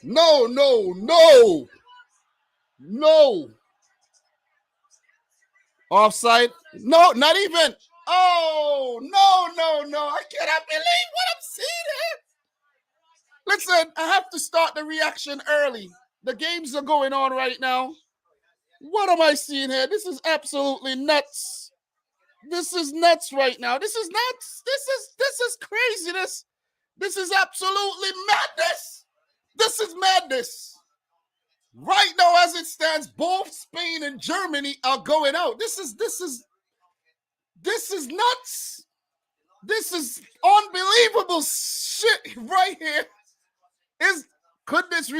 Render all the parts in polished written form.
No, no, no. No. Offside? No, not even. Oh, no. I cannot believe what I'm seeing here. Listen, I have to start the reaction early. The games are going on right now. What am I seeing here? This is absolutely nuts. This is nuts right now. This is nuts. This is craziness. This is absolutely madness. This is madness. Right now, as it stands, both Spain and Germany are going out. This is nuts. This is unbelievable shit right here. Could these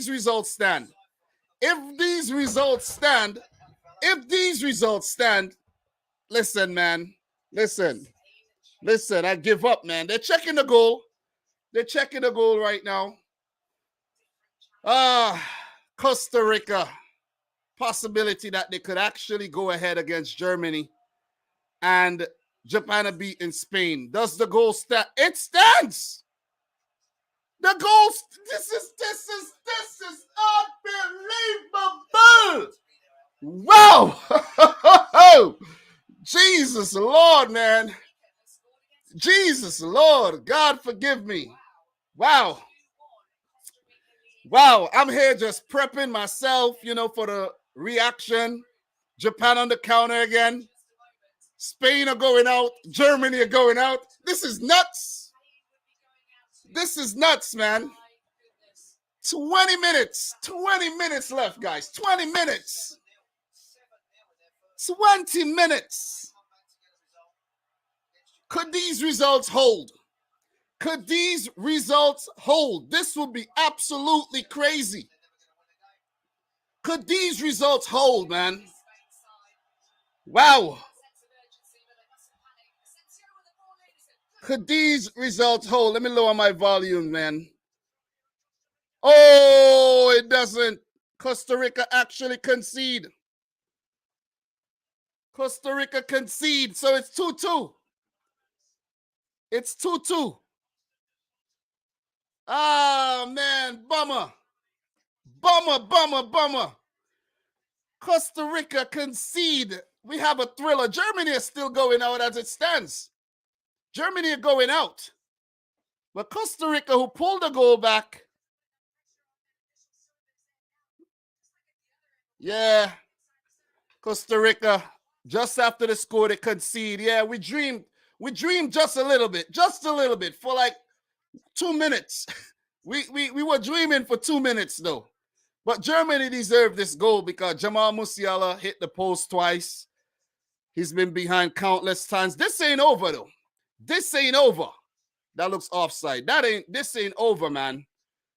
results stand? If these results stand, listen, man. Listen, I give up, man. They're checking the goal. They're checking the goal right now. Costa Rica. Possibility that they could actually go ahead against Germany and Japan are beating Spain. Does the goal stand? It stands. The goal. This is unbelievable. Wow. Jesus Lord, man. Jesus Lord. God forgive me. Wow. I'm here just prepping myself, for the reaction. Japan on the counter again. Spain are going out. Germany are going out. This is nuts. This is nuts, man. 20 minutes. 20 minutes left, guys. 20 minutes. 20 minutes. Could these results hold? Could these results hold? This would be absolutely crazy. Could these results hold, man? Wow. Could these results hold? Let me lower my volume, man. Oh, it doesn't. Costa Rica actually concede. Costa Rica concede. So it's 2-2. It's 2-2. Ah, man. Bummer. Costa Rica concede. We have a thriller. Germany is still going out as it stands. Germany are going out. But Costa Rica, who pulled the goal back. Yeah. Costa Rica, just after the score, they concede. Yeah, we dreamed just a little bit. For like 2 minutes. We were dreaming for 2 minutes, though. But Germany deserved this goal because Jamal Musiala hit the post twice. He's been behind countless times. This ain't over, though. This ain't over. That looks offside. This ain't over, man.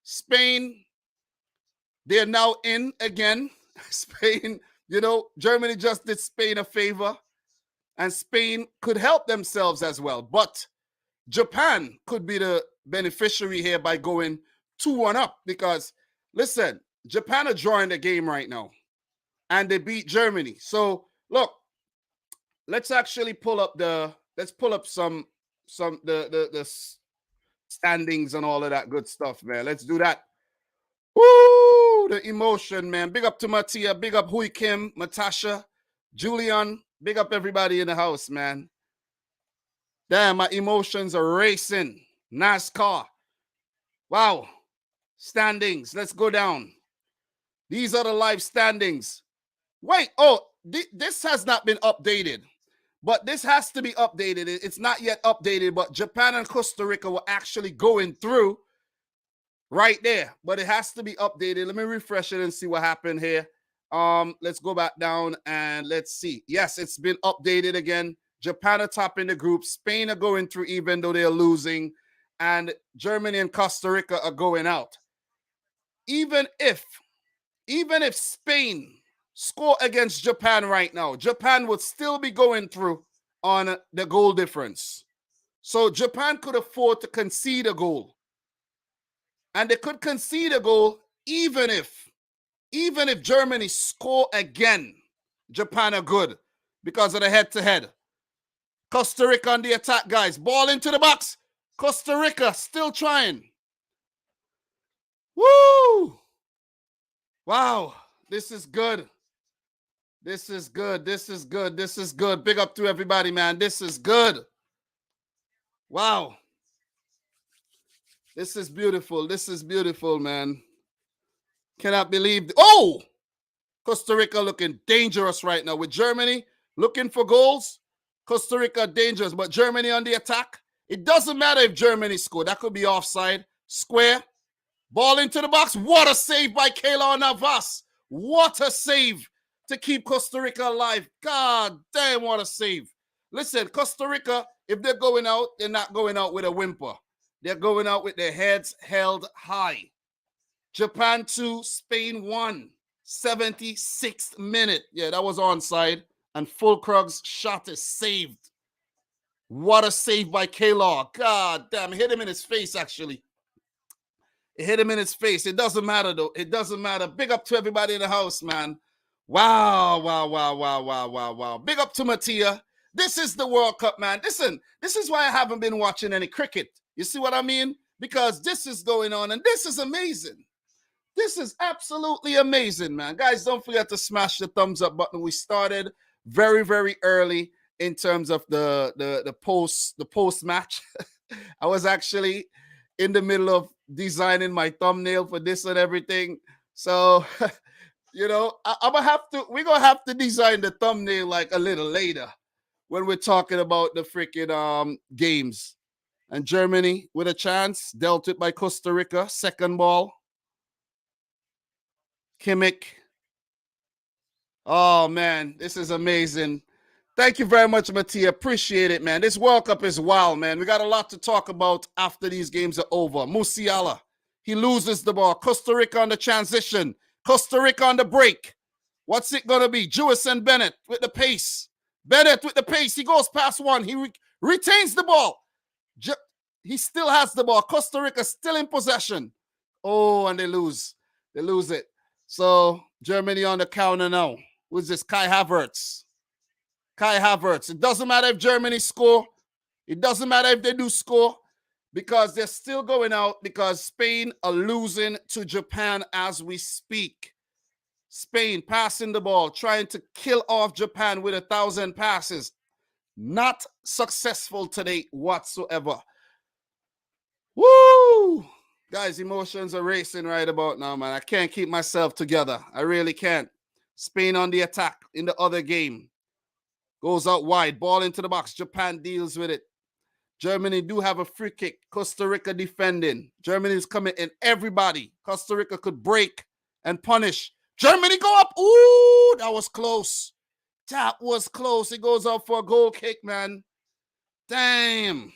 Spain, they're now in again. Spain, Germany just did Spain a favor. And Spain could help themselves as well. But Japan could be the beneficiary here by going 2-1 up. Because, listen, Japan are drawing the game right now. And they beat Germany. So, look, let's actually pull up the standings and all of that good stuff, man. Let's do that. Woo! The emotion, man. Big up to Mattia. Big up Hui Kim, Natasha, Julian. Big up everybody in the house, man. Damn, my emotions are racing. NASCAR. Wow. Standings. Let's go down. These are the live standings. Wait. Oh, this has not been updated. But this has to be updated. It's not yet updated, but Japan and Costa Rica were actually going through right there. But it has to be updated. Let me refresh it and see what happened here. Let's go back down and let's see. Yes, it's been updated again. Japan are top in the group. Spain are going through even though they're losing. And Germany and Costa Rica are going out. Even if Spain score against Japan right now, Japan would still be going through on the goal difference. So Japan could afford to concede a goal. And they could concede a goal even if Germany score again. Japan are good because of the head-to-head. Costa Rica on the attack, guys. Ball into the box. Costa Rica still trying. Woo! Wow, this is good. This is good. This is good. This is good. Big up to everybody, man. This is good. Wow. This is beautiful. This is beautiful, man. Cannot believe. Oh! Costa Rica looking dangerous right now with Germany looking for goals. Costa Rica dangerous, but Germany on the attack. It doesn't matter if Germany scored. That could be offside. Square. Ball into the box. What a save by Keylor Navas. What a save to keep Costa Rica alive. God damn, what a save. Listen, Costa Rica, if they're going out, they're not going out with a whimper. They're going out with their heads held high. Japan 2, Spain 1. 76th minute. Yeah, that was onside. And Fulkrug's shot is saved. What a save by Keylor. God damn, it hit him in his face, actually. It hit him in his face. It doesn't matter, though. It doesn't matter. Big up to everybody in the house, man. Wow, wow, wow, wow, wow, wow, wow. Big up to Mattia. This is the World Cup, man. Listen, this is why I haven't been watching any cricket. You see what I mean? Because this is going on, and this is amazing. This is absolutely amazing, man. Guys, don't forget to smash the thumbs up button. We started very, very early in terms of the post match. I was actually in the middle of designing my thumbnail for this and everything. So, you know, we're gonna have to design the thumbnail like a little later when we're talking about the freaking games. And Germany with a chance, dealt it by Costa Rica, second ball. Kimmich. Oh man, this is amazing. Thank you very much, Mattia. Appreciate it, man. This World Cup is wild, man. We got a lot to talk about after these games are over. Musiala, he loses the ball. Costa Rica on the transition. Costa Rica on the break. What's it going to be? Jewison Bennett with the pace. Bennett with the pace. He goes past one. He retains the ball. He still has the ball. Costa Rica still in possession. Oh, and they lose. They lose it. So Germany on the counter now. Who's this? Kai Havertz. Kai Havertz. It doesn't matter if Germany score. It doesn't matter if they do score because they're still going out because Spain are losing to Japan as we speak. Spain passing the ball, trying to kill off Japan with 1,000 passes. Not successful today whatsoever. Woo! Guys, emotions are racing right about now, man. I can't keep myself together. I really can't. Spain on the attack in the other game. Goes out wide. Ball into the box. Japan deals with it. Germany do have a free kick. Costa Rica defending. Germany is coming in. Everybody. Costa Rica could break and punish. Germany go up. Ooh, that was close. That was close. It goes out for a goal kick, man. Damn.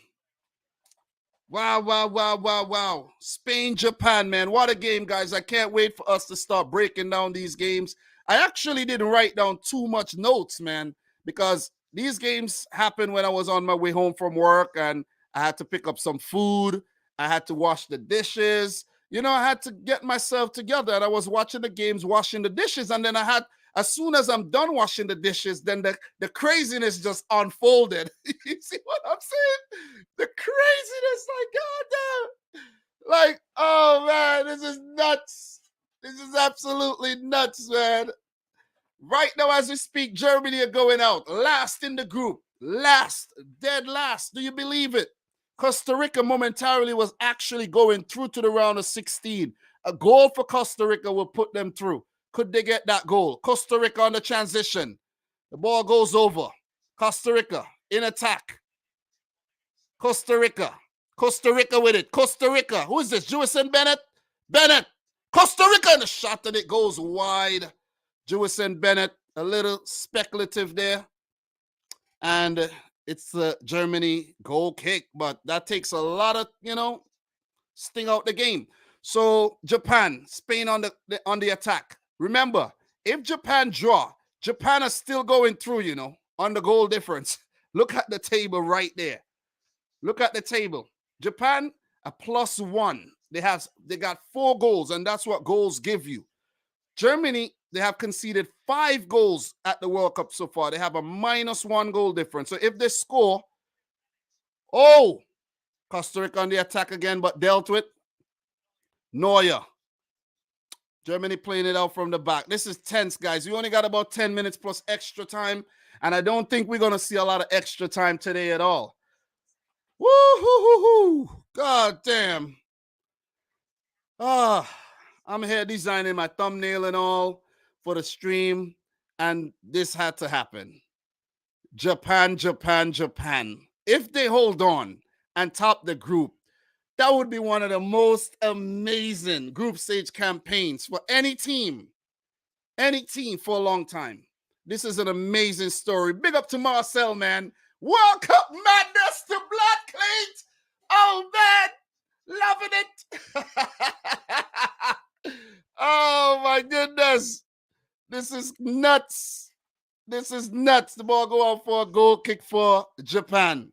Wow, wow, wow, wow, wow. Spain, Japan, man. What a game, guys. I can't wait for us to start breaking down these games. I actually didn't write down too much notes, man, because these games happened when I was on my way home from work and I had to pick up some food. I had to wash the dishes. You know, I had to get myself together, and I was watching the games, washing the dishes, and then as soon as I'm done washing the dishes, then the craziness just unfolded. You see what I'm saying? The craziness, like, goddamn. Like, oh, man, this is nuts. This is absolutely nuts, man. Right now, as we speak, Germany are going out. Last in the group. Last. Dead last. Do you believe it? Costa Rica momentarily was actually going through to the round of 16. A goal for Costa Rica will put them through. Could they get that goal? Costa Rica on the transition. The ball goes over. Costa Rica in attack. Costa Rica. Costa Rica with it. Costa Rica. Who is this? Jewison Bennett? Bennett. Costa Rica and the shot, and it goes wide. Jewison Bennett, a little speculative there. And it's the Germany goal kick, but that takes a lot of, sting out the game. So Japan, Spain on the attack. Remember, if Japan draw, Japan is still going through, on the goal difference. Look at the table right there. Look at the table. Japan, a +1. They got 4 goals, and that's what goals give you. Germany, they have conceded 5 goals at the World Cup so far. They have a -1 goal difference. So if they score, Costa Rica on the attack again, but dealt with. Neuer. Germany playing it out from the back. This is tense, guys. We only got about 10 minutes plus extra time, and I don't think we're going to see a lot of extra time today at all. Woo-hoo-hoo-hoo. God damn. I'm here designing my thumbnail and all for the stream, and this had to happen. Japan, Japan, Japan. If they hold on and top the group, that would be one of the most amazing group stage campaigns for any team for a long time. This is an amazing story. Big up to Marcel, man. World Cup madness to Black Clate. Oh, man. Loving it. Oh, my goodness. This is nuts. This is nuts. The ball go out for a goal kick for Japan.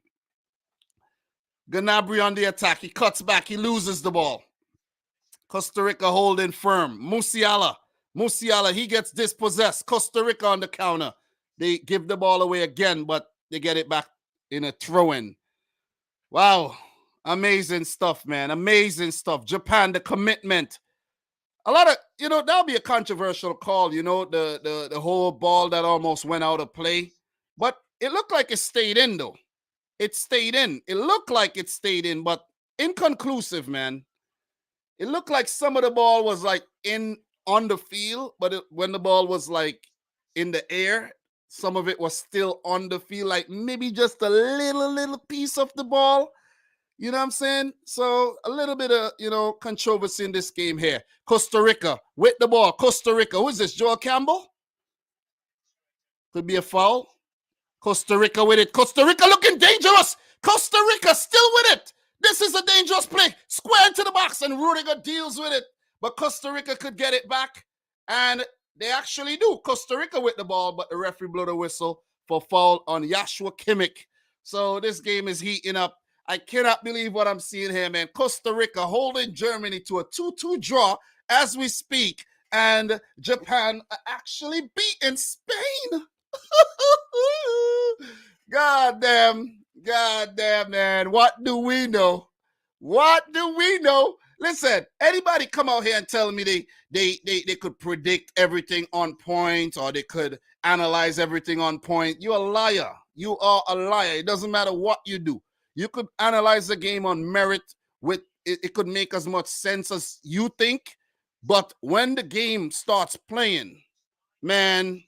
Gnabry on the attack. He cuts back. He loses the ball. Costa Rica holding firm. Musiala, he gets dispossessed. Costa Rica on the counter. They give the ball away again, but they get it back in a throw-in. Wow. Amazing stuff, man. Amazing stuff. Japan, the commitment. A lot of, that'll be a controversial call, the whole ball that almost went out of play. But it looked like it stayed in, though. It stayed in. It looked like it stayed in, but inconclusive, man. It looked like some of the ball was like on the field, but when the ball was like in the air, some of it was still on the field, like maybe just a little piece of the ball. You know what I'm saying? So a little bit of, controversy in this game here. Costa Rica with the ball. Costa Rica. Who is this? Joel Campbell? Could be a foul. Costa Rica with it. Costa Rica looking dangerous. Costa Rica still with it. This is a dangerous play. Square into the box, and Rudiger deals with it. But Costa Rica could get it back, and they actually do. Costa Rica with the ball, but the referee blew the whistle for foul on Joshua Kimmich. So this game is heating up. I cannot believe what I'm seeing here, man. Costa Rica holding Germany to a 2-2 draw as we speak, and Japan actually beating Spain. God damn, man. What do we know? Listen, anybody come out here and tell me they could predict everything on point, or they could analyze everything on point? You're a liar. You are a liar. It doesn't matter what you do. You could analyze the game on merit. With it could make as much sense as you think. But when the game starts playing, man,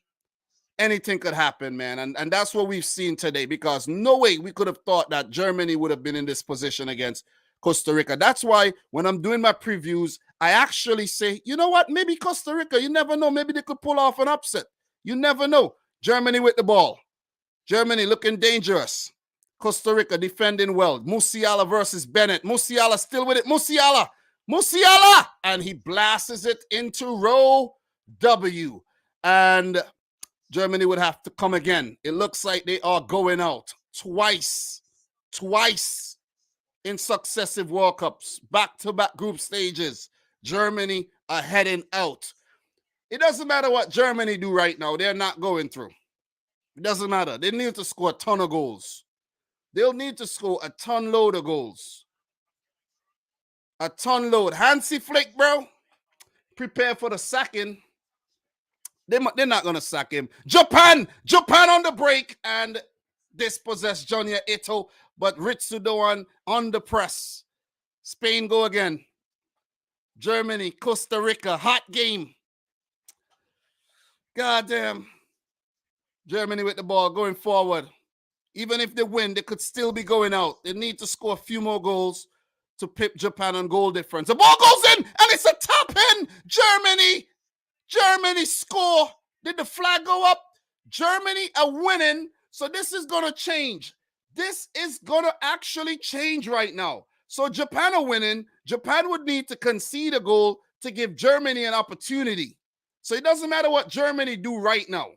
anything could happen, man. And that's what we've seen today, because no way we could have thought that Germany would have been in this position against Costa Rica. That's why when I'm doing my previews, I actually say, you know what? Maybe Costa Rica, you never know. Maybe they could pull off an upset. You never know. Germany with the ball. Germany looking dangerous. Costa Rica defending well. Musiala versus Bennett. Musiala still with it. Musiala! And he blasts it into row W. And Germany would have to come again. It looks like they are going out twice in successive World Cups, back-to-back group stages. Germany are heading out. It doesn't matter what Germany do right now. They're not going through. It doesn't matter. They need to score a ton of goals. They'll need to score a ton load of goals. A ton load. Hansi Flick, bro. Prepare for the sacking. They're not going to sack him. Japan on the break and dispossess Jonya Ito, but Ritsudoan on the press. Spain go again. Germany, Costa Rica, hot game. Goddamn. Germany with the ball going forward. Even if they win, they could still be going out. They need to score a few more goals to pip Japan on goal difference. The ball goes in, and it's a top end. Germany score. Did the flag go up? Germany are winning. So this is going to change. This is going to actually change right now. So Japan are winning. Japan would need to concede a goal to give Germany an opportunity. So it doesn't matter what Germany do right now.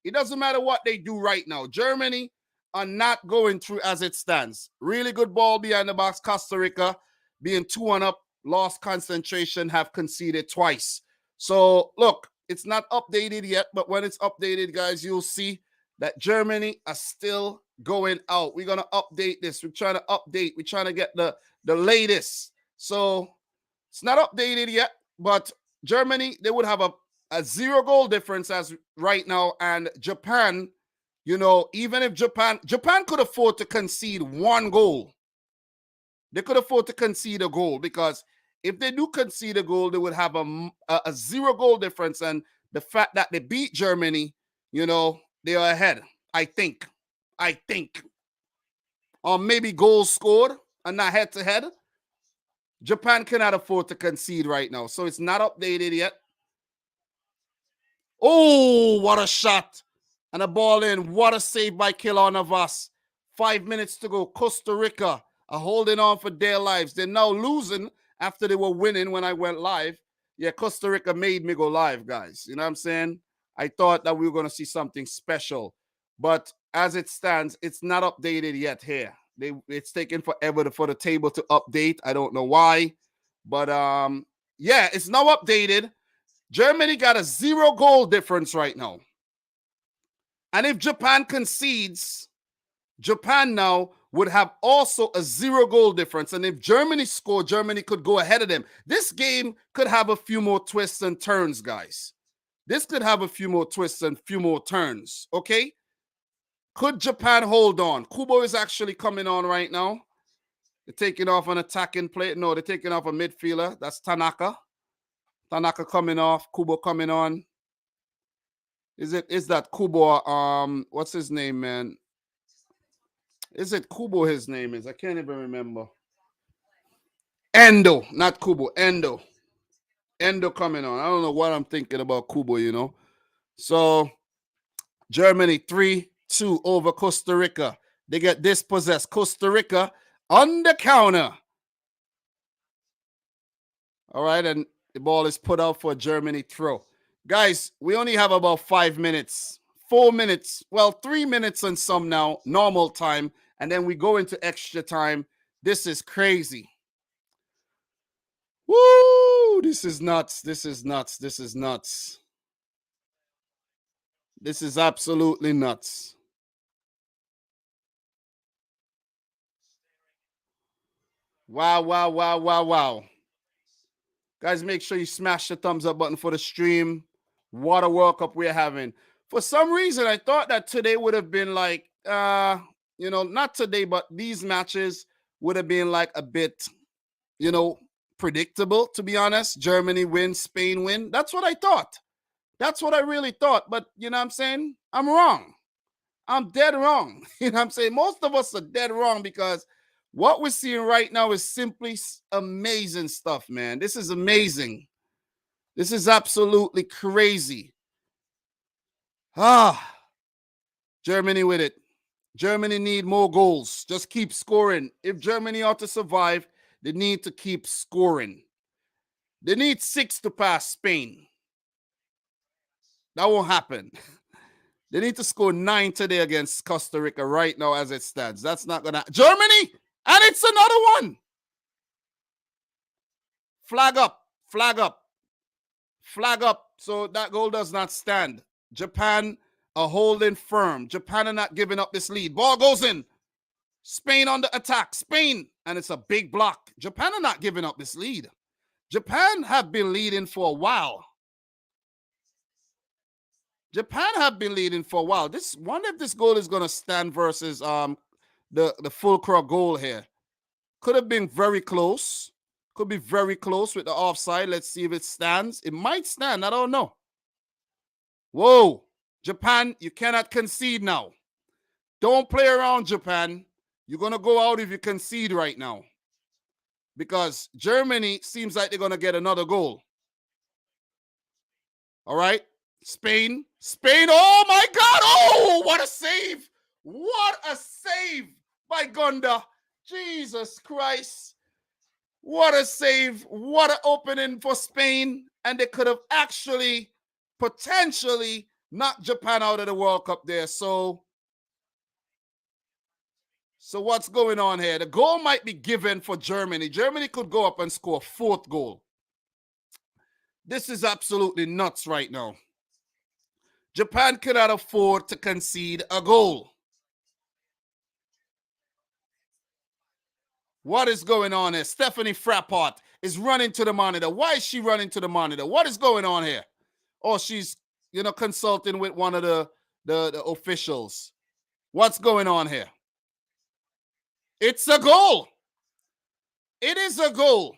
It doesn't matter what they do right now. Germany are not going through as it stands. Really good ball behind the box. Costa Rica being 2-1 up, lost concentration, have conceded twice. So, look, it's not updated yet, but when it's updated, guys, you'll see that Germany are still going out. We're going to update this. We're trying to update. We're trying to get the latest. So, it's not updated yet, but Germany, they would have a 0-goal difference as right now. And Japan, you know, even if Japan could afford to concede 1 goal. They could afford to concede a goal, because if they do concede a goal, they would have a 0-goal difference. And the fact that they beat Germany, you know, they are ahead. I think. Or maybe goals scored and not head to head. Japan cannot afford to concede right now. So it's not updated yet. Oh, what a shot. And a ball in. What a save by Keylor Navas. 5 minutes to go. Costa Rica are holding on for their lives. They're now losing after they were winning when I went live. Yeah, Costa Rica made me go live, guys. You know what I'm saying? I thought that we were going to see something special. But as it stands, it's not updated yet here. It's taken forever for the table to update. I don't know why. But yeah, it's now updated. Germany got a 0-goal difference right now. And if Japan concedes, Japan now would have also a 0-goal difference. And if Germany scored, Germany could go ahead of them. This game could have a few more twists and turns, guys. This could have a few more twists and few more turns, okay? Could Japan hold on? Kubo is actually coming on right now. They're taking off an attacking play. No, they're taking off a midfielder. That's Tanaka. Tanaka coming off. Kubo coming on. Is that Kubo? What's his name, man? Is it Kubo his name is? I can't even remember. Endo, not Kubo. Endo. Endo coming on. I don't know what I'm thinking about Kubo, you know. So Germany 3-2 over Costa Rica. They get dispossessed. Costa Rica on the counter. All right, and the ball is put out for Germany throw. Guys, we only have about 5 minutes. 4 minutes. Well, 3 minutes and some now, normal time. And then we go into extra time. This is crazy. Woo! This is nuts. This is nuts. This is nuts. This is absolutely nuts. Wow, wow, wow, wow, wow. Guys, make sure you smash the thumbs up button for the stream. What a World Cup we're having. For some reason, I thought that today would have been like, you know, not today, but these matches would have been like a bit, you know, predictable, to be honest. Germany win, Spain win. That's what I thought. That's what I really thought. But, you know what I'm saying? I'm wrong. I'm dead wrong. You know what I'm saying? Most of us are dead wrong, because what we're seeing right now is simply amazing stuff, man. This is amazing. This is absolutely crazy. Germany with it. Germany need more goals. Just keep scoring. If Germany ought to survive, they need to keep scoring. They need 6 to pass Spain. That won't happen. They need to score 9 today against Costa Rica right now as it stands. That's not going to... Germany! And it's another one! Flag up. Flag up. Flag up. So that goal does not stand. Japan are holding firm. Japan are not giving up this lead. Ball goes in. Spain on the attack. Spain. And it's a big block. Japan are not giving up this lead. Japan have been leading for a while. Japan have been leading for a while. This wonder if this goal is going to stand versus the Fulcrum goal here. Could have been very close. Could be very close with the offside. Let's see if it stands. It might stand. I don't know. Whoa. Japan, you cannot concede now. Don't play around, Japan. You're going to go out if you concede right now. Because Germany seems like they're going to get another goal. All right. Spain. Spain. Oh, my God. Oh, what a save. What a save by Gunda. Jesus Christ. What a save. What an opening for Spain. And they could have actually potentially knocked Japan out of the World Cup there. So what's going on here? The goal might be given for Germany. Germany could go up and score a 4th goal. This is absolutely nuts right now. Japan cannot afford to concede a goal. What is going on here? Stephanie Frappart. is running to the monitor. Why is she running to the monitor? What is going on here? Or she's, consulting with one of the officials. What's going on here? It's a goal. It is a goal.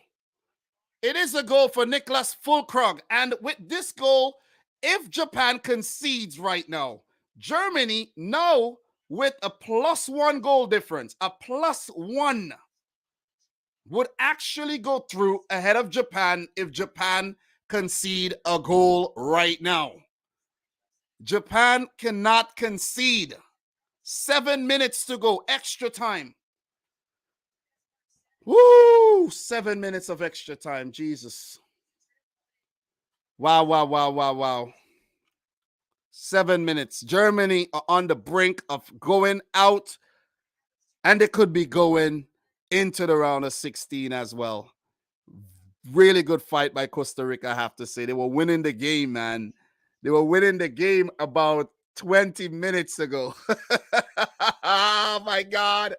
It is a goal for Niklas Füllkrug. And with this goal, if Japan concedes right now, Germany now with a +1 goal difference, a +1, would actually go through ahead of Japan if Japan concede a goal right now. Japan cannot concede. 7 minutes to go, extra time. Woo! 7 minutes of extra time, Jesus. Wow. 7 minutes. Germany are on the brink of going out, and they could be going into the round of 16 as well. Really good fight by Costa Rica, I have to say. They were winning the game, man. They were winning the game about 20 minutes ago. Oh, my God.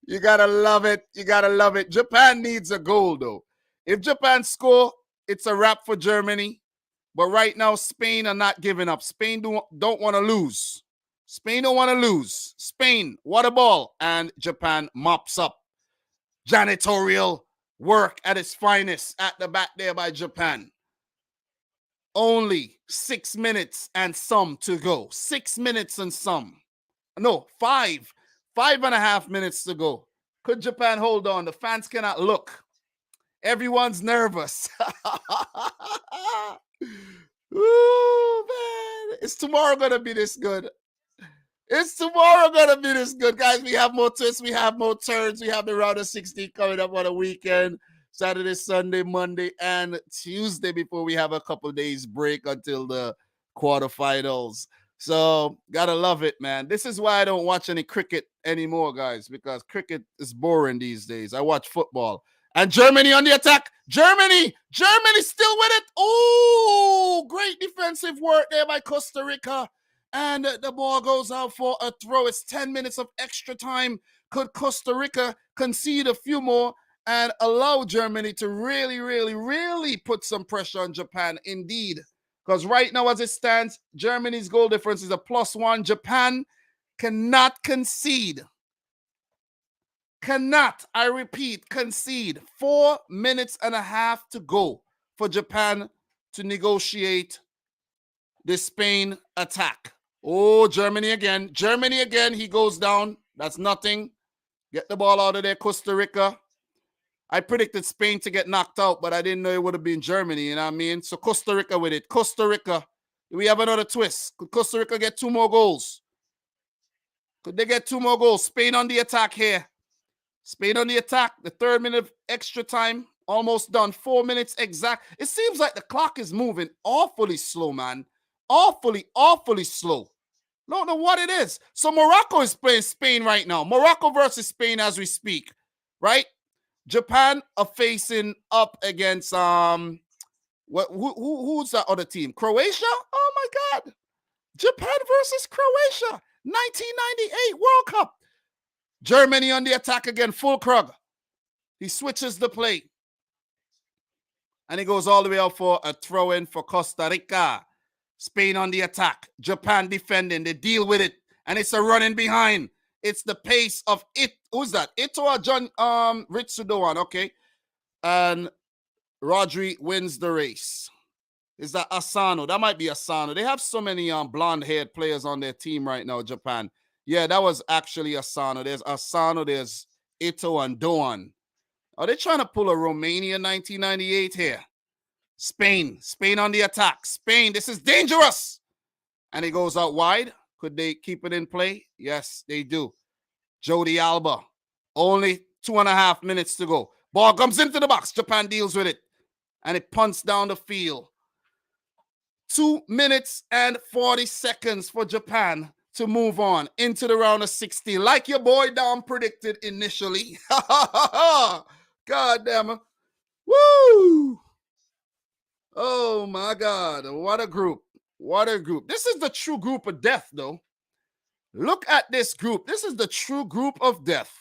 You got to love it. You got to love it. Japan needs a goal, though. If Japan score, it's a wrap for Germany. But right now, Spain are not giving up. Spain don't want to lose. Spain don't want to lose. Spain, what a ball. And Japan mops up. Janitorial work at its finest at the back there by Japan. Only 6 minutes and some to go. 6 minutes and some. No, 5.5 minutes to go. Could Japan hold on? The fans cannot look. Everyone's nervous. Ooh, man. Is tomorrow going to be this good? Is tomorrow going to be this good? Guys, we have more twists. We have more turns. We have the round of 16 coming up on a weekend. Saturday, Sunday, Monday, and Tuesday before we have a couple days break until the quarterfinals. So, gotta love it, man. This is why I don't watch any cricket anymore, guys, because cricket is boring these days. I watch football. And Germany on the attack. Germany still with it. Oh, great defensive work there by Costa Rica. And the ball goes out for a throw. It's 10 minutes of extra time. Could Costa Rica concede a few more and allow Germany to really put some pressure on Japan? Indeed. Because right now, as it stands, Germany's goal difference is a +1. Japan cannot concede. Cannot, I repeat, concede. 4.5 minutes to go for Japan to negotiate the Spain attack. Oh, Germany again. He goes down. That's nothing. Get the ball out of there, Costa Rica. I predicted Spain to get knocked out, but I didn't know it would have been Germany, you know what I mean? So Costa Rica with it. Costa Rica. Do we have another twist? Could Costa Rica get 2 more goals? Could they get 2 more goals? Spain on the attack here. Spain on the attack. The 3rd minute of extra time. Almost done. 4 minutes exact. It seems like the clock is moving awfully slow, man. Awfully slow. Don't know what it is. So Morocco is playing Spain right now. Morocco versus Spain as we speak. Right? Japan are facing up against who's that other team? Croatia? Oh my God. Japan versus Croatia. 1998 World Cup. Germany on the attack again. Füllkrug. He switches the play. And he goes all the way out for a throw-in for Costa Rica. Spain on the attack. Japan defending. They deal with it. And it's a running behind. It's the pace of it. Who's that? Ito or John Rich Sudoan, okay. And Rodri wins the race. Is that Asano? That might be Asano. They have so many blonde-haired players on their team right now, Japan. Yeah, that was actually Asano. There's Asano, there's Ito and Doan. Are they trying to pull a Romania 1998 here? Spain on the attack. Spain, this is dangerous. And he goes out wide. Could they keep it in play? Yes, they do. Jody Alba. Only 2.5 minutes to go. Ball comes into the box. Japan deals with it. And it punts down the field. 2 minutes and 40 seconds for Japan to move on into the round of 16. Like your boy Dom predicted initially. God damn it. Woo! Oh my God. What a group. What a group. This is the true group of death, though. Look at this group. This is the true group of death.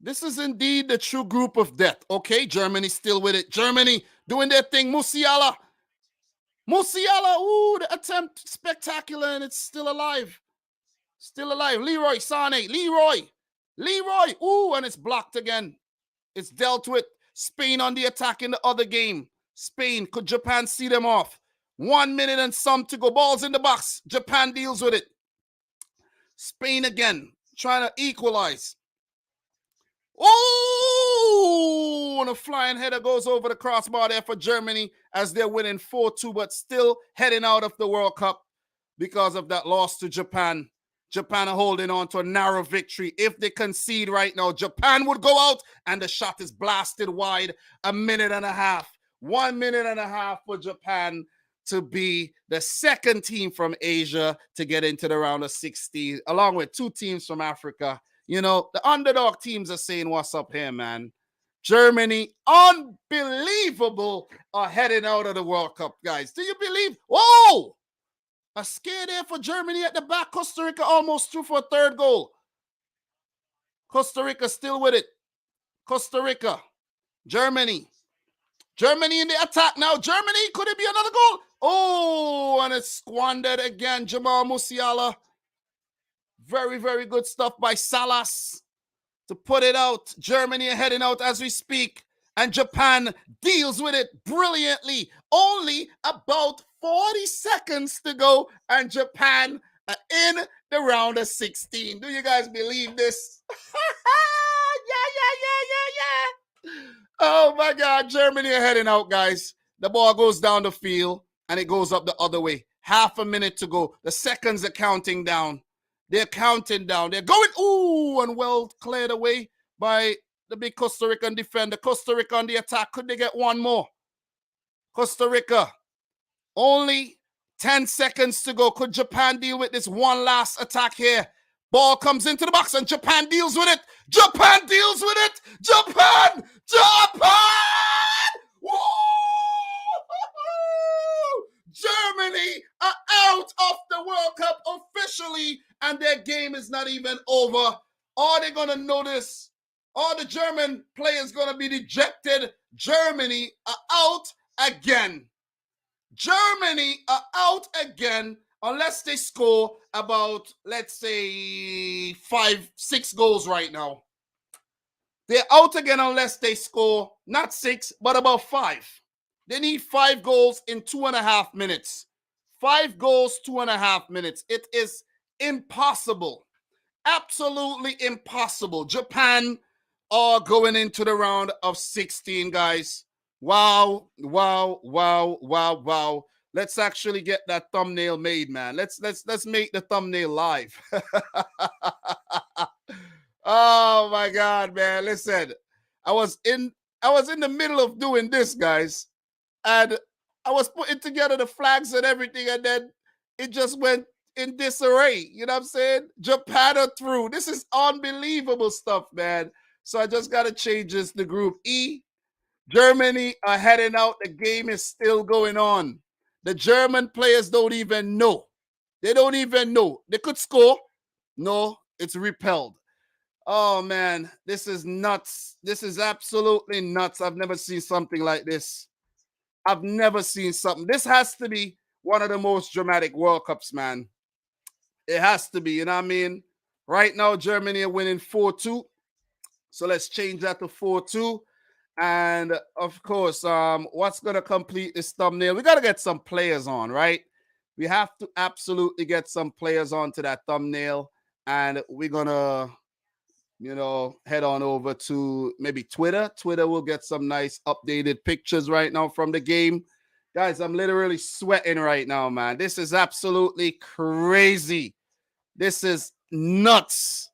This is indeed the true group of death. Okay, Germany still with it. Germany doing their thing. Musiala. Ooh, the attempt spectacular, and it's still alive. Still alive. Leroy Sané. Leroy. Ooh, and it's blocked again. It's dealt with. Spain on the attack in the other game. Spain, could Japan see them off? 1 minute and some to go. Balls in the box. Japan deals with it. Spain again, trying to equalize. Oh, and a flying header goes over the crossbar there for Germany as they're winning 4-2, but still heading out of the World Cup because of that loss to Japan. Japan are holding on to a narrow victory. If they concede right now, Japan would go out and the shot is blasted wide. 1.5 minutes. 1 minute and a half for Japan to be the second team from Asia to get into the round of 16, along with 2 teams from Africa. You know, the underdog teams are saying, what's up here, man? Germany, unbelievable, are heading out of the World Cup, guys. Do you believe? Whoa! A scare there for Germany at the back. Costa Rica almost through for a third goal. Costa Rica still with it. Costa Rica. Germany in the attack now. Germany, could it be another goal? Oh, and it's squandered again. Jamal Musiala. Very, very good stuff by Salas to put it out. Germany are heading out as we speak. And Japan deals with it brilliantly. Only about 40 seconds to go. And Japan are in the round of 16. Do you guys believe this? Yeah. Oh, my God. Germany are heading out, guys. The ball goes down the field, and it goes up the other way. Half a minute to go. The seconds are counting down. They're counting down. They're going, ooh, and well cleared away by the big Costa Rican defender. Costa Rica on the attack. Could they get one more? Costa Rica. Only 10 seconds to go. Could Japan deal with this one last attack here? Ball comes into the box and Japan deals with it. Japan deals with it. Japan! Woo! Germany are out of the World Cup officially, and their game is not even over. Are they going to notice? Are the German players going to be dejected? Germany are out again. Germany are out again unless they score about, let's say, 5-6 goals right now. They're out again unless they score not 6, but about 5. They need 5 goals in 2.5 minutes. 5 goals, 2.5 minutes. It is impossible. Absolutely impossible. Japan are going into the round of 16, guys. Wow. Let's actually get that thumbnail made, man. Let's make the thumbnail live. Oh my God, man. Listen, I was in the middle of doing this, guys, and I was putting together the flags and everything, and then it just went in disarray. You know what I'm saying? Japan are through. This is unbelievable stuff, man. So I just got to change this to Group E. Germany are heading out. The game is still going on. The German players don't even know. They don't even know. They could score. No, it's repelled. Oh, man, this is nuts. This is absolutely nuts. I've never seen something like this. I've never seen something. This has to be one of the most dramatic World Cups, man. It has to be, you know what I mean? Right now, Germany are winning 4-2. So let's change that to 4-2. And, of course, what's going to complete this thumbnail? We got to get some players on, right? We have to absolutely get some players onto that thumbnail. And we're going to, head on over to maybe Twitter. Twitter will get some nice updated pictures right now from the game. Guys, I'm literally sweating right now, man. This is absolutely crazy. This is nuts.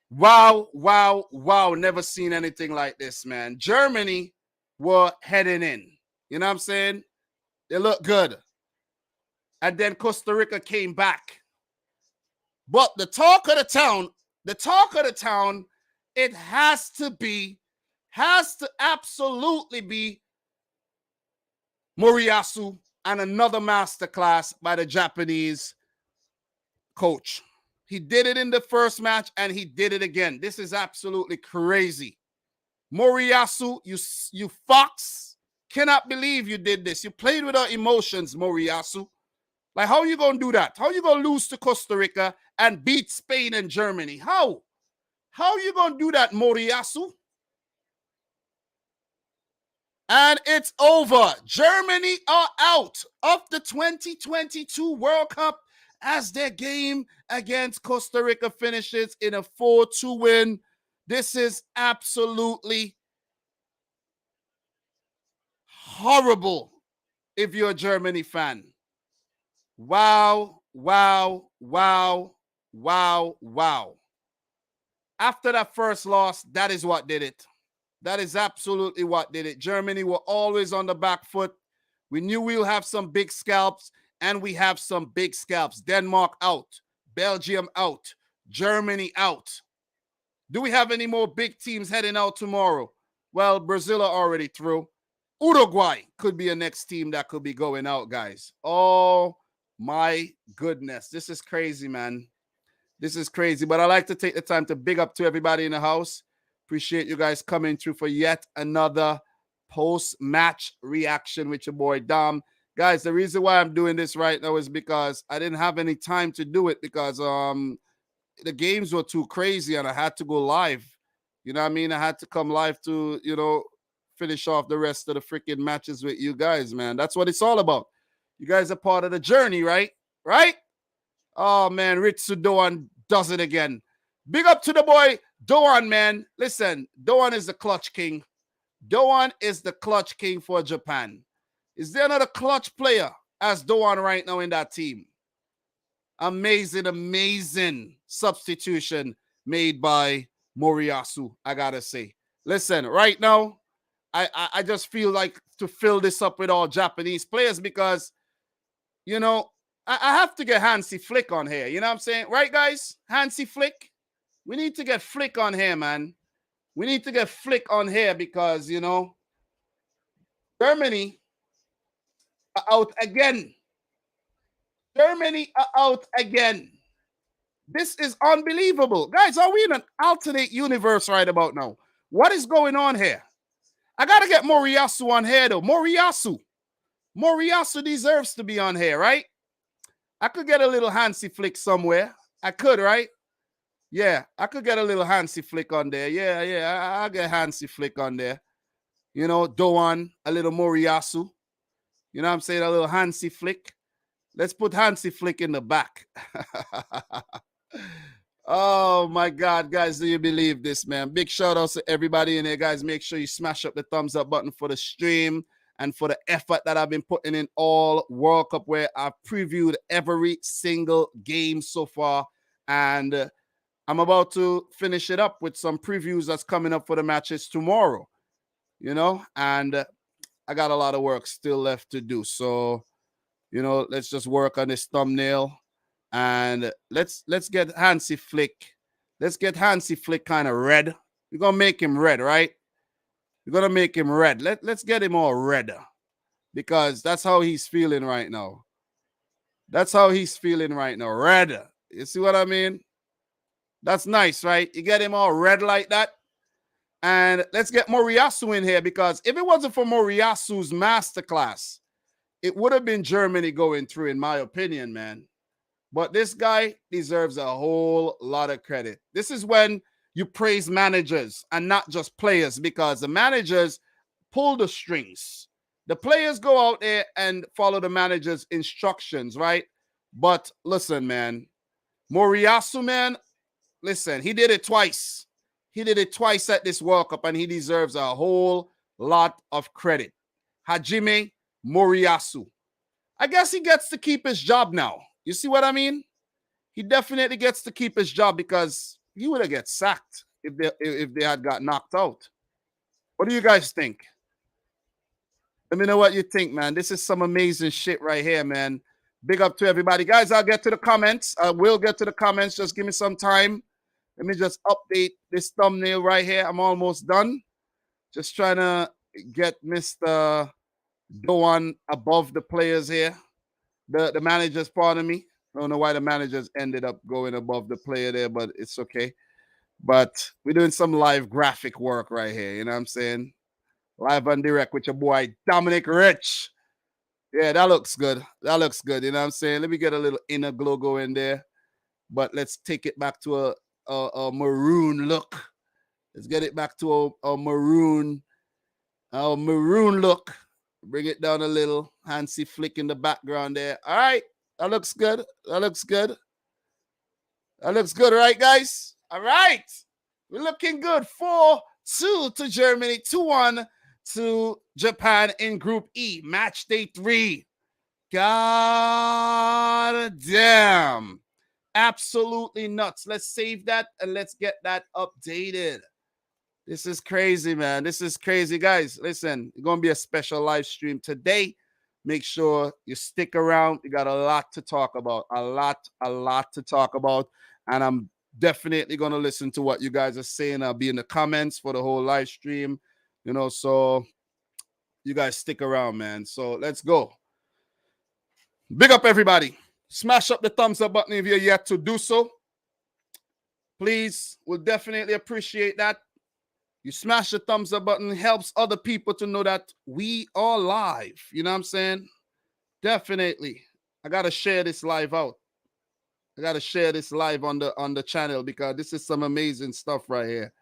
Wow. Never seen anything like this, man. Germany were heading in. You know what I'm saying? They look good. And then Costa Rica came back. But the talk of the town, it has to absolutely be Moriyasu and another masterclass by the Japanese coach. He did it in the first match, and he did it again. This is absolutely crazy. Moriyasu, you fox. Cannot believe you did this. You played without emotions, Moriyasu. Like, how are you going to do that? How are you going to lose to Costa Rica and beat Spain and Germany? How? How are you going to do that, Moriyasu? And it's over. Germany are out of the 2022 World Cup as their game against Costa Rica finishes in a 4-2 win. This is absolutely horrible if you're a Germany fan. Wow, wow, wow, wow, wow. After that first loss, that is what did it. That is absolutely what did it. Germany were always on the back foot. We knew we'll have some big scalps, and we have some big scalps. Denmark out. Belgium out. Germany out. Do we have any more big teams heading out tomorrow? Well, Brazil are already through. Uruguay could be a next team that could be going out, guys. Oh, my goodness. This is crazy, man. This is crazy. But I like to take the time to big up to everybody in the house. Appreciate you guys coming through for yet another post-match reaction with your boy Dom. Guys, the reason why I'm doing this right now is because I didn't have any time to do it because the games were too crazy and I had to go live. You know what I mean? I had to come live to, finish off the rest of the freaking matches with you guys, man. That's what it's all about. You guys are part of the journey, right? Right? Oh, man, Ritsu Doan does it again. Big up to the boy Doan, man. Listen, Doan is the clutch king. Doan is the clutch king for Japan. Is there another clutch player as Doan right now in that team? Amazing, amazing substitution made by Moriyasu, I gotta say. Listen, right now, I just feel like to fill this up with all Japanese players because, I have to get Hansi Flick on here. You know what I'm saying? Right, guys? Hansi Flick? We need to get Flick on here, man. We need to get Flick on here because, Germany are out again. Germany are out again. This is unbelievable. Guys, are we in an alternate universe right about now? What is going on here? I got to get Moriyasu on here, though. Moriyasu deserves to be on here, right? I could get a little Hansi Flick somewhere. I could, right? Yeah, I could get a little Hansi Flick on there. Yeah, I'll get Hansi Flick on there. Doan, a little Moriyasu. You know what I'm saying? A little Hansi Flick. Let's put Hansi Flick in the back. Oh, my God, guys, do you believe this, man? Big shout-outs to everybody in there, guys. Make sure you smash up the thumbs up button for the stream and for the effort that I've been putting in all World Cup, where I've previewed every single game so far. And I'm about to finish it up with some previews that's coming up for the matches tomorrow, and I got a lot of work still left to do. So, let's just work on this thumbnail. And let's get Hansi Flick. Let's get Hansi Flick kind of red. We're going to make him red, right? We're going to make him red. Let's get him all red because that's how he's feeling right now. That's how he's feeling right now. Red. You see what I mean? That's nice, right? You get him all red like that. And let's get Moriyasu in here because if it wasn't for Moriyasu's masterclass, it would have been Germany going through, in my opinion, man. But this guy deserves a whole lot of credit. This is when you praise managers and not just players because the managers pull the strings. The players go out there and follow the manager's instructions, right? But listen, man, Moriyasu, man, listen, he did it twice. He did it twice at this World Cup, and he deserves a whole lot of credit. Hajime Moriyasu. I guess he gets to keep his job now. You see what I mean? He definitely gets to keep his job because he would have got sacked if they had got knocked out. What do you guys think? Let me know what you think, man. This is some amazing shit right here, man. Big up to everybody. Guys, I'll get to the comments. I will get to the comments. Just give me some time. Let me just update this thumbnail right here. I'm almost done. Just trying to get Mr. Doan above the players here. The managers, pardon me, I don't know why the managers ended up going above the player there, but it's okay. But we're doing some live graphic work right here. You know what I'm saying? Live and direct with your boy Dominic Rich. Yeah, that looks good. That looks good. You know what I'm saying? Let me get a little inner glow going there. But let's take it back to a maroon look. Let's get it back to a maroon look. Bring it down a little. Handsy flick in the background there. All right. That looks good. That looks good. That looks good, right, guys? All right. We're looking good. 4-2 to Germany. 2-1 to Japan in Group E. Match day 3. God damn. Absolutely nuts. Let's save that and let's get that updated. This is crazy, man. This is crazy. Guys, listen, it's going to be a special live stream today. Make sure you stick around. We got a lot to talk about. A lot to talk about. And I'm definitely going to listen to what you guys are saying. I'll be in the comments for the whole live stream. You know, so you guys stick around, man. So let's go. Big up, everybody. Smash up the thumbs up button if you're yet to do so. Please, we'll definitely appreciate that. You smash the thumbs up button, helps other people to know that we are live. You know what I'm saying? Definitely. I got to share this live out. I got to share this live on the channel because this is some amazing stuff right here.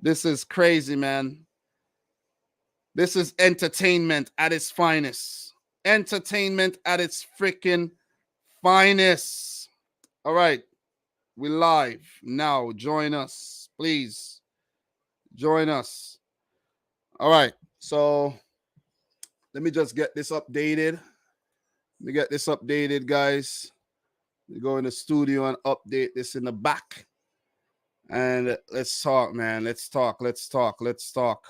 This is crazy, man. This is entertainment at its finest. Entertainment at its freaking finest. All right. We're live now. Join us, please. Join us. All right. So let me just get this updated. Let me get this updated, guys. We go in the studio and update this in the back. And let's talk, man. Let's talk. Let's talk. Let's talk.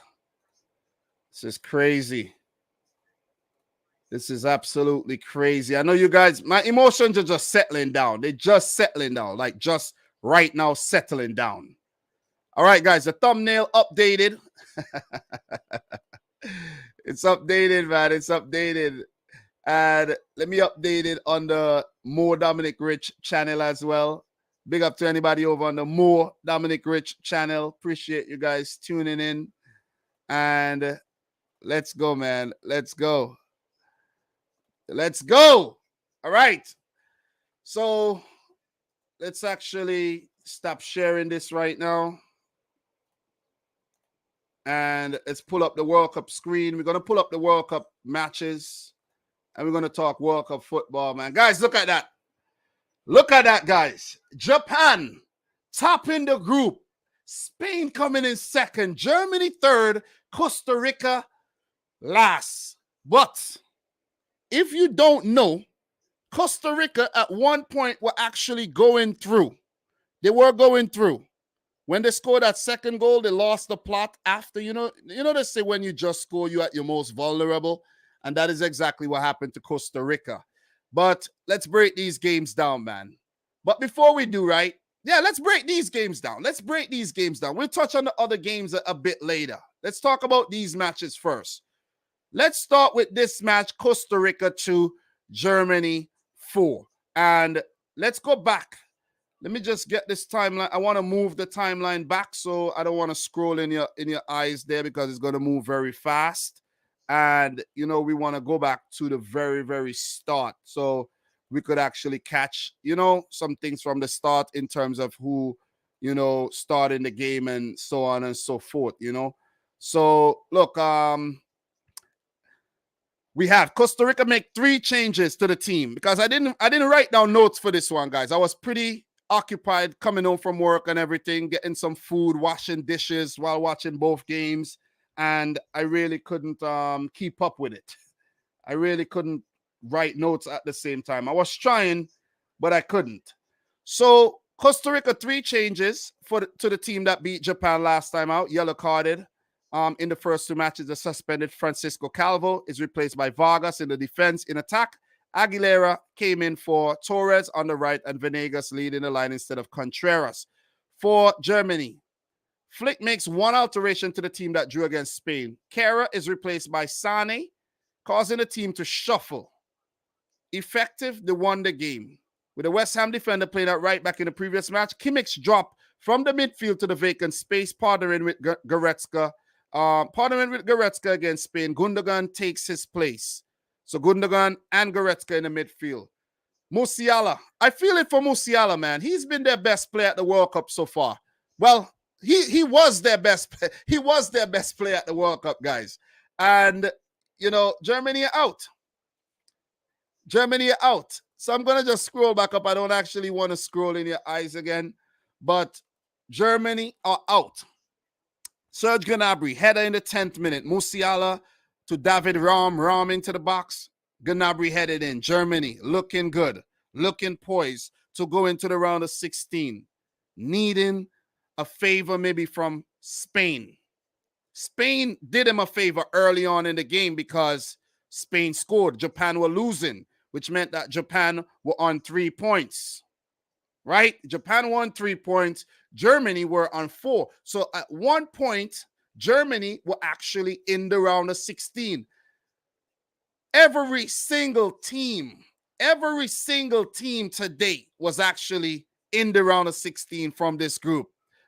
This is crazy. This is absolutely crazy. I know you guys, my emotions are just settling down. They're just settling down, like just right now settling down. All right, guys, the thumbnail updated. It's updated, man. It's updated. And let me update it on the More Dominic Rich channel as well. Big up to anybody over on the More Dominic Rich channel. Appreciate you guys tuning in. And let's go, man. Let's go. Let's go. All right. So let's actually stop sharing this right now. And let's pull up the World Cup screen. We're going to pull up the World Cup matches. And we're going to talk World Cup football, man. Guys, look at that. Look at that, guys. Japan topping the group. Spain coming in second. Germany third. Costa Rica last. But if you don't know, Costa Rica at one point were actually going through. They were going through. When they scored that second goal, they lost the plot after. You know they say when you just score, you're at your most vulnerable. And that is exactly what happened to Costa Rica. But let's break these games down, man. But before we do, right? Yeah, let's break these games down. Let's break these games down. We'll touch on the other games a bit later. Let's talk about these matches first. Let's start with this match, Costa Rica 2, Germany 4. And let's go back. Let me just get this timeline. I want to move the timeline back so I don't want to scroll in your eyes there because it's going to move very fast. And, you know, we want to go back to the very, very start. So we could actually catch, you know, some things from the start in terms of who, you know, started the game and so on and so forth, you know. So, look, we have Costa Rica make 3 changes to the team because I didn't write down notes for this one, guys. I was pretty occupied coming home from work and everything, getting some food, washing dishes while watching both games. And I really couldn't keep up with it. I really couldn't write notes at the same time. I was trying, but I couldn't. So Costa Rica 3 changes to the team that beat Japan last time out, yellow carded. In the first 2 matches, the suspended Francisco Calvo is replaced by Vargas in the defense. In attack, Aguilera came in for Torres on the right and Venegas leading the line instead of Contreras. For Germany, Flick makes 1 alteration to the team that drew against Spain. Kara is replaced by Sane, causing the team to shuffle. Effective, they won the game. with the West Ham defender playing at right back in the previous match. Kimmich's drop from the midfield to the vacant space, partnering with Goretzka. Partnering with Goretzka against Spain. Gundogan takes his place. So Gundogan and Goretzka in the midfield. Musiala. I feel it for Musiala, man. He's been their best player at the World Cup so far. Well, he was their best. He was their best player at the World Cup, guys. And, you know, Germany are out. Germany are out. So I'm going to just scroll back up. I don't actually want to scroll in your eyes again. But Germany are out. Serge Gnabry, header in the 10th minute. Musiala to David Raum. Raum into the box. Gnabry headed in. Germany looking good. Looking poised to go into the round of 16. Needing a favor maybe from Spain. Spain did him a favor early on in the game because Spain scored. Japan were losing, which meant that Japan were on 3 points. Right? Japan won 3 points. Germany were on 4. So at 1 point, Germany were actually in the round of 16. Every single team to date was actually in the round of 16 from this group.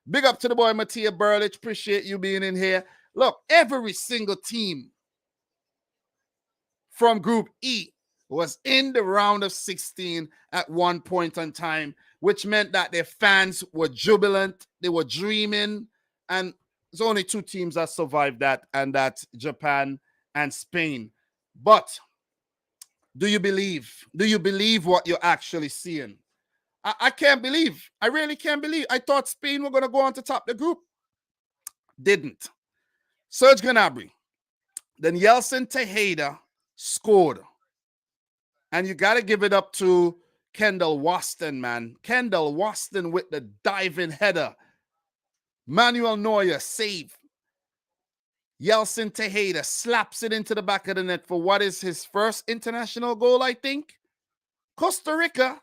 Big up to the boy, Mattia Burlich. Appreciate you being in here. Look, every single team from Group E was in the round of 16 at 1 point in time, which meant that their fans were jubilant. They were dreaming. And there's only 2 teams that survived that, and that's Japan and Spain. But do you believe? Do you believe what you're actually seeing? I can't believe. I really can't believe. I thought Spain were going to go on to top the group. Didn't. Serge Gnabry. Then Yeltsin Tejeda scored. And you got to give it up to Kendall Waston, man. Kendall Waston with the diving header. Manuel Neuer save. Yeltsin Tejeda slaps it into the back of the net for what is his first international goal, I think. Costa Rica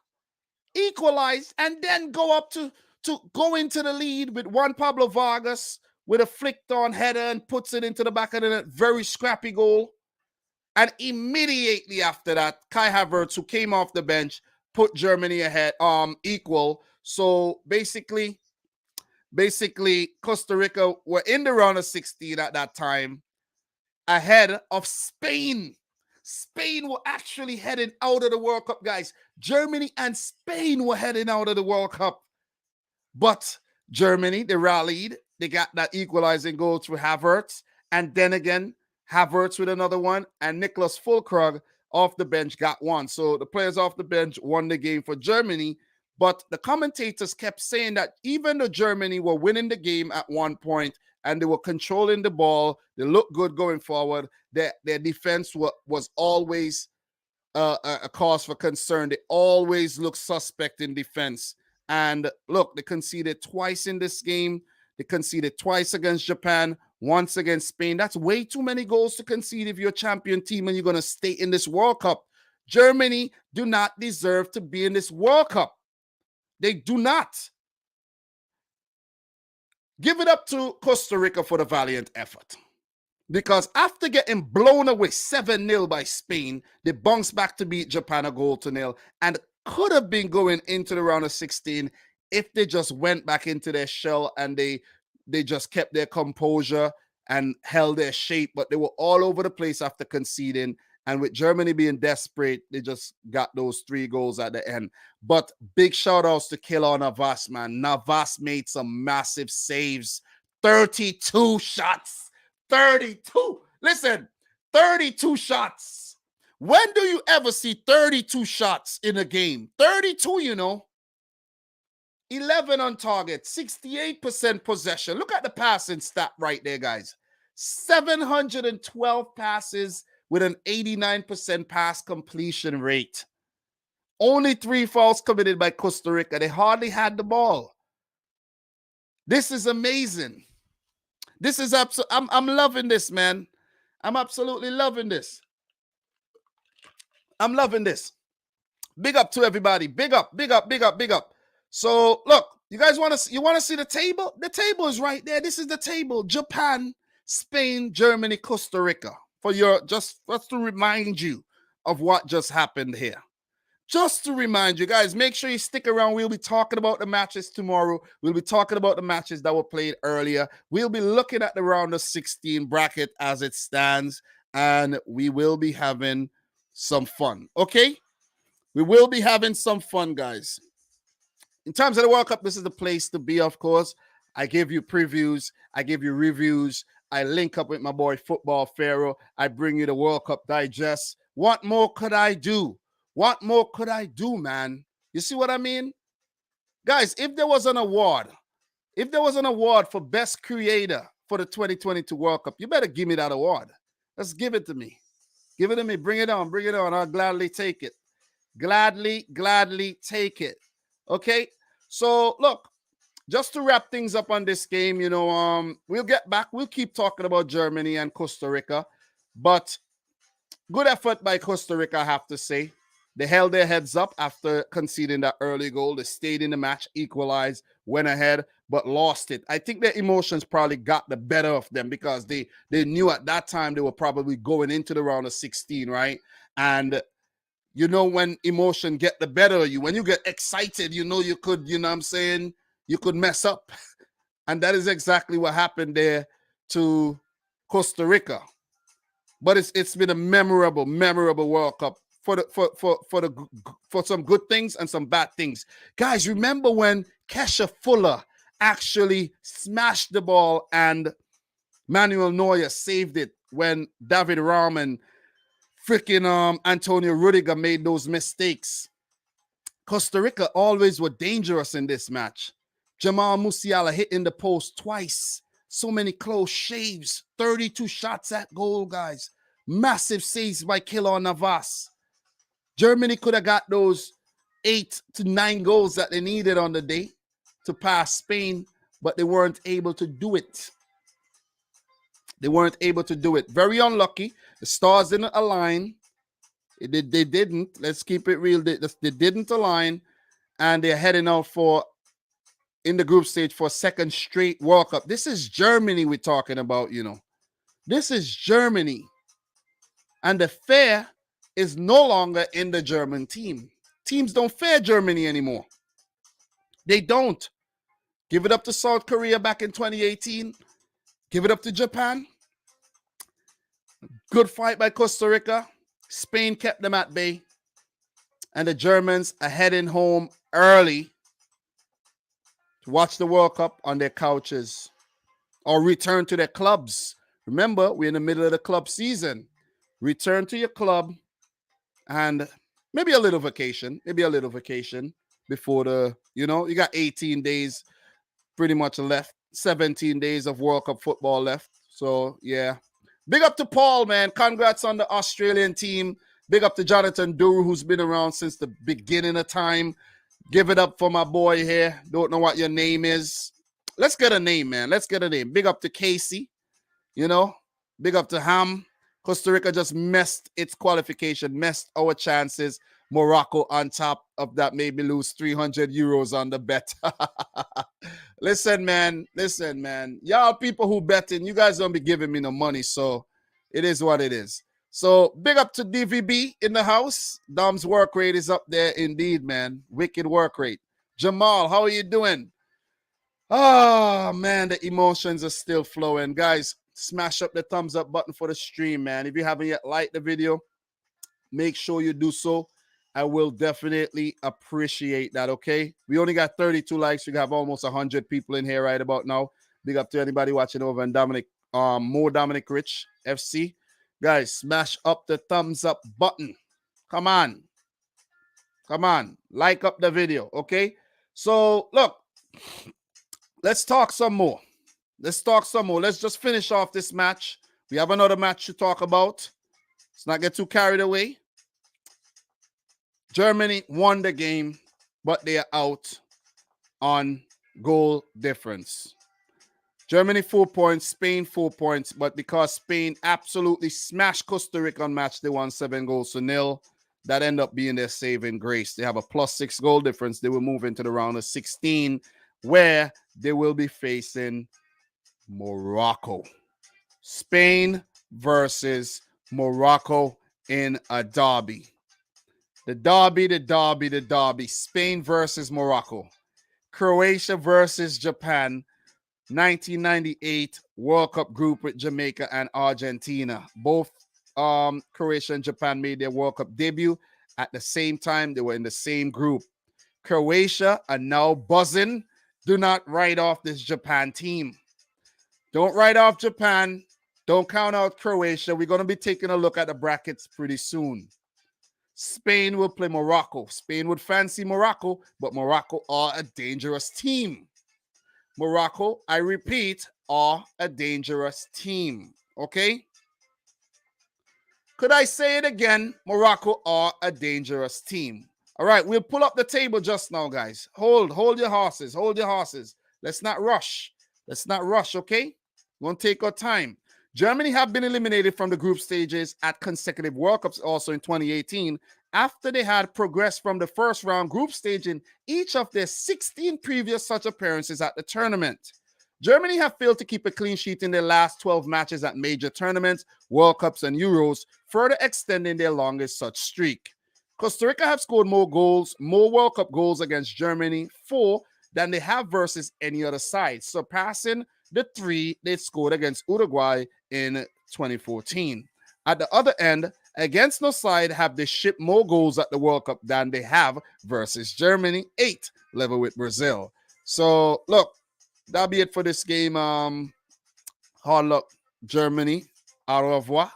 equalized and then go up to go into the lead with Juan Pablo Vargas with a flicked on header and puts it into the back of the net. Very scrappy goal. And immediately after that, Kai Havertz, who came off the bench, put Germany ahead, equal. So basically, Costa Rica were in the round of 16 at that time, ahead of Spain. Spain were actually heading out of the World Cup, guys. Germany and Spain were heading out of the World Cup. But Germany, they rallied. They got that equalizing goal through Havertz. And then again, Havertz with another one. And Niklas Füllkrug off the bench got one. So the players off the bench won the game for Germany. But the commentators kept saying that even though Germany were winning the game at 1 point and they were controlling the ball, they looked good going forward, their defense was always a cause for concern. They always looked suspect in defense. And look, they conceded twice in this game. They conceded twice against Japan, once against Spain. That's way too many goals to concede if you're a champion team and you're going to stay in this World Cup. Germany do not deserve to be in this World Cup. They do not. Give it up to Costa Rica for the valiant effort. Because after getting blown away 7-0 by Spain, they bounced back to beat Japan 1-0 and could have been going into the round of 16 if they just went back into their shell and they just kept their composure and held their shape. But they were all over the place after conceding. And with Germany being desperate, they just got those 3 goals at the end. But big shout outs to Keylor Navas, man. Navas made some massive saves. 32 shots. 32. Listen, 32 shots. When do you ever see 32 shots in a game? 32, you know. 11 on target, 68% possession. Look at the passing stat right there, guys. 712 passes with an 89% pass completion rate. Only 3 fouls committed by Costa Rica. They hardly had the ball. This is amazing. This is I'm loving this, man. I'm absolutely loving this. I'm loving this. Big up to everybody. Big up, big up, big up, big up. So look, you guys want to see the table? The table is right there. This is the table. Japan, Spain, Germany, Costa Rica. For your just to remind you of what just happened here. just to remind you guys, make sure you stick around. We'll be talking about the matches tomorrow. We'll be talking about the matches that were played earlier. We'll be looking at the round of 16 bracket as it stands, and we will be having some fun. Okay? We will be having some fun, guys. In terms of the World Cup, this is the place to be, of course. I give you previews. I give you reviews. I link up with my boy Football Pharaoh. I bring you the World Cup digest. What more could I do? What more could I do, man? You see what I mean? Guys, if there was an award for best creator for the 2022 World Cup, you better give me that award. Let's give it to me. Give it to me. Bring it on. Bring it on. I'll gladly take it. Gladly take it. Okay? So, look, just to wrap things up on this game, we'll get back. We'll keep talking about Germany and Costa Rica. But good effort by Costa Rica, I have to say. They held their heads up after conceding that early goal. They stayed in the match, equalized, went ahead, but lost it. I think their emotions probably got the better of them because they knew at that time they were probably going into the round of 16, right? And when emotion get the better of you, when you get excited, you could, you could mess up. And that is exactly what happened there to Costa Rica. But it's been a memorable World Cup for some good things and some bad things. Guys, remember when Kesha Fuller actually smashed the ball and Manuel Neuer saved it when David Raum and freaking Antonio Rudiger made those mistakes? Costa Rica always were dangerous in this match. Jamal Musiala hitting the post twice. So many close shaves. 32 shots at goal, guys. Massive saves by Keylor Navas. Germany could have got those 8 to 9 goals that they needed on the day to pass Spain, but they weren't able to do it. Very unlucky. The stars didn't align. They didn't. Let's keep it real. They didn't align, and they're heading out in the group stage for a second straight World Cup. This is Germany we're talking about, This is Germany. And the fear is no longer in the German team. Teams don't fear Germany anymore. They don't. Give it up to South Korea back in 2018. Give it up to Japan. Good fight by Costa Rica. Spain kept them at bay. And the Germans are heading home early to watch the World Cup on their couches or return to their clubs. Remember, we're in the middle of the club season. Return to your club and maybe a little vacation before you got 18 days pretty much left, 17 days of World Cup football left. So, yeah. Big up to Paul, man. Congrats on the Australian team. Big up to Jonathan Duru, who's been around since the beginning of time. Give it up for my boy here. Don't know what your name is. Let's get a name, man. Let's get a name. Big up to Casey. Big up to Ham. Costa Rica just messed its qualification, messed our chances. Morocco on top of that made me lose 300 euros on the bet. Listen, man. Y'all people who betting, you guys don't be giving me no money, so it is what it is. So big up to DVB in the house. Dom's work rate is up there indeed, man. Wicked work rate. Jamal, how are you doing? Oh, man, the emotions are still flowing. Guys, smash up the thumbs up button for the stream, man. If you haven't yet liked the video, make sure you do so. I will definitely appreciate that, okay? We only got 32 likes. We have almost 100 people in here right about now. Big up to anybody watching over on Dominic Rich FC. Guys, smash up the thumbs up button. Come on. Like up the video, okay? So, look, let's talk some more. Let's just finish off this match. We have another match to talk about. Let's not get too carried away. Germany won the game, but they are out on goal difference. Germany 4 points, Spain 4 points, but because Spain absolutely smashed Costa Rica on match, they won 7-0. That ended up being their saving grace. They have a +6 goal difference. They will move into the round of 16, where they will be facing Morocco. Spain versus Morocco in a derby. The derby. Spain versus Morocco. Croatia versus Japan. 1998 World Cup group with Jamaica and Argentina. Both Croatia and Japan made their World Cup debut at the same time. They were in the same group. Croatia are now buzzing. Do not write off this Japan team. Don't write off Japan. Don't count out Croatia. We're going to be taking a look at the brackets pretty soon. Spain will play Morocco. Spain would fancy Morocco, but Morocco are a dangerous team. Morocco, I repeat, are a dangerous team. Okay? Could I say it again? Morocco are a dangerous team. All right, we'll pull up the table just now, guys. Hold your horses. Hold your horses. Let's not rush. Okay? We won't take our time. Germany have been eliminated from the group stages at consecutive World Cups also in 2018 after they had progressed from the first round group stage in each of their 16 previous such appearances at the tournament. Germany have failed to keep a clean sheet in their last 12 matches at major tournaments, World Cups, and Euros, further extending their longest such streak. Costa Rica have scored more World Cup goals against Germany, 4, than they have versus any other side, surpassing the 3 they scored against Uruguay in 2014. At the other end, against no side have they shipped more goals at the World Cup than they have versus Germany, 8, level with Brazil. So, look, that'll be it for this game. Hard luck, Germany. Au revoir.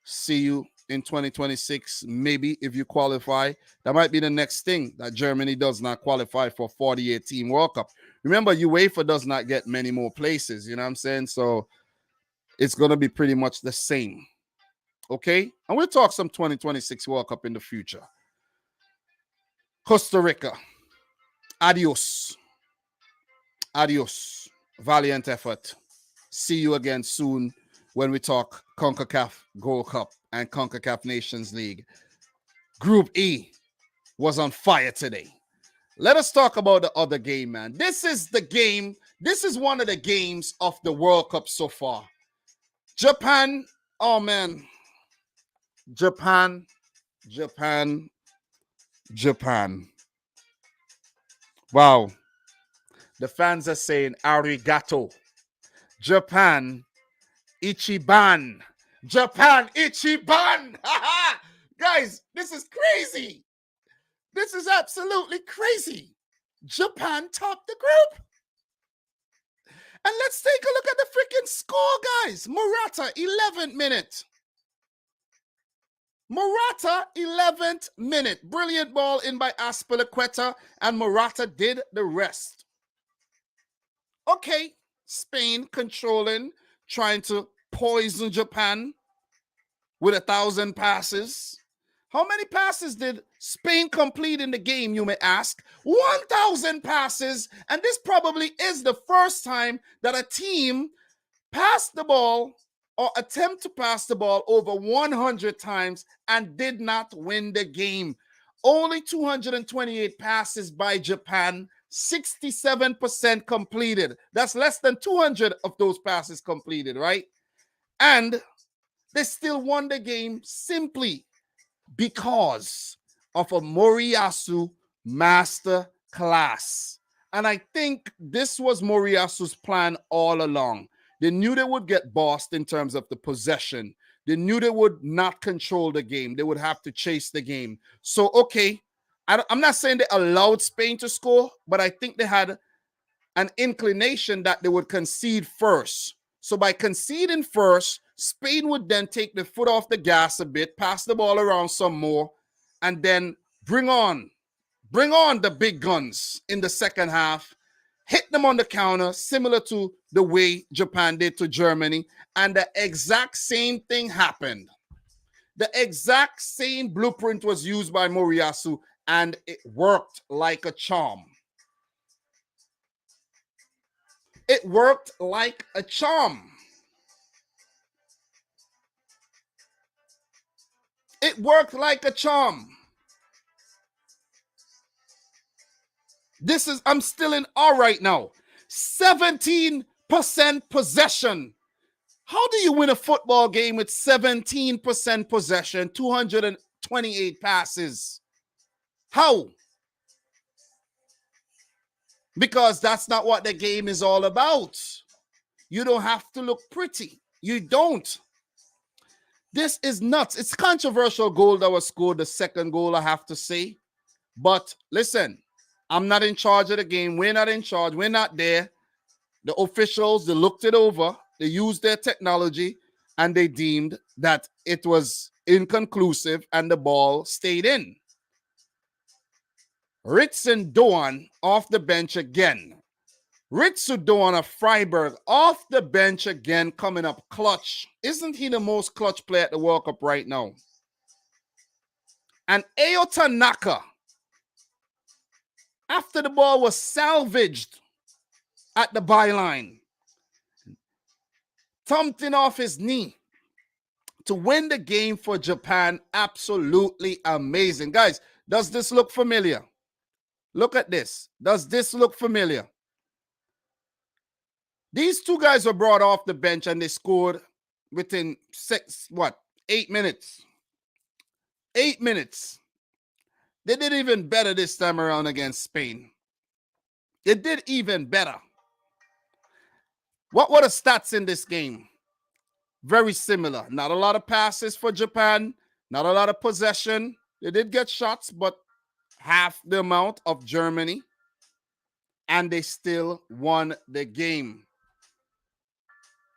See you in 2026, maybe, if you qualify. That might be the next thing, that Germany does not qualify for 48-team World Cup. Remember, UEFA does not get many more places, you know what I'm saying? So it's going to be pretty much the same. Okay? And we'll talk some 2026 World Cup in the future. Costa Rica. Adios. Valiant effort. See you again soon when we talk CONCACAF Gold Cup and CONCACAF Nations League. Group E was on fire today. Let us talk about the other game, man. This is the game. This is one of the games of the World Cup so far. Japan. Oh, man. Japan. Wow. The fans are saying arigato. Japan. Ichiban. Guys, this is crazy. This is absolutely crazy. Japan topped the group. And let's take a look at the freaking score, guys. Morata, 11th minute. 11th minute. Brilliant ball in by Azpilicueta, and Morata did the rest. Okay, Spain controlling, trying to poison Japan with 1,000 passes. How many passes did Spain complete in the game, you may ask? 1,000 passes, and this probably is the first time that a team passed the ball or attempt to pass the ball over 100 times and did not win the game. Only 228 passes by Japan, 67% completed. That's less than 200 of those passes completed, right? And they still won the game simply because of a Moriyasu master class. And I think this was Moriyasu's plan all along. They knew they would get bossed in terms of the possession. They knew they would not control the game. They would have to chase the game. So, okay, I'm not saying they allowed Spain to score, but I think they had an inclination that they would concede first. So by conceding first, Spain would then take the foot off the gas a bit, pass the ball around some more, and then bring on the big guns in the second half, hit them on the counter, similar to the way Japan did to Germany, and the exact same thing happened. The exact same blueprint was used by Moriyasu, and it worked like a charm. It worked like a charm. It worked like a charm. I'm still in awe right now. 17% possession. How do you win a football game with 17% possession, 228 passes? How? Because that's not what the game is all about. You don't have to look pretty. You don't. This is nuts. It's controversial goal that was scored, the second goal, I have to say. But listen, I'm not in charge of the game. We're not in charge. We're not there. The officials, they looked it over. They used their technology, and they deemed that it was inconclusive, and the ball stayed in. Ritson Doan off the bench again. Ritsu Doan of Freiburg off the bench again, coming up clutch. Isn't he the most clutch player at the World Cup right now? And Ayo Tanaka, after the ball was salvaged at the byline, thumped in off his knee to win the game for Japan. Absolutely amazing. Guys, does this look familiar? Look at this. Does this look familiar? These two guys were brought off the bench and they scored within 8 minutes. 8 minutes. They did even better this time around against Spain. They did even better. What were the stats in this game? Very similar. Not a lot of passes for Japan. Not a lot of possession. They did get shots, but half the amount of Germany. And they still won the game.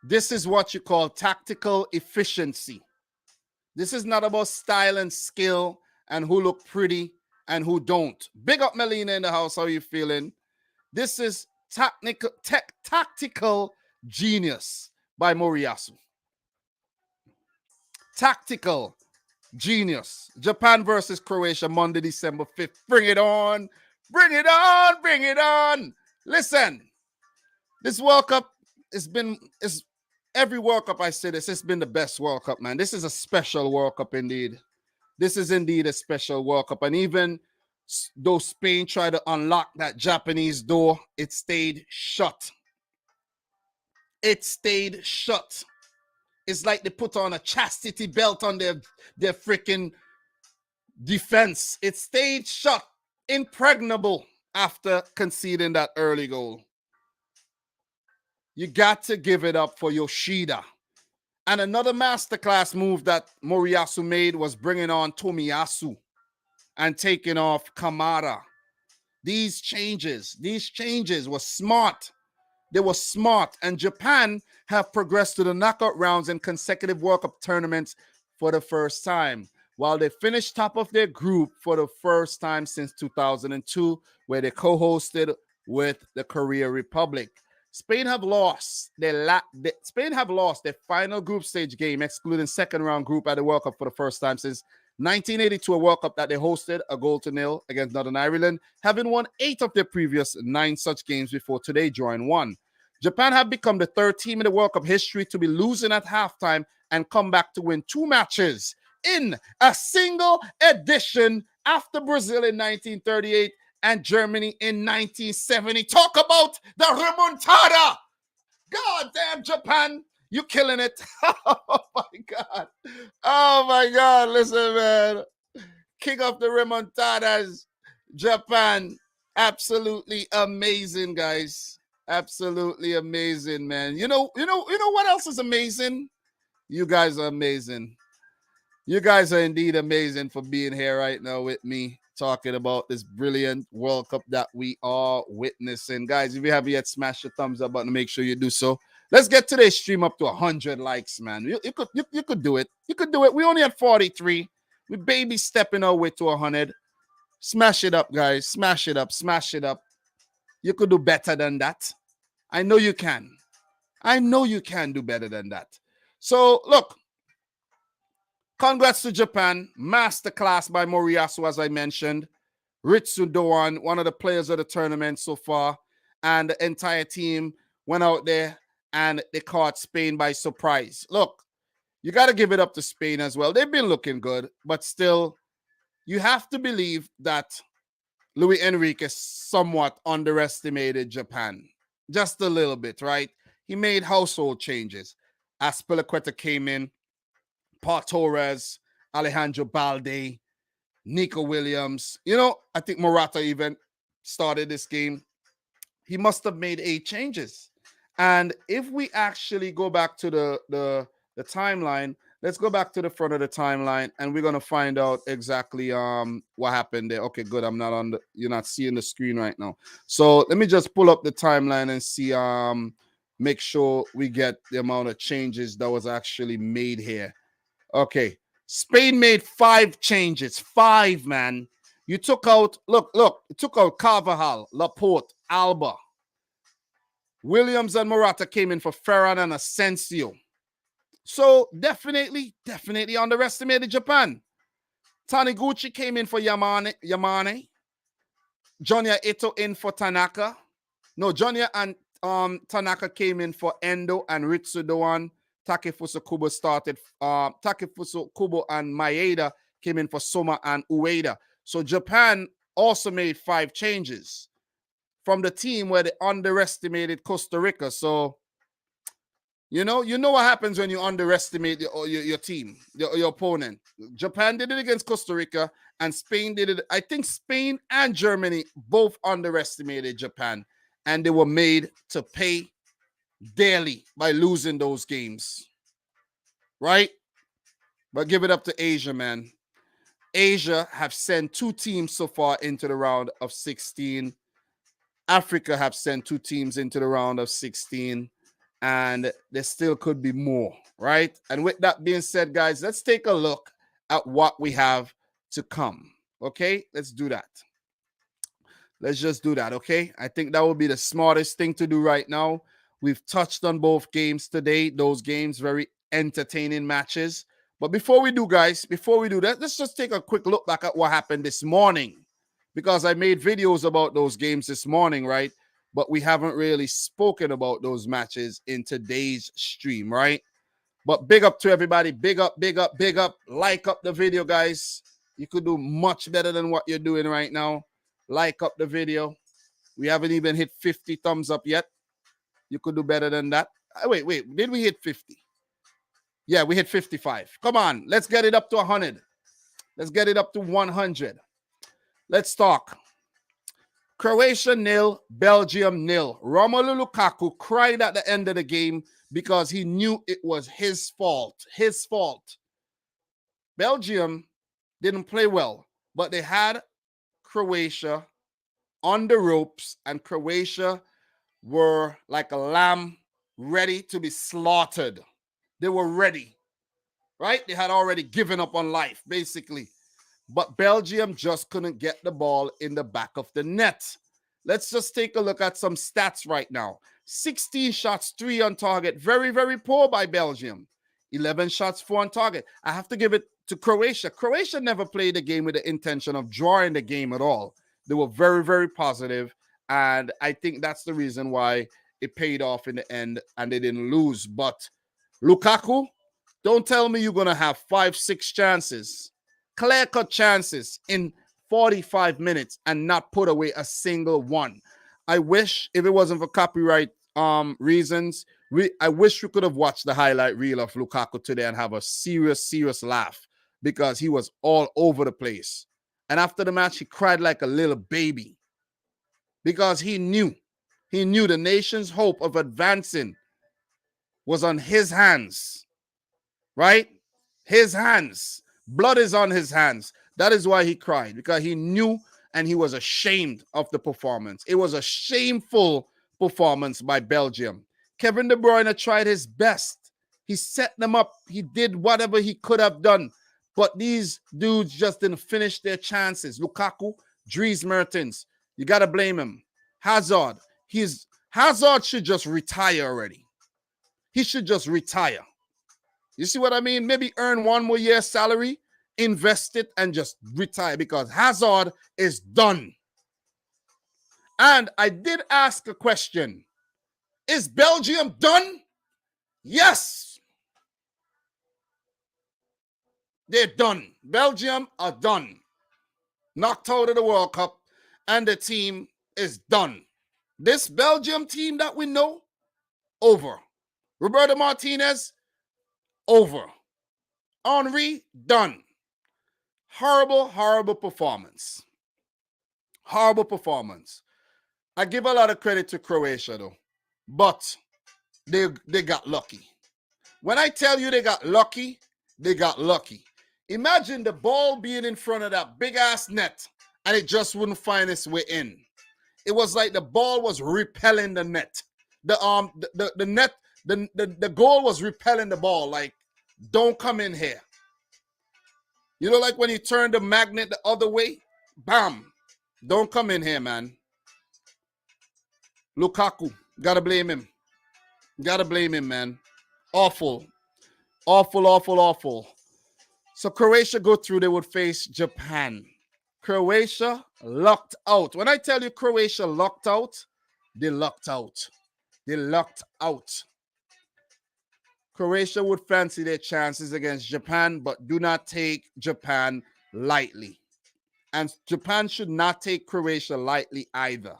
This is what you call tactical efficiency. This is not about style and skill and who look pretty and who don't. Big up Melina in the house. How are you feeling? This is tactical genius by Moriyasu. Tactical genius. Japan versus Croatia, Monday, December 5th. Bring it on. Bring it on. Bring it on. Listen, this World Cup every World Cup I say this, it's been the best World Cup, man. This is a special World Cup indeed. This is indeed a special World Cup. And even though Spain tried to unlock that Japanese door, it stayed shut. It stayed shut. It's like they put on a chastity belt on their freaking defense. It stayed shut, impregnable after conceding that early goal. You got to give it up for Yoshida. And another masterclass move that Moriyasu made was bringing on Tomiyasu and taking off Kamara. These changes were smart. They were smart. And Japan have progressed to the knockout rounds in consecutive World Cup tournaments for the first time, while they finished top of their group for the first time since 2002, where they co-hosted with the Korea Republic. Spain have lost their final group stage game, excluding second round group at the World Cup for the first time since 1982, a World Cup that they hosted a 0-0 against Northern Ireland, having won 8 of their previous 9 such games before today drawing 1. Japan have become the 3rd team in the World Cup history to be losing at halftime and come back to win 2 matches in a single edition after Brazil in 1938 and Germany in 1970. Talk about the remontada. God damn, Japan, you killing it. Oh, my God. Oh, my God. Listen, man. King of the remontadas, Japan. Absolutely amazing, guys. Absolutely amazing, man. You know what else is amazing? You guys are amazing. You guys are indeed amazing for being here right now with me, talking about this brilliant World Cup that we are witnessing. Guys, if you haven't yet, smash the thumbs up button. Make sure you do so. Let's get today's stream up to 100 likes, man. You could do it. You could do it. We only had 43. We baby stepping our way to 100. Smash it up, guys. Smash it up. Smash it up. You could do better than that. I know you can. I know you can do better than that. So, look. Congrats to Japan. Masterclass by Moriyasu, as I mentioned. Ritsu Doan, one of the players of the tournament so far. And the entire team went out there and they caught Spain by surprise. Look, you got to give it up to Spain as well. They've been looking good, but still, you have to believe that Luis Enrique somewhat underestimated Japan. Just a little bit, right? He made household changes. Azpilicueta came in, Pau Torres, Alejandro Balde, Nico Williams. You know, I think Morata even started this game. He must have made 8 changes. And if we actually go back to the timeline, let's go back to the front of the timeline and we're gonna find out exactly what happened there. Okay, good. I'm not on the you're not seeing the screen right now. So let me just pull up the timeline and see make sure we get the amount of changes that was actually made here. Okay. Spain made 5 changes. 5, man. You took out, look, you took out Carvajal, Laporte, Alba. Williams and Morata came in for Ferran and Asensio. So definitely underestimated Japan. Taniguchi came in for Yamane. Jonya Ito in for Tanaka. No, Jonya and Tanaka came in for Endo and Ritsudoan. Takefusa Kubo started. Takefusa Kubo and Maeda came in for Soma and Ueda. So Japan also made 5 changes from the team where they underestimated Costa Rica. So, you know what happens when you underestimate your team, your opponent. Japan did it against Costa Rica, and Spain did it. I think Spain and Germany both underestimated Japan, and they were made to pay dearly by losing those games. Right? But give it up to Asia, man. Asia have sent 2 teams so far into the round of 16. Africa have sent 2 teams into the round of 16, and there still could be more, right? And with that being said, guys, let's take a look at what we have to come. Okay, let's do that. Let's just do that, okay? I think that would be the smartest thing to do right now. We've touched on both games today. Those games, very entertaining matches. But before we do, guys, before we do that, let's just take a quick look back at what happened this morning. Because I made videos about those games this morning, right? But we haven't really spoken about those matches in today's stream, right? But big up to everybody. Big up, big up, big up. Like up the video, guys. You could do much better than what you're doing right now. Like up the video. We haven't even hit 50 thumbs up yet. You could do better than that. Wait. Did we hit 50? Yeah, we hit 55. Come on. Let's get it up to 100. Let's get it up to 100. Let's talk. Croatia 0, Belgium 0. Romelu Lukaku cried at the end of the game because he knew it was his fault. His fault. Belgium didn't play well, but they had Croatia on the ropes, and Croatia were like a lamb ready to be slaughtered. They were ready, right? They had already given up on life, basically. But Belgium just couldn't get the ball in the back of the net. Let's just take a look at some stats right now. 16 shots, 3 on target. Very, very poor by Belgium. 11 shots, 4 on target. I have to give it to Croatia. Croatia never played the game with the intention of drawing the game at all. They were very, very positive, and I think that's the reason why it paid off in the end and they didn't lose. But Lukaku, don't tell me you're going to have 5-6 chances, clear-cut chances in 45 minutes and not put away a single one. I wish, if it wasn't for copyright reasons, I wish we could have watched the highlight reel of Lukaku today and have a serious laugh, because he was all over the place. And after the match, he cried like a little baby because he knew the nation's hope of advancing was on his hands, right? His hands. Blood is on his hands. That is why he cried, because he knew and he was ashamed of the performance. It was a shameful performance by Belgium. Kevin De Bruyne tried his best. He set them up. He did whatever he could have done. But these dudes just didn't finish their chances. Lukaku, Dries Mertens, you got to blame him. Hazard should just retire already. He should just retire. You see what I mean? Maybe earn 1 more year's salary, invest it, and just retire, because Hazard is done. And I did ask a question. Is Belgium done? Yes. They're done. Belgium are done. Knocked out of the World Cup, and the team is done. This Belgium team that we know, over. Roberto Martinez, over. Henry, done. Horrible, horrible performance. Horrible performance. I give a lot of credit to Croatia though, but they got lucky. When I tell you they got lucky, they got lucky. Imagine the ball being in front of that big ass net and it just wouldn't find its way in. It was like the ball was repelling the net. The net, the goal was repelling the ball, like, don't come in here. You know, like when you turn the magnet the other way, bam, don't come in here, man. Lukaku, gotta blame him. Gotta blame him, man. Awful. Awful, awful, awful. So Croatia go through, they would face Japan. Croatia locked out. When I tell you Croatia locked out, they locked out. They locked out. Croatia would fancy their chances against Japan, but do not take Japan lightly. And Japan should not take Croatia lightly either.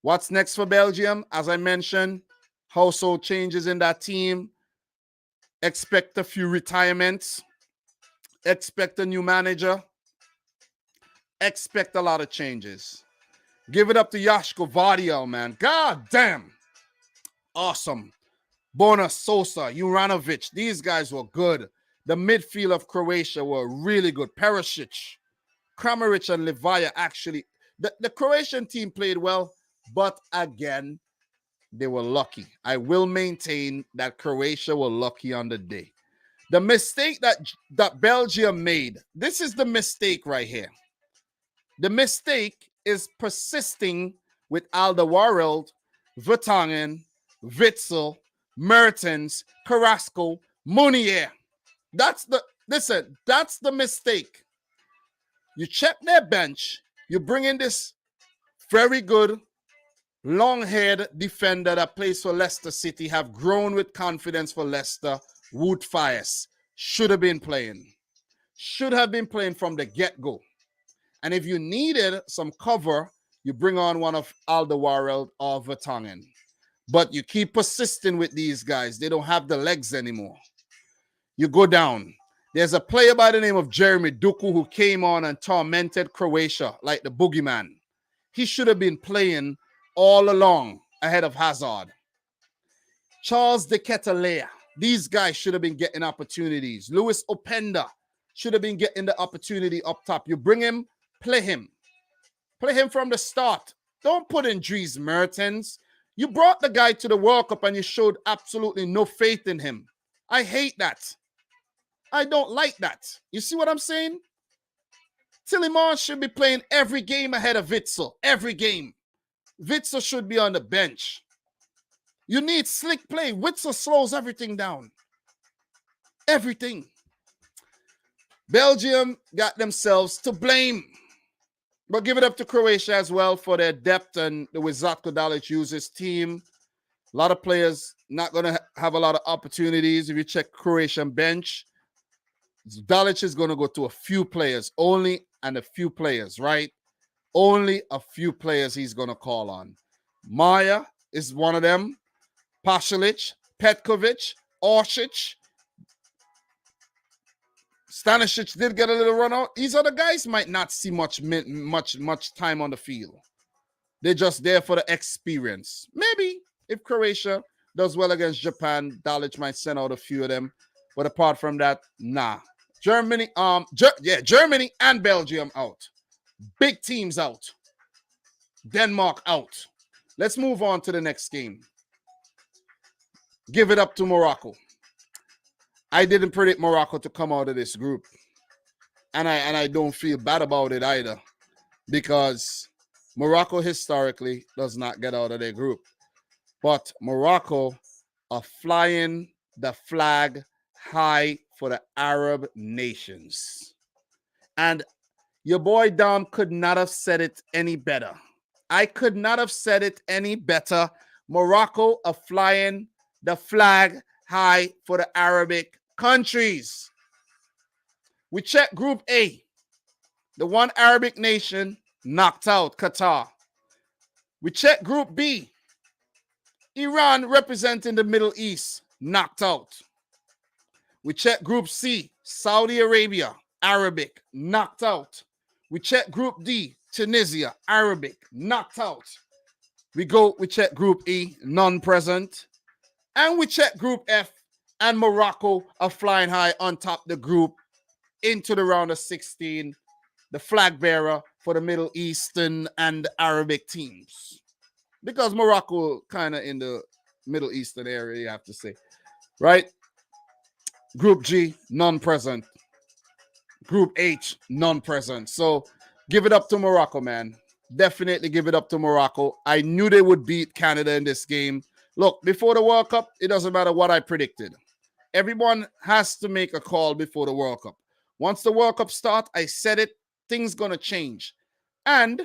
What's next for Belgium? As I mentioned, household changes in that team. Expect a few retirements. Expect a new manager. Expect a lot of changes. Give it up to Joško Vardiel, man. God damn. Awesome. Bona Sosa, Juranovic. These guys were good. The midfield of Croatia were really good. Perisic, Kramaric, and Livaja actually. The Croatian team played well, but again, they were lucky. I will maintain that Croatia were lucky on the day. The mistake that Belgium made, this is the mistake right here. The mistake is persisting with Alderweireld, Vertonghen, Witsel, Mertens, Carrasco, Meunier. That's the mistake. You check their bench, you bring in this very good long-haired defender that plays for Leicester City, have grown with confidence for Leicester, Wout Faes. Should have been playing. Should have been playing from the get-go. And if you needed some cover, you bring on one of Alderweireld or Vertonghen. But you keep persisting with these guys. They don't have the legs anymore. You go down. There's a player by the name of Jeremy Doku who came on and tormented Croatia like the boogeyman. He should have been playing all along ahead of Hazard. Charles de Ketelaere. These guys should have been getting opportunities. Louis Openda should have been getting the opportunity up top. You bring him, play him. Play him from the start. Don't put in Dries Mertens. You brought the guy to the World Cup and you showed absolutely no faith in him. I hate that. I don't like that. You see what I'm saying? Tielemans should be playing every game ahead of Witsel. Every game. Witsel should be on the bench. You need slick play. Witsel slows everything down. Everything. Belgium got themselves to blame. But give it up to Croatia as well for their depth and the way Zlatko Dalic uses team. A lot of players not going to have a lot of opportunities. If you check Croatian bench, Dalic is going to go to a few players only, and a few players, right? Only a few players he's going to call on. Maya is one of them. Pasalic, Petkovic, Orsic. Stanisic did get a little run out. These other guys might not see much time on the field. They're just there for the experience. Maybe if Croatia does well against Japan, Dalic might send out a few of them. But apart from that, nah. Germany, Germany and Belgium out. Big teams out. Denmark out. Let's move on to the next game. Give it up to Morocco. I didn't predict Morocco to come out of this group. And I don't feel bad about it either. Because Morocco historically does not get out of their group. But Morocco are flying the flag high for the Arab nations. And your boy Dom could not have said it any better. I could not have said it any better. Morocco are flying the flag high for the Arabic countries. We check Group A. The one Arabic nation knocked out, Qatar. We check Group B. Iran, representing the Middle East, knocked out. We check Group C. Saudi Arabia Arabic, knocked out. We check Group D, Tunisia, Arabic, knocked out. We check Group E, non-present. And we check Group F, and Morocco are flying high on top the group into the round of 16, the flag bearer for the Middle Eastern and Arabic teams. Because Morocco kind of in the Middle Eastern area, you have to say. Right? Group G, non-present. Group H, non-present. So give it up to Morocco, man. Definitely give it up to Morocco. I knew they would beat Canada in this game. Look, before the World Cup, it doesn't matter what I predicted. Everyone has to make a call before the World Cup. Once the World Cup starts, I said it, things gonna change. And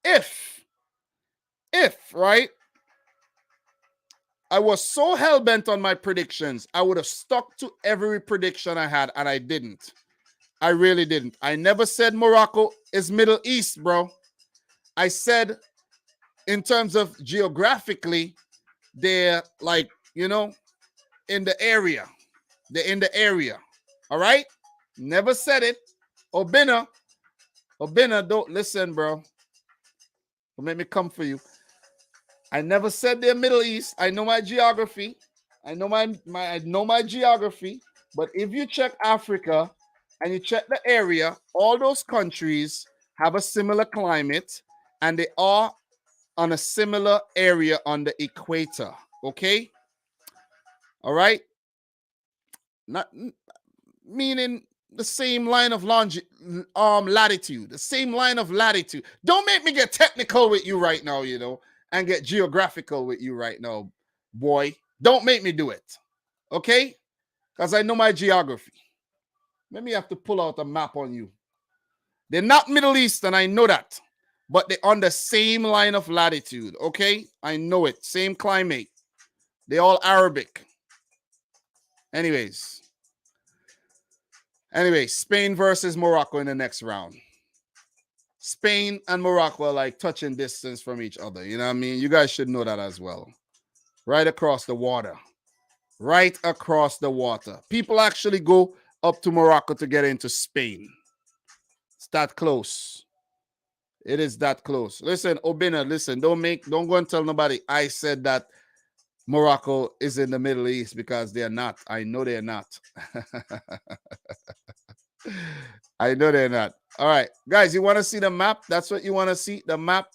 if, right, I was so hell-bent on my predictions, I would have stuck to every prediction I had, and I didn't. I really didn't. I never said Morocco is Middle East, bro. I said in terms of geographically, they're like, you know, in the area. They're in the area. All right? Never said it. Obina, don't listen, bro. Don't make me come for you. I never said they're Middle East. I know my geography. I know my geography. But if you check Africa and you check the area, all those countries have a similar climate and they are on a similar area on the equator. Okay? All right? Not meaning the same line of latitude, the same line of latitude. Don't make me get technical with you right now, you know, and get geographical with you right now, boy. Don't make me do it, okay? Because I know my geography. Let me have to pull out a map on you. They're not Middle Eastern, I know that, but they're on the same line of latitude, okay? I know it. Same climate. They're all Arabic. Anyways, Spain versus Morocco in the next round. Spain and Morocco are like touching distance from each other. You know what I mean? You guys should know that as well. Right across the water. Right across the water. People actually go up to Morocco to get into Spain. It's that close. It is that close. Listen, Obina, listen, don't go and tell nobody I said that Morocco is in the Middle East, because they're not. I know they're not. I know they're not. All right, guys, you want to see the map? That's what you want to see, the map?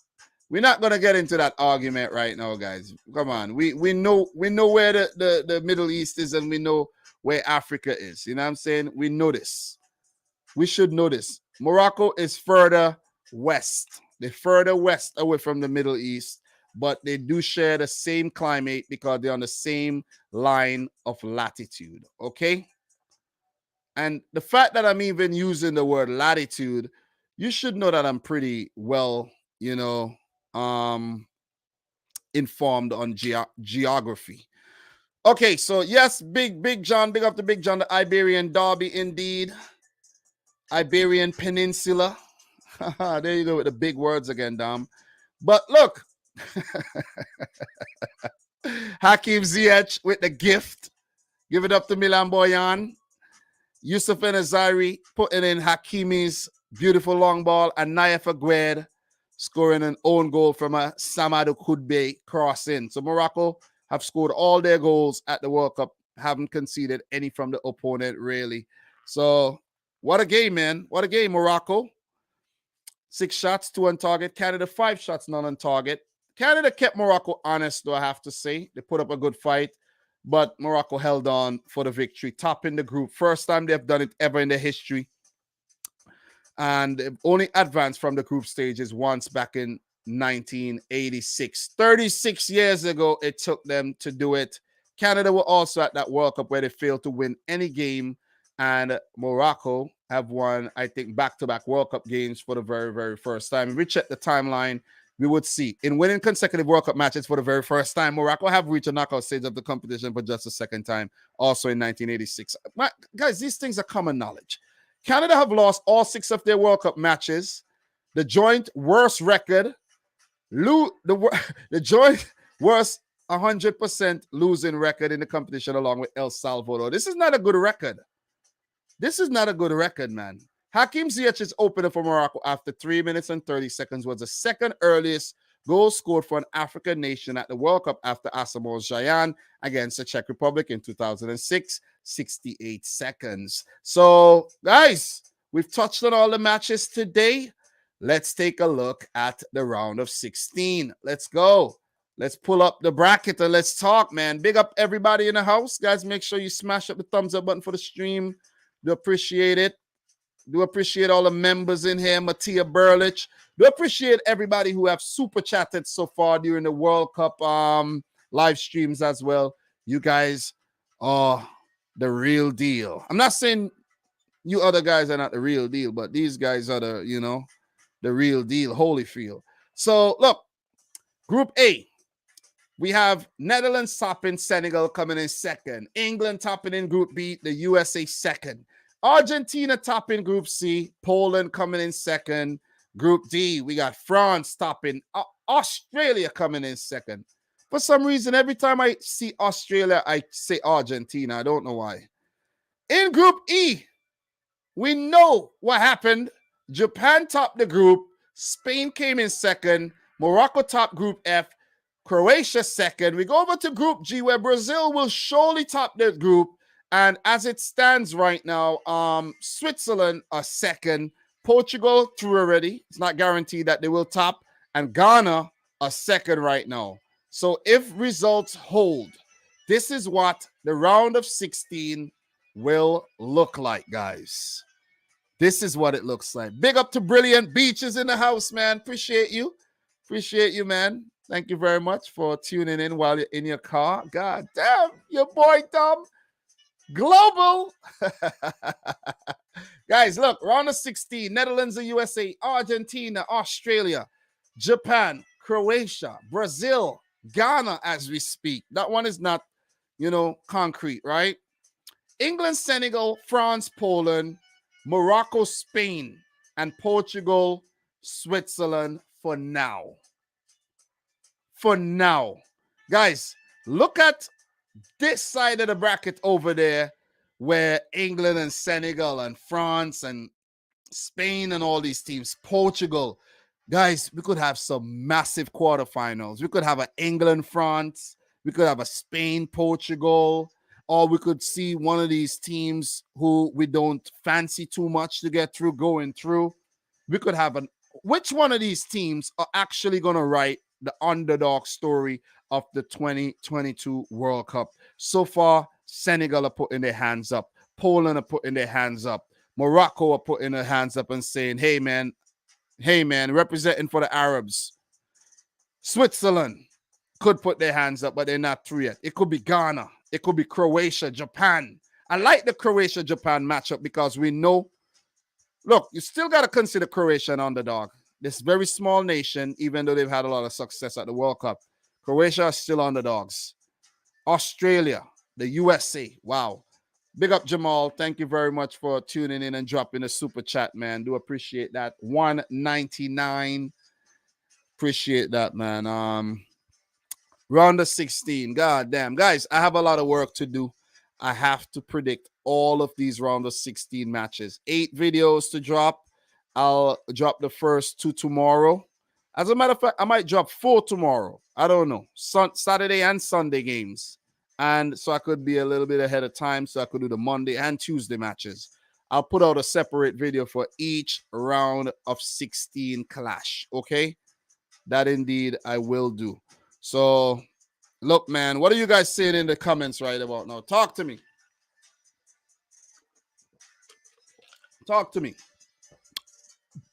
We're not going to get into that argument right now, guys. Come on. We know where the Middle East is, and we know where Africa is. You know what I'm saying? We know this. We should know this. Morocco is further west. They're further west away from the Middle East, but they do share the same climate because they're on the same line of latitude, okay? And the fact that I'm even using the word latitude, you should know that I'm pretty well, you know, informed on geography. Okay, so yes, Big John, big up to Big John, the Iberian Derby indeed. Iberian Peninsula. There you go with the big words again, Dom. But look, Hakim Ziyech with the gift. Give it up to Milan Boyan. Yusuf Enazari putting in Hakimi's beautiful long ball, and Naif Aguerd scoring an own goal from a Samadou Koudbe cross-in. So Morocco have scored all their goals at the World Cup, haven't conceded any from the opponent, really. So what a game, man. What a game, Morocco. 6 shots, 2 on target. Canada, 5 shots, none on target. Canada kept Morocco honest, though, I have to say. They put up a good fight, but Morocco held on for the victory, topping the group. First time they've done it ever in their history. And they've only advanced from the group stages once back in 1986. 36 years ago, it took them to do it. Canada were also at that World Cup where they failed to win any game. And Morocco have won, I think, back-to-back World Cup games for the very, very first time. If we check the timeline, we would see in winning consecutive World Cup matches for the very first time, Morocco have reached a knockout stage of the competition for just the second time, also in 1986. Guys, these things are common knowledge. Canada have lost all 6 of their World Cup matches. The joint worst record, the joint worst 100% losing record in the competition, along with El Salvador. This is not a good record. This is not a good record, man. Hakim Ziyech's opener for Morocco after 3 minutes and 30 seconds was the second earliest goal scored for an African nation at the World Cup after Asamoah Gyan against the Czech Republic in 2006, 68 seconds. So, guys, we've touched on all the matches today. Let's take a look at the round of 16. Let's go. Let's pull up the bracket and let's talk, man. Big up everybody in the house. Guys, make sure you smash up the thumbs up button for the stream. Do appreciate it. Do appreciate all the members in here. Mattia Burlich. Do appreciate everybody who have super chatted so far during the World Cup live streams as well. You guys are the real deal. I'm not saying you other guys are not the real deal, but these guys are the real deal, Holyfield. So, look, Group A. We have Netherlands topping, Senegal coming in second. England topping in Group B, the USA second. Argentina topping Group C, Poland coming in second. Group D, we got France topping, Australia coming in second. For some reason, every time I see Australia, I say Argentina. I don't know why. In Group E, we know what happened. Japan topped the group. Spain came in second. Morocco topped Group F. Croatia second. We go over to Group G, where Brazil will surely top their group. And as it stands right now, Switzerland are second. Portugal through already. It's not guaranteed that they will top. And Ghana are second right now. So if results hold, this is what the round of 16 will look like, guys. This is what it looks like. Big up to Brilliant Beaches in the house, man. Appreciate you. Appreciate you, man. Thank you very much for tuning in while you're in your car. God damn, your boy Tom. Global. Guys, look, round of 16, Netherlands and USA, Argentina, Australia, Japan, Croatia, Brazil, Ghana as we speak. That one is not, concrete, right? England, Senegal, France, Poland, Morocco, Spain, and Portugal, Switzerland for now. For now. Guys, look at this side of the bracket over there where England and Senegal and France and Spain and all these teams, Portugal. Guys, we could have some massive quarterfinals. We could have an England, France. We could have a Spain, Portugal. Or we could see one of these teams who we don't fancy too much to get through, going through. We could have which one of these teams are actually going to write the underdog story of the 2022 World Cup? So far, Senegal are putting their hands up. Poland are putting their hands up. Morocco are putting their hands up and saying, hey, man, representing for the Arabs. Switzerland could put their hands up, but they're not through yet. It could be Ghana. It could be Croatia, Japan. I like the Croatia-Japan matchup because we know, look, you still got to consider Croatia an underdog. This very small nation, even though they've had a lot of success at the World Cup, Croatia are still underdogs. Australia, the USA, wow. Big up, Jamal. Thank you very much for tuning in and dropping a super chat, man. Do appreciate that. $1.99. Appreciate that, man. Round of 16. God damn. Guys, I have a lot of work to do. I have to predict all of these round of 16 matches. 8 videos to drop. I'll drop the first 2 tomorrow. As a matter of fact, I might drop 4 tomorrow. I don't know. Saturday and Sunday games. And so I could be a little bit ahead of time, so I could do the Monday and Tuesday matches. I'll put out a separate video for each round of 16 clash, okay? That indeed I will do. So, look, man, what are you guys saying in the comments right about now? Talk to me. Talk to me.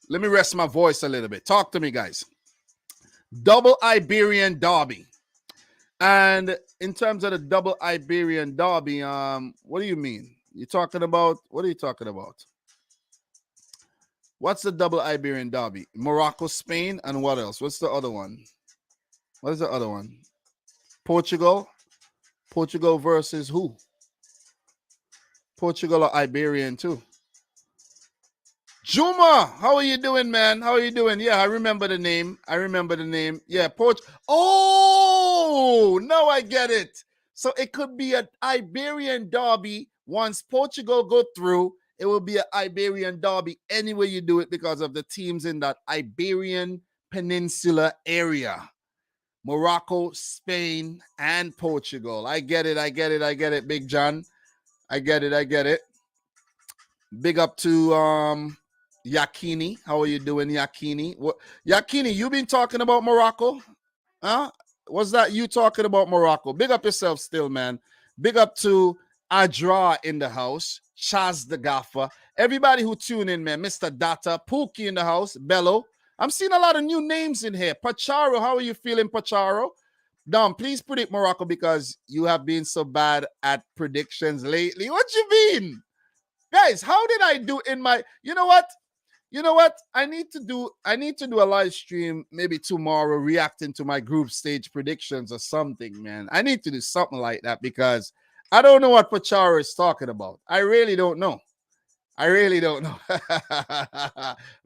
Let me rest my voice a little bit. Talk to me, guys. Double Iberian Derby. And in terms of the double Iberian Derby, what do you mean? What are you talking about? What's the double Iberian Derby? Morocco, Spain, and what else? What's the other one? What is the other one? Portugal? Portugal versus who? Portugal or Iberian too? Juma, how are you doing, man? How are you doing? Yeah, I remember the name. Yeah, Oh, now I get it. So it could be an Iberian Derby once Portugal go through. It will be an Iberian derby anyway you do it because of the teams in that Iberian Peninsula area. Morocco, Spain, and Portugal. I get it, Big John. I get it. Big up to Yakini. How are you doing, Yakini? What Yakini, you been talking about Morocco? Huh? Was that you talking about Morocco? Big up yourself still, man. Big up to Adra in the house, Chaz the Gaffer, everybody who tune in, man. Mr. Data, Pookie in the house, Bello. I'm seeing a lot of new names in here. Pacharo, how are you feeling, Pacharo? Dom, please predict Morocco because you have been so bad at predictions lately. What you mean? Guys, how did I do in my, you know what? I need to do a live stream maybe tomorrow reacting to my group stage predictions or something, man. I need to do something like that because I don't know what Pachara is talking about. I really don't know.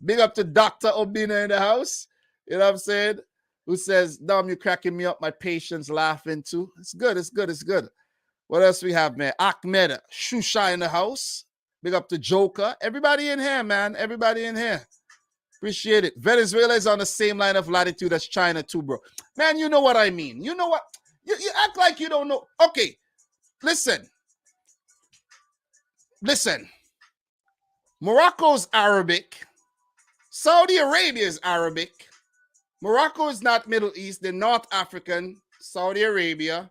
Big up to Dr. Obina in the house. You know what I'm saying? Who says, Dom, you're cracking me up. My patient's laughing too. It's good. What else we have, man? Ahmed, Shusha in the house. Big up to Joker. Everybody in here, man. Everybody in here. Appreciate it. Venezuela is on the same line of latitude as China too, bro. Man, you know what I mean. You know what? You act like you don't know. Okay, listen. Morocco's Arabic. Saudi Arabia is Arabic. Morocco is not Middle East. They're North African. Saudi Arabia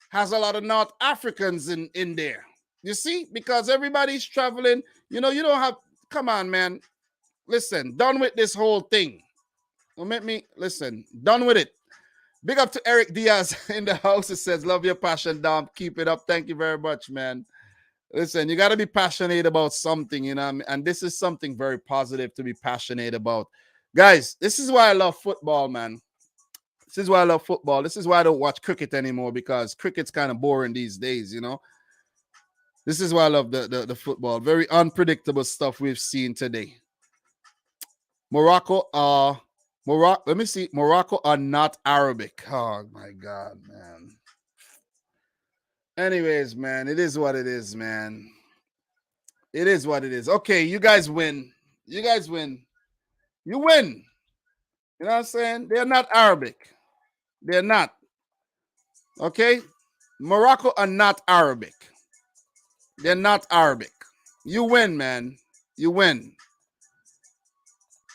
has a lot of North Africans in there. You see? Because everybody's traveling. You know, you don't have... Come on, man. Listen, done with this whole thing. Don't make me... Listen, done with it. Big up to Eric Diaz in the house. It says, love your passion, Dom. Keep it up. Thank you very much, man. Listen, you got to be passionate about something, you know, and this is something very positive to be passionate about. Guys, this is why I love football, man. This is why I love football. This is why I don't watch cricket anymore because cricket's kind of boring these days, you know. This is why I love the football. Very unpredictable stuff we've seen today. Morocco, let me see. Morocco are not Arabic. Oh, my God, man. Anyways, man, it is what it is, man. It is what it is. Okay, you guys win. You win. You know what I'm saying? They're not Arabic. They're not. Okay? Morocco are not Arabic. They're not Arabic. You win, man. You win.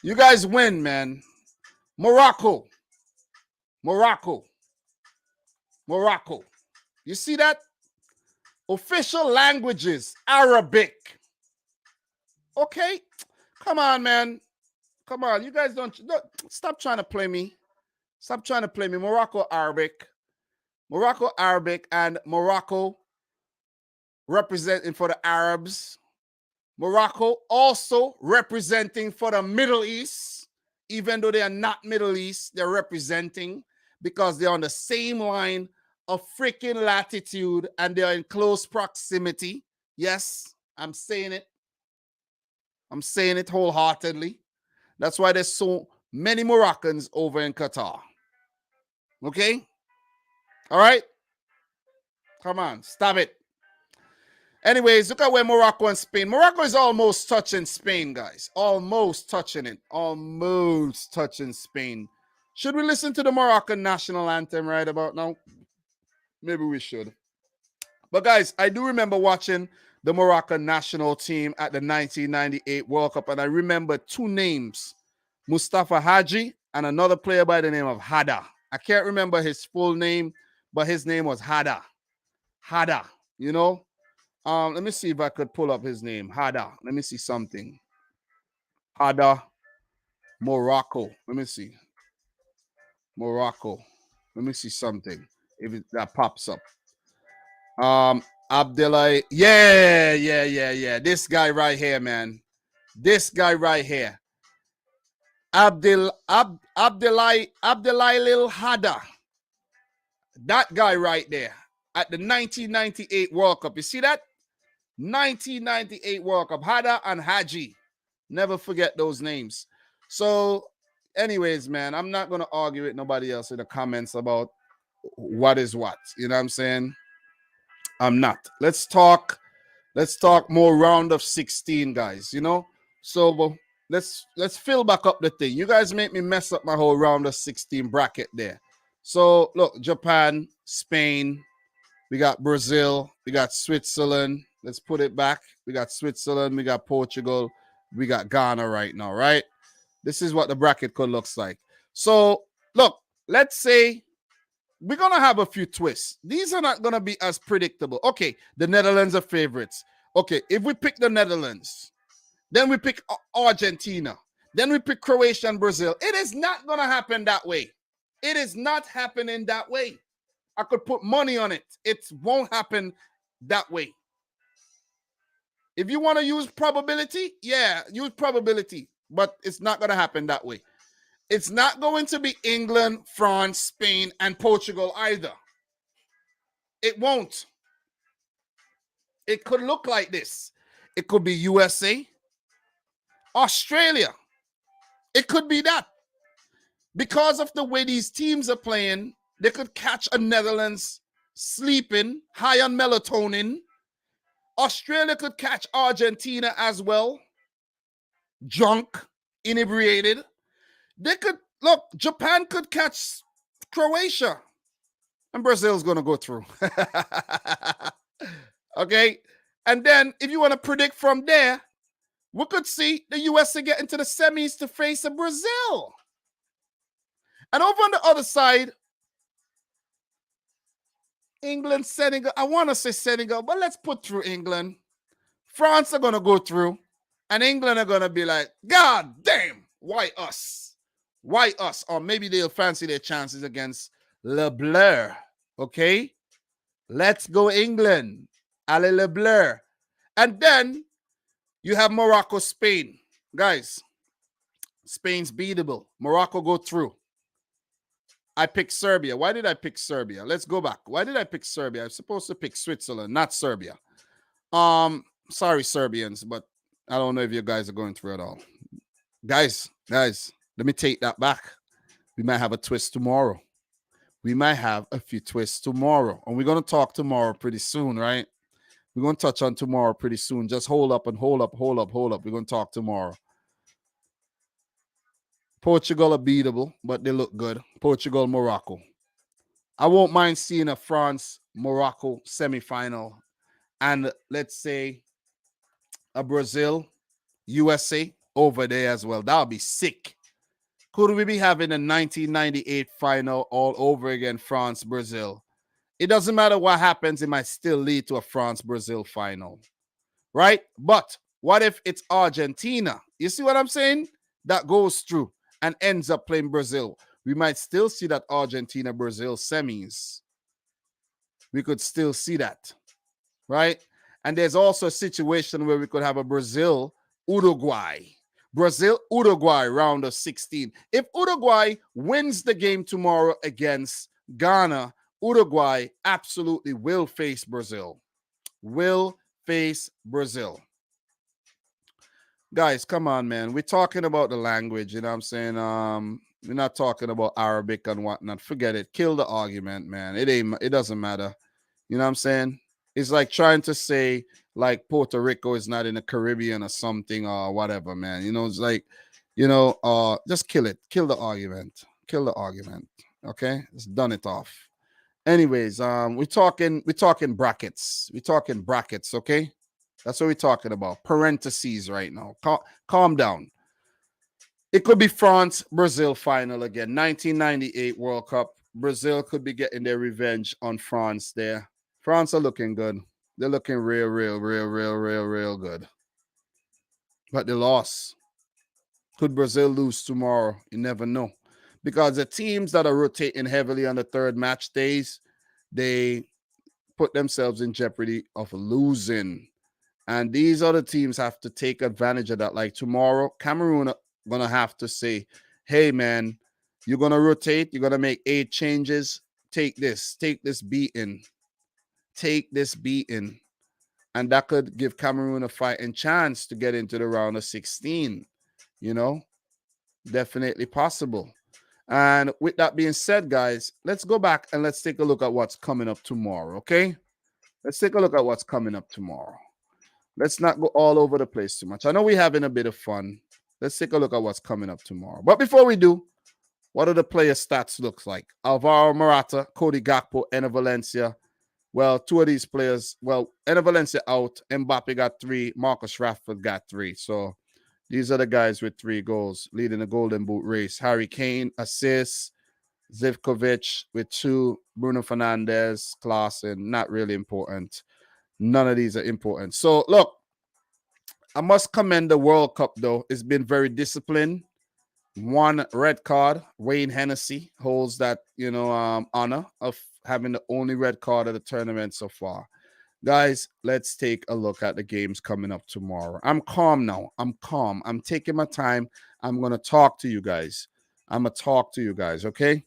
You guys win, man. Morocco. You see that? Official languages, Arabic. Okay? Come on, man. Come on. You guys don't stop trying to play me. Stop trying to play me. Morocco Arabic, and Morocco representing for the Arabs. Morocco also representing for the Middle East, even though they are not Middle East, they're representing because they're on the same line of freaking latitude and they're in close proximity. Yes, I'm saying it. I'm saying it wholeheartedly. That's why there's so many Moroccans over in Qatar. Okay? All right? Come on, stop it. Anyways, look at where Morocco and Spain. Morocco is almost touching Spain, guys. Almost touching it. Almost touching Spain. Should we listen to the Moroccan national anthem right about now? Maybe we should. But guys, I do remember watching the Moroccan national team at the 1998 World Cup, and I remember two names, Mustafa Hadji and another player by the name of Hada. I can't remember his full name, but his name was Hada. Hada, you know? Let me see if I could pull up his name. Hada. Let me see something. Hada, Morocco. Let me see. Morocco. Let me see something. If that pops up. Abdelai. Yeah. This guy right here, man. This guy right here. Abdelai Lil Hada. That guy right there at the 1998 World Cup. You see that? 1998 World Cup. Hada and Haji. Never forget those names. So, anyways, man, I'm not going to argue with nobody else in the comments about what is what. You know what I'm saying? I'm not. Let's talk Let's talk more round of 16, guys. So let's fill back up the thing. You guys make me mess up my whole round of 16 bracket there. So look, Japan, Spain, we got Brazil, we got Switzerland. Let's put it back. We got Switzerland, we got Portugal, we got Ghana right now, right? This is what the bracket could looks like. So look, let's say we're gonna have a few twists. These are not gonna be as predictable. Okay, the Netherlands are favorites. Okay, if we pick the Netherlands, then we pick Argentina, then we pick Croatia and Brazil. It is not gonna happen that way. It is not happening that way. I could put money on it. It won't happen that way. If you want to use probability, yeah, use probability, but it's not gonna happen that way. It's not going to be England, France, Spain, and Portugal either. It won't. It could look like this. It could be USA, Australia. It could be that. Because of the way these teams are playing, they could catch a Netherlands sleeping, high on melatonin. Australia could catch Argentina as well, drunk, inebriated. They could, look, Japan could catch Croatia. And Brazil's going to go through. Okay? And then, if you want to predict from there, we could see the USA get into the semis to face a Brazil. And over on the other side, England, Senegal. I want to say Senegal, but let's put through England. France are going to go through. And England are going to be like, God damn, why us? Why us? Or maybe they'll fancy their chances against Le Bleu. Okay? Let's go England. Allez Le Bleu. And then you have Morocco, Spain. Guys, Spain's beatable. Morocco go through. I picked Serbia. Why did I pick Serbia? Let's go back. Why did I pick Serbia? I was supposed to pick Switzerland, not Serbia. Sorry, Serbians, but I don't know if you guys are going through it all. Guys, let me take that back. We might have a twist tomorrow. We might have a few twists tomorrow. And we're going to talk tomorrow pretty soon, right? We're going to touch on tomorrow pretty soon. Just hold up. We're going to talk tomorrow. Portugal are beatable, but they look good. Portugal, Morocco. I won't mind seeing a France-Morocco semifinal. And let's say a Brazil, USA over there as well. That would be sick. Could we be having a 1998 final all over again, France-Brazil? It doesn't matter what happens. It might still lead to a France-Brazil final, right? But what if it's Argentina? You see what I'm saying? That goes through and ends up playing Brazil. We might still see that Argentina-Brazil semis. We could still see that, right? And there's also a situation where we could have a Brazil-Uruguay. Brazil-Uruguay round of 16. If Uruguay wins the game tomorrow against Ghana, Uruguay absolutely will face Brazil. Will face Brazil. Guys, come on, man. We're talking about the language, you know what I'm saying? We're not talking about Arabic and whatnot. Forget it. Kill the argument, man. It doesn't matter. You know what I'm saying? It's like trying to say like Puerto Rico is not in the Caribbean or something or whatever, man. You know, it's like, just kill it. Kill the argument. Kill the argument. Okay? Just done it off. Anyways, we're talking brackets. We're talking brackets, okay? That's what we're talking about. Parentheses right now. Calm down. It could be France, Brazil final again. 1998 World Cup. Brazil could be getting their revenge on France there. France are looking good. They're looking real good. But they lost. Could Brazil lose tomorrow? You never know. Because the teams that are rotating heavily on the third match days, they put themselves in jeopardy of losing. And these other teams have to take advantage of that. Like tomorrow, Cameroon are going to have to say, hey, man, you're going to rotate. You're going to make 8 changes. Take this beating. Take this beating. And that could give Cameroon a fighting chance to get into the round of 16. You know, definitely possible. And with that being said, guys, let's go back and let's take a look at what's coming up tomorrow, okay? Let's take a look at what's coming up tomorrow. Let's not go all over the place too much. I know we're having a bit of fun. Let's take a look at what's coming up tomorrow. But before we do, what do the player stats look like? Alvaro Morata, Cody Gakpo, Enner Valencia. Well, two of these players, Enner Valencia out. Mbappe got 3. Marcus Rashford got 3. So these are the guys with 3 goals leading the Golden Boot race. Harry Kane, assists. Zivkovic with 2. Bruno Fernandes, Klaassen, not really important. None of these are important. So, look, I must commend the World Cup, though. It's been very disciplined. 1 red card. Wayne Hennessy holds that, honor of having the only red card of the tournament so far. Guys, let's take a look at the games coming up tomorrow. I'm calm now. I'm calm. I'm taking my time. I'm going to talk to you guys. I'm going to talk to you guys, okay?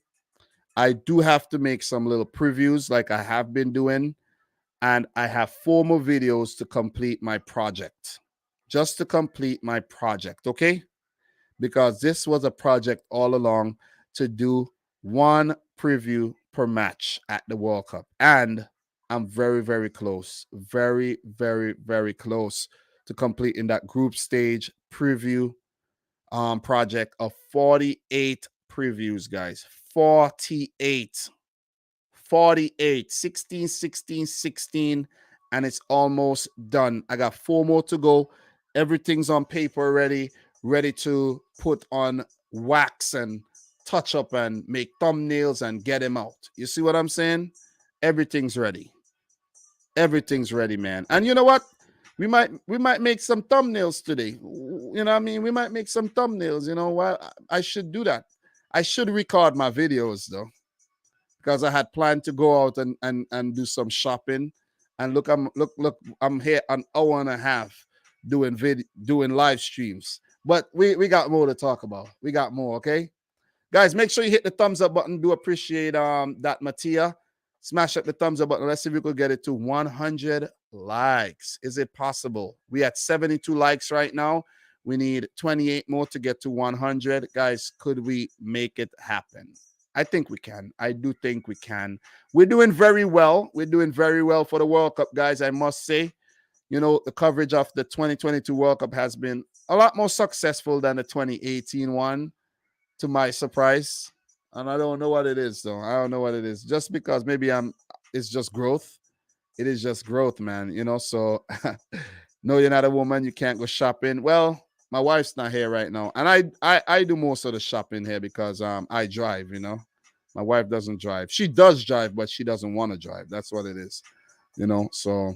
I do have to make some little previews like I have been doing. And I have 4 more videos to complete my project. Just to complete my project, okay? Because this was a project all along to do 1 preview per match at the World Cup. And I'm very, very close. Very, very, very close to completing that group stage preview project of 48 previews, guys. 48. 48, 16, 16, 16, and it's almost done. I got 4 more to go. Everything's on paper already, ready to put on wax and touch up and make thumbnails and get them out. You see what I'm saying? Everything's ready. Everything's ready, man. And you know what? We might make some thumbnails today. You know what I mean? We might make some thumbnails. You know what? I should do that. I should record my videos though, because I had planned to go out and do some shopping. And look, I'm here an hour and a half doing live streams. But we got more to talk about. We got more, okay? Guys, make sure you hit the thumbs up button. Do appreciate that, Mattia. Smash up the thumbs up button. Let's see if we could get it to 100 likes. Is it possible? We at 72 likes right now. We need 28 more to get to 100. Guys, could we make it happen? I think we can. I do think we can. We're doing very well. We're doing very well for the World Cup, guys, I must say. You know, the coverage of the 2022 World Cup has been a lot more successful than the 2018 one, to my surprise. And I don't know what it is, though. I don't know what it is. Just because maybe it's just growth. It is just growth, man. You know, so no, you're not a woman. You can't go shopping. Well, my wife's not here right now, and I do most of the shopping here because I drive. You know, my wife doesn't drive. She does drive, but she doesn't want to drive. That's what it is. You know, so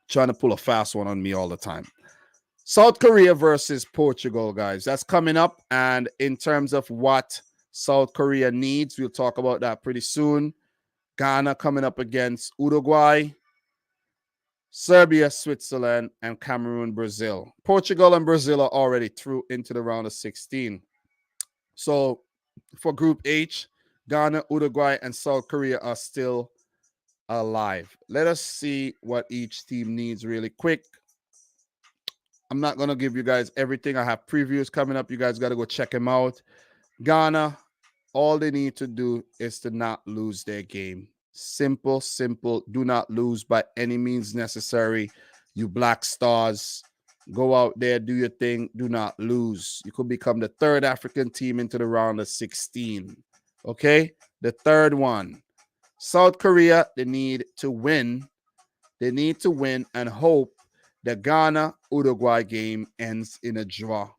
trying to pull a fast one on me all the time. South Korea versus Portugal, guys. That's coming up, and in terms of what South Korea needs, we'll talk about that pretty soon. Ghana coming up against Uruguay. Serbia, Switzerland, and Cameroon, Brazil. Portugal and Brazil are already through into the round of 16. So for Group H, Ghana, Uruguay, and South Korea are still alive. Let us see what each team needs really quick. I'm not going to give you guys everything. I have previews coming up. You guys got to go check them out. Ghana, all they need to do is to not lose their game. Simple, simple. Do not lose by any means necessary. You Black Stars, go out there, do your thing. Do not lose. You could become the 3rd African team into the round of 16. Okay? The 3rd one. South Korea, they need to win. They need to win and hope the Ghana-Uruguay game ends in a draw.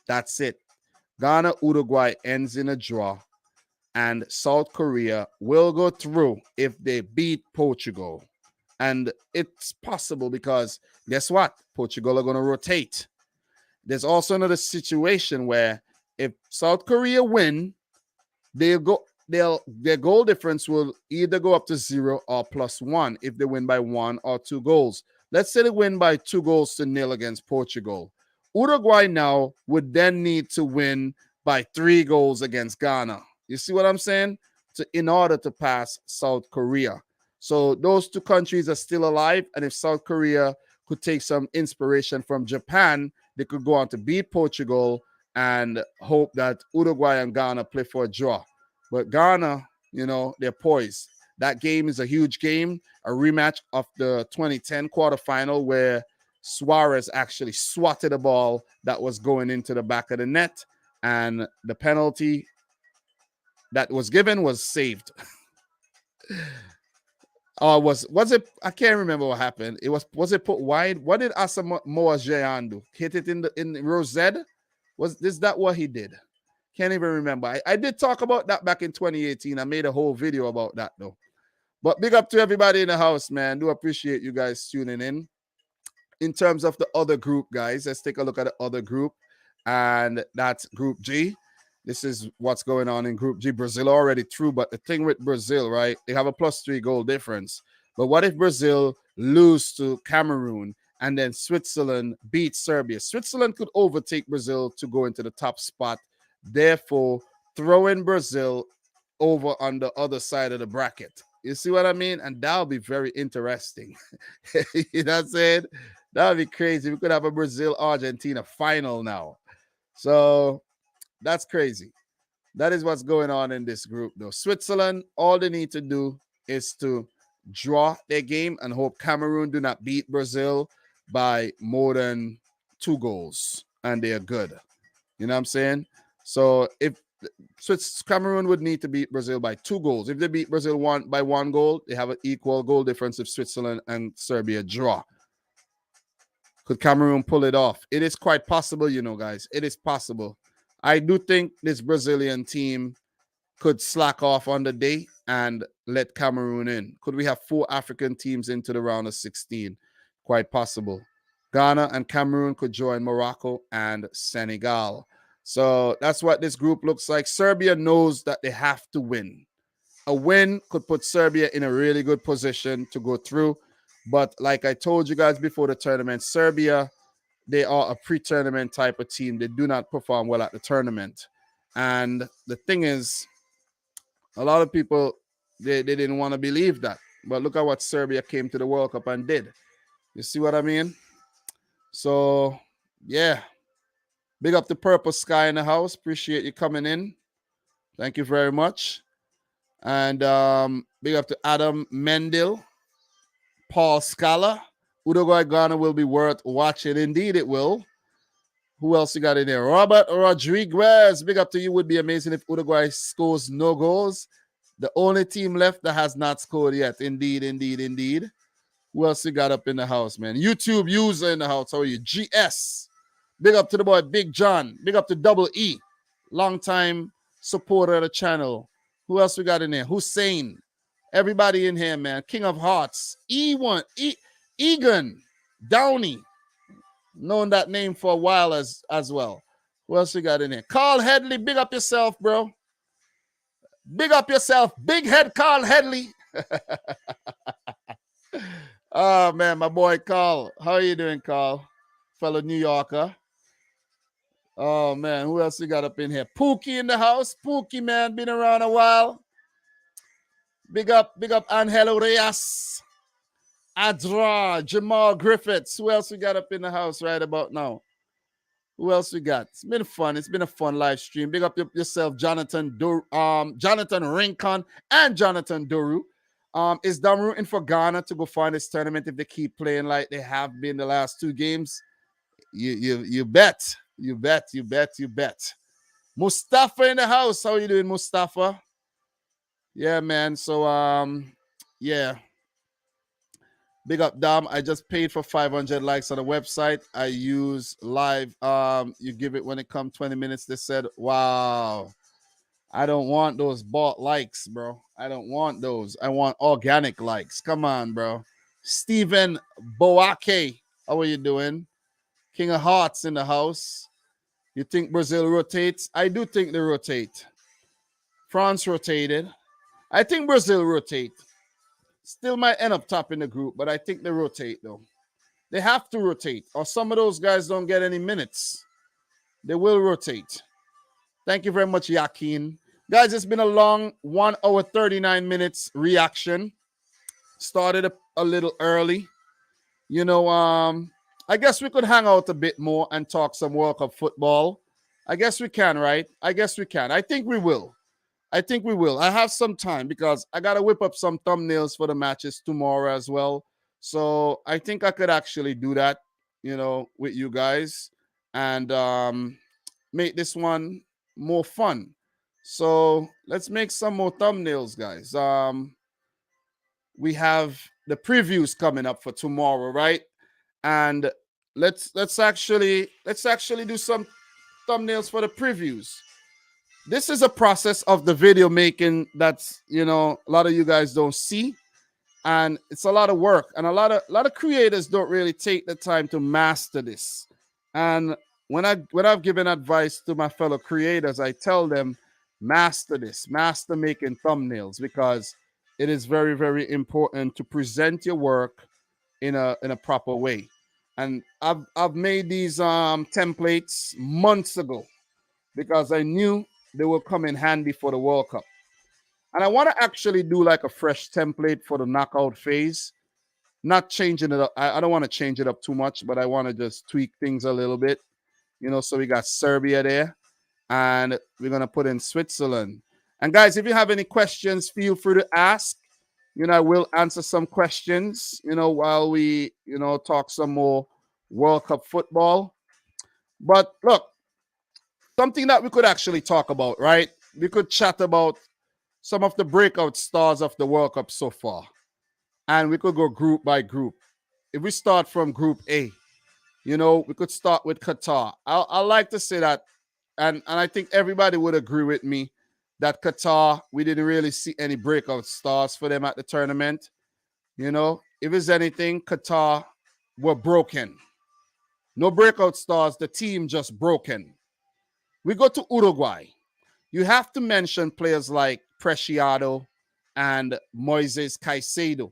That's it. Ghana-Uruguay ends in a draw. And South Korea will go through if they beat Portugal. And it's possible because guess what? Portugal are going to rotate. There's also another situation where if South Korea win, their goal difference will either go up to 0 or +1 if they win by 1 or 2 goals. Let's say they win by 2-0 against Portugal. Uruguay now would then need to win by 3 goals against Ghana. You see what I'm saying? In order to pass South Korea. So those 2 countries are still alive. And if South Korea could take some inspiration from Japan, they could go on to beat Portugal and hope that Uruguay and Ghana play for a draw. But Ghana, you know, they're poised. That game is a huge game, a rematch of the 2010 quarterfinal where Suarez actually swatted a ball that was going into the back of the net, and the penalty that was given was saved. Was it? I can't remember what happened. Was it put wide? What did Asamoah Gyan do? Hit it in row Z? Was this that what he did? Can't even remember. I did talk about that back in 2018. I made a whole video about that though. But big up to everybody in the house, man. Do appreciate you guys tuning in. In terms of the other group, guys, let's take a look at the other group, and that's Group G. This is what's going on in Group G. Brazil already through, but the thing with Brazil, right, they have a +3 goal difference. But what if Brazil lose to Cameroon and then Switzerland beats Serbia? Switzerland could overtake Brazil to go into the top spot, therefore throwing Brazil over on the other side of the bracket. You see what I mean? And that'll be very interesting. You know what I'm saying? That'll be crazy. We could have a Brazil-Argentina final now. So that's crazy. That is what's going on in this group, though. Switzerland, all they need to do is to draw their game and hope Cameroon do not beat Brazil by more than 2 goals, and they are good. You know what I'm saying? So if Cameroon would need to beat Brazil by 2 goals. If they beat Brazil by 1 goal, they have an equal goal difference if Switzerland and Serbia draw. Could Cameroon pull it off? It is quite possible, you know, guys. It is possible. I do think this Brazilian team could slack off on the day and let Cameroon in. Could we have 4 African teams into the round of 16? Quite possible. Ghana and Cameroon could join Morocco and Senegal. So that's what this group looks like. Serbia knows that they have to win. A win could put Serbia in a really good position to go through. But like I told you guys before the tournament, Serbia, they are a pre-tournament type of team. They do not perform well at the tournament. And the thing is, a lot of people, they didn't want to believe that. But look at what Serbia came to the World Cup and did. You see what I mean? So, yeah. Big up the Purple Sky in the house. Appreciate you coming in. Thank you very much. And big up to Adam Mendel, Paul Scala. Uruguay Ghana will be worth watching. Indeed, it will. Who else you got in there? Robert Rodriguez. Big up to you. Would be amazing if Uruguay scores no goals. The only team left that has not scored yet. Indeed, indeed, indeed. Who else you got up in the house, man? YouTube user in the house. How are you? GS. Big up to the boy, Big John. Big up to Double E. Long time supporter of the channel. Who else we got in there? Hussein. Everybody in here, man. King of Hearts. E1. Egan. Downey. Known that name for a while as well. Who else we got in here? Carl Headley. Big up yourself, bro. Big up yourself. Big head Carl Headley. Oh, man, my boy Carl. How are you doing, Carl? Fellow New Yorker. Oh, man, who else we got up in here? Pookie in the house. Pookie, man, been around a while. Big up Angelo Reyes. Adra, Jamal Griffiths. Who else we got up in the house right about now? Who else we got? It's been fun. It's been a fun live stream. Big up yourself, Jonathan Rincon and Jonathan Doru. Is Dom rooting for Ghana to go find this tournament if they keep playing like they have been the last 2 games? You bet. You bet. Mustafa in the house. How are you doing, Mustafa? Yeah, man. So, yeah. Big up, Dom. I just paid for 500 likes on the website. I use live. You give it when it comes 20 minutes. They said, wow. I don't want those bought likes, bro. I don't want those. I want organic likes. Come on, bro. Stephen Boake. How are you doing? King of Hearts in the house. You think Brazil rotates? I do think they rotate. France rotated. I think Brazil rotate. Still might end up top in the group, but I think they rotate, though. They have to rotate, or some of those guys don't get any minutes. They will rotate. Thank you very much, Yakin. Guys, it's been a long 1 hour, 39 minutes reaction. Started a little early. You know, I guess we could hang out a bit more and talk some World Cup football. I guess we can, right? I guess we can. I think we will. I have some time because I got to whip up some thumbnails for the matches tomorrow as well. So I think I could actually do that. with you guys and make this one more fun. So let's make some more thumbnails, guys. We have the previews coming up for tomorrow, right? And let's actually do some thumbnails for the previews. This is a process of the video making that's a lot of you guys don't see, and it's a lot of work, and a lot of creators don't really take the time to master this. And when I've given advice to my fellow creators, I tell them master this, master making thumbnails, because it is very, very important to present your work in a proper way. And I've made these templates months ago because I knew they will come in handy for the World Cup. And I want to actually do like a fresh template for the knockout phase, not changing it up. I don't want to change it up too much, but I want to just tweak things a little bit. So we got Serbia there, and we're going to put in Switzerland. And guys, if you have any questions, feel free to ask. I will answer some questions, while we, talk some more World Cup football. But look, something that we could actually talk about, right? We could chat about some of the breakout stars of the World Cup so far. And we could go group by group. If we start from Group A, we could start with Qatar. I like to say that, and I think everybody would agree with me, that Qatar, we didn't really see any breakout stars for them at the tournament. If it's anything, Qatar were broken. No breakout stars, the team just broken. We go to Uruguay. You have to mention players like Preciado and Moises Caicedo.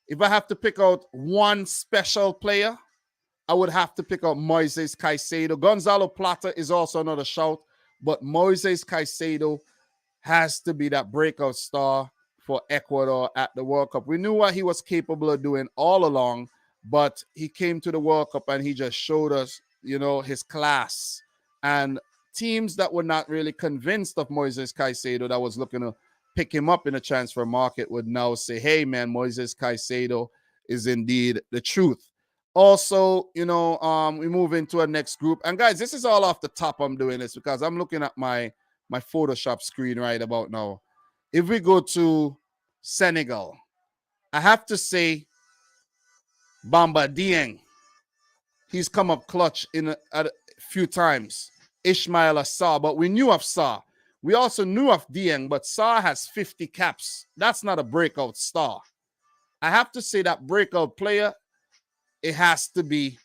If I have to pick out one special player, I would have to pick out Moises Caicedo. Gonzalo Plata is also another shout, but Moises Caicedo has to be that breakout star for Ecuador at the World Cup. We knew what he was capable of doing all along, but he came to the World Cup and he just showed us, his class. And teams that were not really convinced of Moises Caicedo, that was looking to pick him up in the transfer market, would now say, hey, man, Moises Caicedo is indeed the truth. Also, we move into our next group. And guys, this is all off the top. I'm doing this because I'm looking at my Photoshop screen right about now. If we go to Senegal, I have to say Bamba Dieng. He's come up clutch a few times. Ismail Assar, but we knew of Sarr. We also knew of Dieng, but Sarr has 50 caps. That's not a breakout star. I have to say that breakout player, it has to be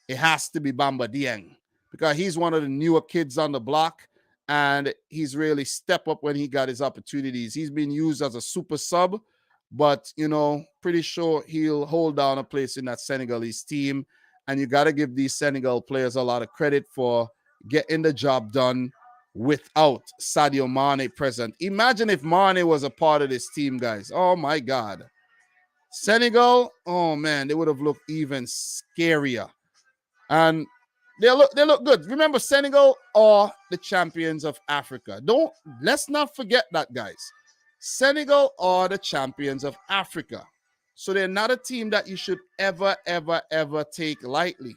Bamba Dieng, because he's one of the newer kids on the block, and he's really stepped up when he got his opportunities. He's been used as a super sub, but pretty sure he'll hold down a place in that Senegalese team. And you got to give these Senegal players a lot of credit for getting the job done without Sadio Mane present. Imagine if Mane was a part of this team, guys. Oh my God. Senegal, oh man, they would have looked even scarier. And they look good. Remember, Senegal are the champions of Africa. Let's not forget that, guys. Senegal are the champions of Africa. So they're not a team that you should ever, ever, ever take lightly.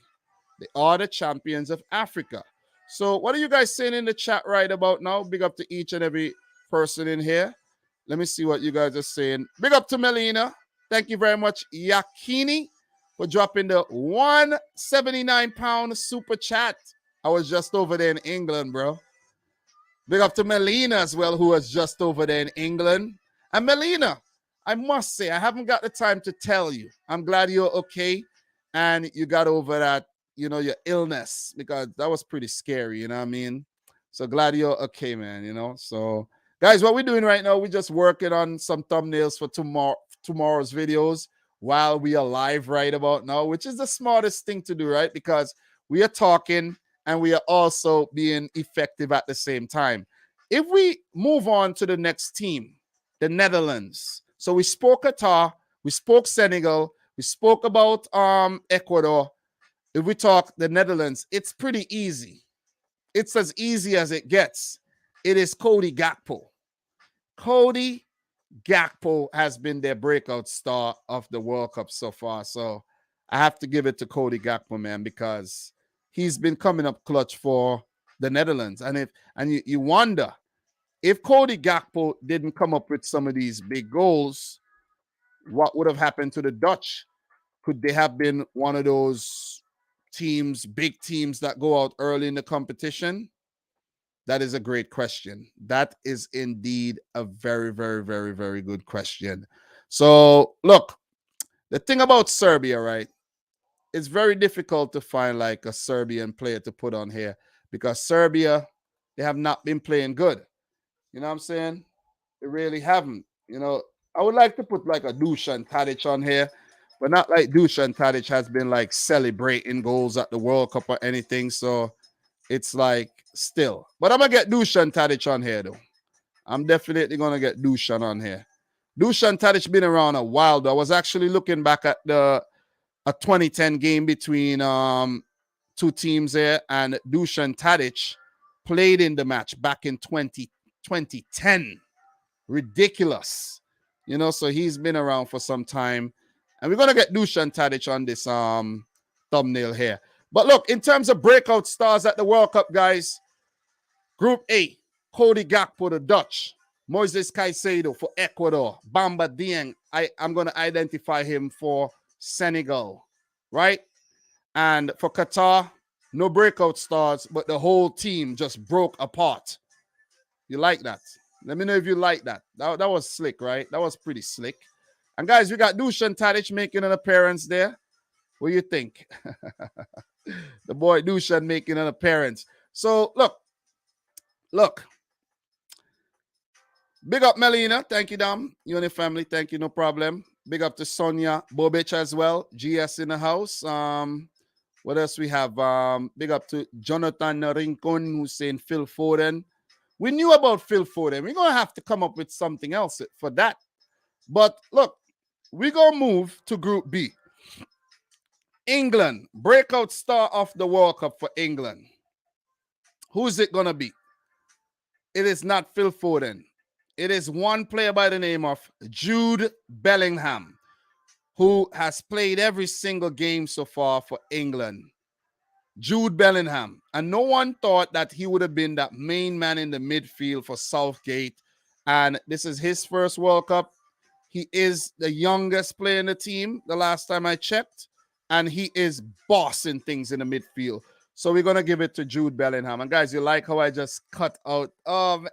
They are the champions of Africa. So what are you guys saying in the chat right about now? Big up to each and every person in here. Let me see what you guys are saying. Big up to Melina. Thank you very much, Yakini, for dropping the 179-pound super chat. I was just over there in England, bro. Big up to Melina as well, who was just over there in England. And Melina, I must say, I haven't got the time to tell you. I'm glad you're okay and you got over that, your illness, because that was pretty scary, you know what I mean? So glad you're okay, man, So, guys, what we're doing right now, we're just working on some thumbnails for tomorrow's videos while we are live right about now, which is the smartest thing to do, right? Because we are talking and we are also being effective at the same time. If we move on to the next team, the Netherlands. So we spoke Qatar, we spoke Senegal, we spoke about Ecuador. If we talk the Netherlands, it's pretty easy. It's as easy as it gets. It is Cody Gakpo. Cody Gakpo has been their breakout star of the World Cup so far. So I have to give it to Cody Gakpo, man, because he's been coming up clutch for the Netherlands. And you wonder if Cody Gakpo didn't come up with some of these big goals, what would have happened to the Dutch? Could they have been one of those teams, big teams that go out early in the competition? That is a great question. That is indeed a very, very, very, very good question. So, look, the thing about Serbia, right? It's very difficult to find like a Serbian player to put on here because Serbia, they have not been playing good. You know what I'm saying? They really haven't. You know, I would like to put like a Dusan Tadic on here, but not like Dusan Tadic has been like celebrating goals at the World Cup or anything. So it's like still. But I'm going to get Dusan Tadic on here though. I'm definitely going to get Dusan on here. Dusan Tadic been around a while though. I was actually looking back at a 2010 game between two teams there, and Dusan Tadic played in the match back in 2010. Ridiculous. You know, so he's been around for some time. And we're going to get Dusan Tadic on this thumbnail here. But look, in terms of breakout stars at the World Cup, guys, Group A, Cody Gakpo, the Dutch. Moises Caicedo for Ecuador. Bamba Dieng, I'm going to identify him for Senegal, right? And for Qatar, no breakout stars, but the whole team just broke apart. You like that? Let me know if you like that. That was slick, right? That was pretty slick. And guys, we got Dusan Tadic making an appearance there. What do you think? The boy Dusan making an appearance. So look. Big up Melina. Thank you, Dom. You and your family. Thank you. No problem. Big up to Sonia Bobic as well. GS in the house. What else we have? Big up to Jonathan Rincon, who's saying Phil Foden. We knew about Phil Foden. We're going to have to come up with something else for that. But look, we're going to move to Group B. England. Breakout star of the World Cup for England. Who's it going to be? It is not Phil Foden. It is one player by the name of Jude Bellingham, who has played every single game so far for England. Jude Bellingham. And no one thought that he would have been that main man in the midfield for Southgate. And this is his first World Cup. He is the youngest player in the team the last time I checked. And he is bossing things in the midfield. So we're going to give it to Jude Bellingham. And guys, you like how I just cut out.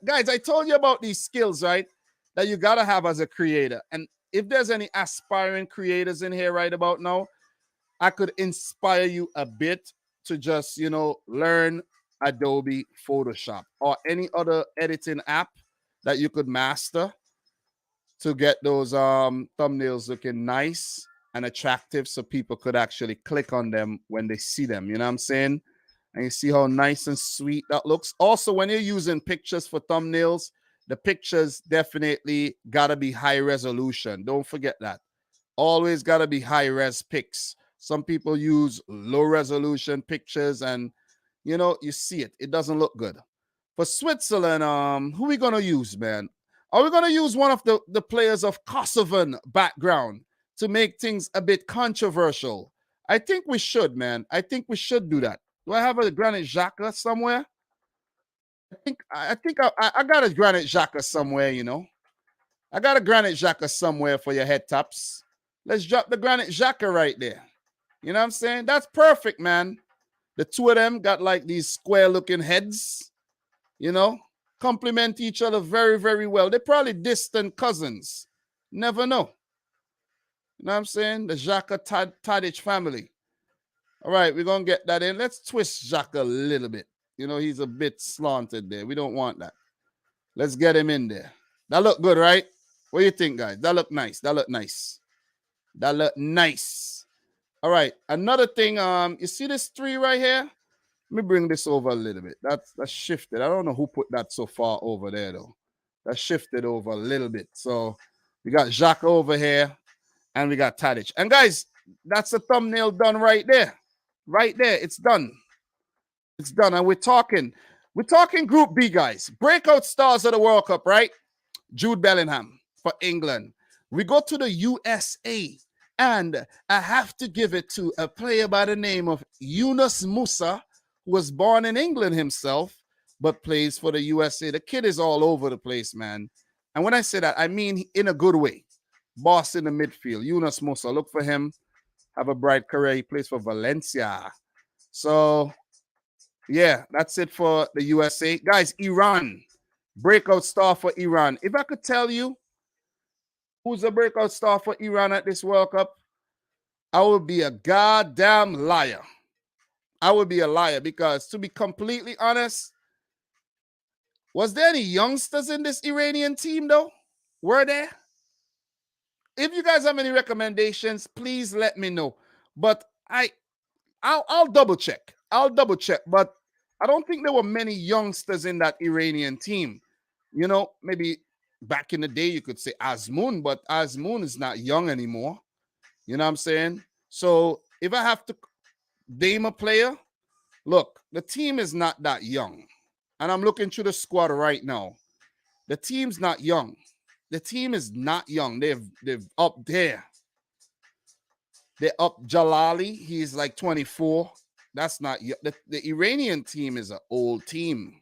Guys, I told you about these skills, right? That you got to have as a creator. And if there's any aspiring creators in here right about now, I could inspire you a bit to just, learn Adobe Photoshop or any other editing app that you could master to get those thumbnails looking nice and attractive so people could actually click on them when they see them. You know what I'm saying? And you see how nice and sweet that looks. Also, when you're using pictures for thumbnails, the pictures definitely got to be high resolution. Don't forget that. Always got to be high res pics. Some people use low resolution pictures and, you see it. It doesn't look good. For Switzerland, who are we going to use, man? Are we going to use one of the players of Kosovan background to make things a bit controversial? I think we should, man. I think we should do that. Do I have a Granit Xhaka somewhere? I think I got a Granit Xhaka somewhere, I got a Granit Xhaka somewhere for your head tops. Let's drop the Granit Xhaka right there. You know what I'm saying? That's perfect, man. The two of them got like these square-looking heads, complement each other very, very well. They're probably distant cousins. Never know. You know what I'm saying? The Xhaka Tadic family. All right, we're going to get that in. Let's twist Xhaka a little bit. He's a bit slanted there. We don't want that. Let's get him in there. That look good, right? What do you think, guys? That look nice. That look nice. That look nice. All right, another thing. You see this 3 right here? Let me bring this over a little bit. That's shifted. I don't know who put that so far over there, though. That shifted over a little bit. So we got Xhaka over here, and we got Tadic. And guys, that's the thumbnail done right there. Right there, it's done. It's done. And we're talking Group B, guys. Breakout stars of the World Cup, right? Jude Bellingham for England. We go to the USA. And I have to give it to a player by the name of Yunus Musa, who was born in England himself, but plays for the USA. The kid is all over the place, man. And when I say that, I mean in a good way. Boss in the midfield, Yunus Musa. Look for him. Have a bright career. He plays for Valencia. So, yeah, that's it for the USA. Guys, Iran. Breakout star for Iran. If I could tell you who's a breakout star for Iran at this World Cup, I would be a goddamn liar. I would be a liar because, to be completely honest, was there any youngsters in this Iranian team, though? Were there? If you guys have any recommendations, please let me know. But I'll double check. But I don't think there were many youngsters in that Iranian team. You know, maybe back in the day you could say Azmoun, but Azmoun is not young anymore. You know what I'm saying? So if I have to name a player, look, the team is not that young. And I'm looking through the squad right now. The team's not young. The team is not young. They've up there. They're up Jalali. He's like 24. That's not the Iranian team is an old team.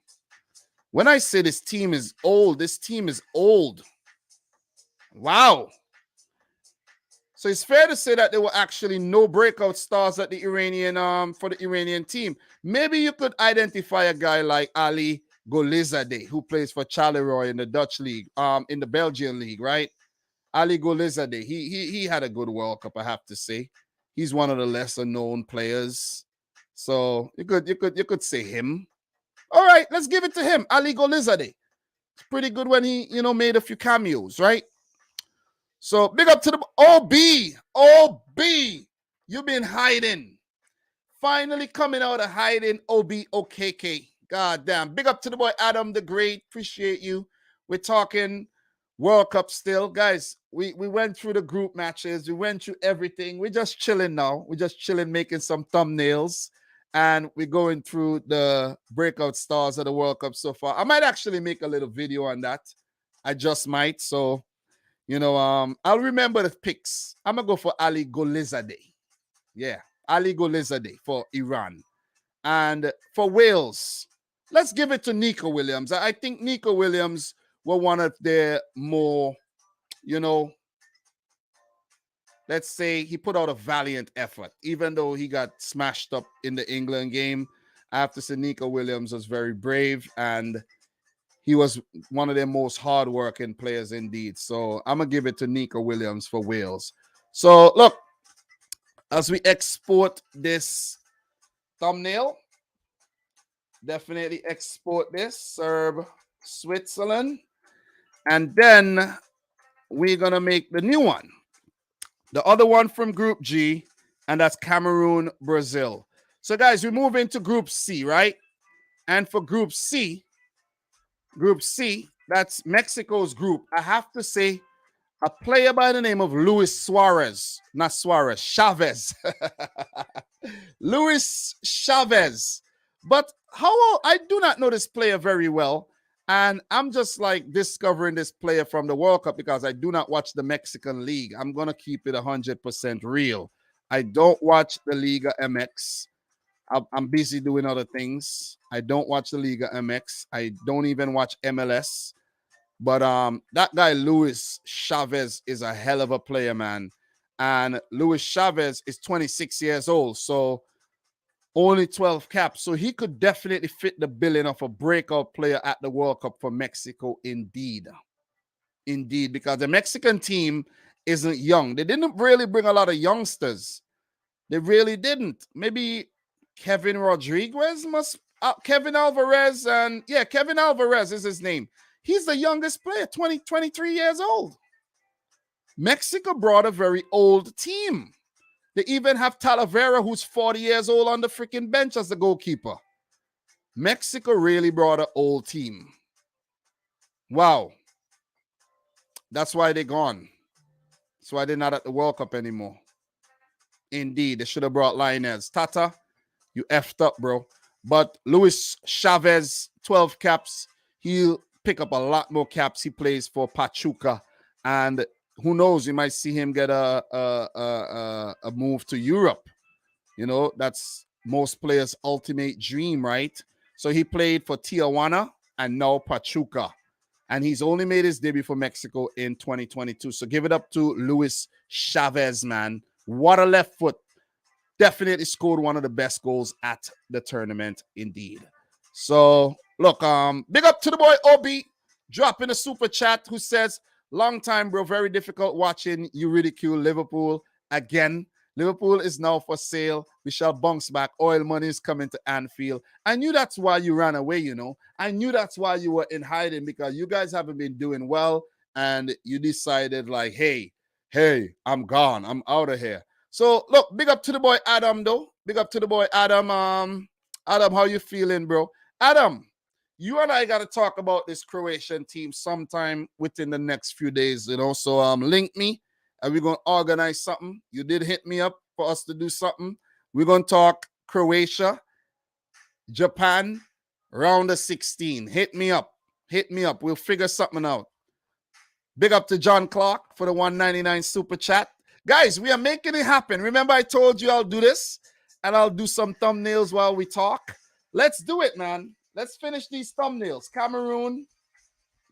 When I say this team is old, this team is old. Wow. So it's fair to say that there were actually no breakout stars at the Iranian for the Iranian team. Maybe you could identify a guy like Ali Golizadeh, who plays for Charleroi in the Dutch league, in the Belgian league, right? Ali Golizadeh, he had a good World Cup, I have to say. He's one of the lesser known players. So you could say him. All right, let's give it to him. Ali Golizadeh. It's pretty good when he, made a few cameos, right? So big up to the OB. You've been hiding. Finally coming out of hiding, OKK. God damn. Big up to the boy Adam the Great. Appreciate you. We're talking World Cup still. Guys, we went through the group matches. We went through everything. We're just chilling now. We're just chilling, making some thumbnails. And we're going through the breakout stars of the World Cup so far. I might actually make a little video on that. I just might. So, I'll remember the picks. I'm going to go for Ali Golizadeh. Yeah, Ali Golizadeh for Iran. And for Wales, let's give it to Nico Williams. I think Nico Williams were one of their more, let's say he put out a valiant effort, even though he got smashed up in the England game. I have to say Nico Williams was very brave and he was one of their most hardworking players indeed. So I'm going to give it to Nico Williams for Wales. So look, as we export this thumbnail, definitely export this, Serb, Switzerland. And then we're going to make the new one. The other one from Group G, and that's Cameroon, Brazil. So guys, we move into Group C, right? And for Group C, that's Mexico's group. I have to say, a player by the name of Luis Suarez, not Suarez, Chavez. Luis Chavez. But I do not know this player very well. And I'm just like discovering this player from the World Cup because I do not watch the Mexican League. I'm going to keep it 100% real. I don't watch the Liga MX. I'm busy doing other things. I don't watch the Liga MX. I don't even watch MLS. But that guy, Luis Chavez, is a hell of a player, man. And Luis Chavez is 26 years old. So only 12 caps. So he could definitely fit the billing of a breakout player at the World Cup for Mexico, indeed. Indeed, because the Mexican team isn't young. They didn't really bring a lot of youngsters. They really didn't. Maybe Kevin Rodriguez Kevin Alvarez. And yeah, Kevin Alvarez is his name. He's the youngest player, 23 years old. Mexico brought a very old team. They even have Talavera, who's 40 years old, on the freaking bench as the goalkeeper. Mexico really brought an old team. Wow. That's why they're gone. That's why they're not at the World Cup anymore. Indeed, they should have brought Lionels. Tata, you effed up, bro. But Luis Chavez, 12 caps. He'll pick up a lot more caps. He plays for Pachuca. And who knows? You might see him get a move to Europe. You know, that's most players' ultimate dream, right? So he played for Tijuana and now Pachuca. And he's only made his debut for Mexico in 2022. So give it up to Luis Chavez, man. What a left foot. Definitely scored one of the best goals at the tournament, indeed. So, look, big up to the boy Obi, dropping a super chat, who says, long time, bro, very difficult watching you ridicule Liverpool again. Liverpool is now for sale. We shall bounce back. Oil money is coming to Anfield. I knew that's why you ran away, you know. I knew that's why you were in hiding, because you guys haven't been doing well, and you decided like, hey, I'm gone. I'm out of here. So, look, big up to the boy Adam, though. Big up to the boy Adam. Adam, how you feeling, bro? Adam, you and I got to talk about this Croatian team sometime within the next few days, you know. So, link me, and we're going to organize something. You did hit me up for us to do something. We're going to talk Croatia, Japan, round of 16. Hit me up. Hit me up. We'll figure something out. Big up to John Clark for the 199 super chat. Guys, we are making it happen. Remember, I told you I'll do this, and I'll do some thumbnails while we talk. Let's do it, man. Let's finish these thumbnails. Cameroon,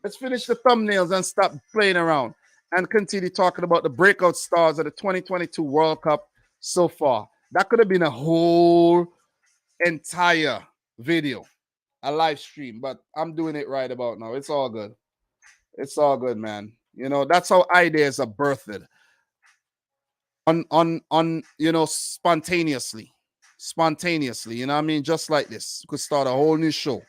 let's finish the thumbnails and stop playing around and continue talking about the breakout stars of the 2022 World Cup so far. That could have been a whole entire video, a live stream, but I'm doing it right about now. It's all good. It's all good, man. You know, that's how ideas are birthed. On you know, spontaneously, you know what I mean? Just like this, you could start a whole new show.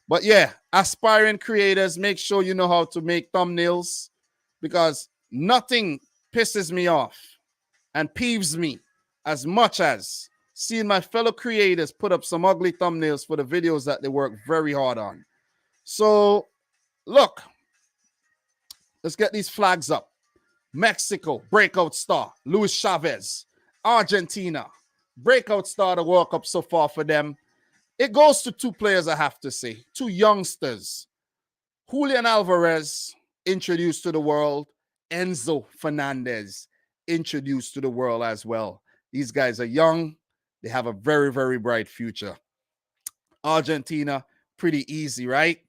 But yeah, aspiring creators, make sure you know how to make thumbnails, because nothing pisses me off and peeves me as much as seeing my fellow creators put up some ugly thumbnails for the videos that they work very hard on. So look, let's get these flags up. Mexico, breakout star, Luis Chavez. Argentina, breakout star of the World Cup so far for them. It goes to two players, I have to say, two youngsters. Julian Alvarez, introduced to the world. Enzo Fernandez, introduced to the world as well. These guys are young. They have a very, very bright future. Argentina, pretty easy, right?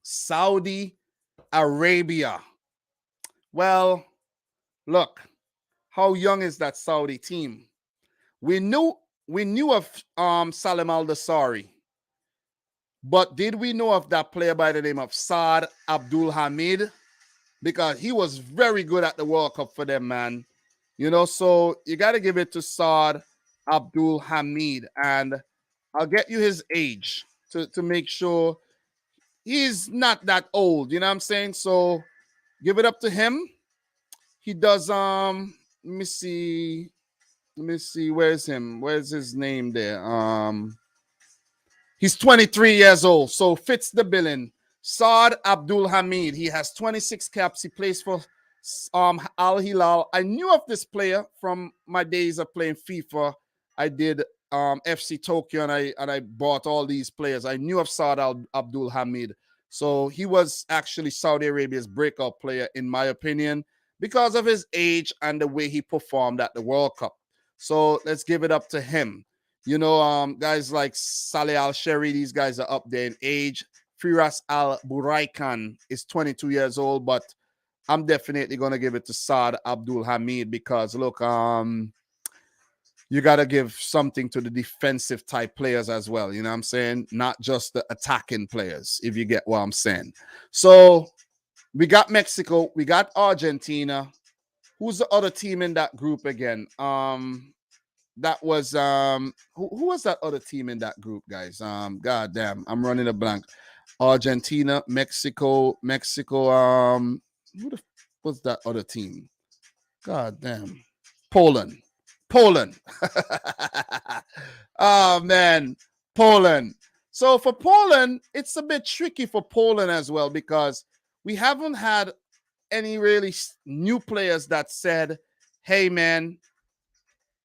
Saudi Arabia. Well, look, how young is that Saudi team? We knew of Salim Al-Dosari, but did we know of that player by the name of Saad Abdul Hamid? Because he was very good at the World Cup for them, man. You know, so you got to give it to Saad Abdul Hamid, and I'll get you his age to make sure he's not that old. You know what I'm saying? So give it up to him. He does, let me see, where's him? Where's his name there? He's 23 years old, so fits the billing. Saad Abdul Hamid, he has 26 caps. He plays for Al Hilal. I knew of this player from my days of playing FIFA. I did FC Tokyo, and I bought all these players. I knew of Saad Abdul Hamid. So he was actually Saudi Arabia's breakout player, in my opinion, because of his age and the way he performed at the World Cup. So let's give it up to him. You know, guys like Saleh Al-Sheri, these guys are up there in age. Firas Al-Buraikan is 22 years old, but I'm definitely going to give it to Saad Abdul Hamid, because, look, you got to give something to the defensive type players as well. You know what I'm saying? Not just the attacking players, if you get what I'm saying. So we got Mexico. We got Argentina. Who's the other team in that group again? That was who was that other team in that group, guys? God damn, I'm running a blank. Argentina, Mexico. Who the was that other team? God damn. Poland. Oh man, Poland. So for Poland, it's a bit tricky for Poland as well, because we haven't had any really new players that said, hey man,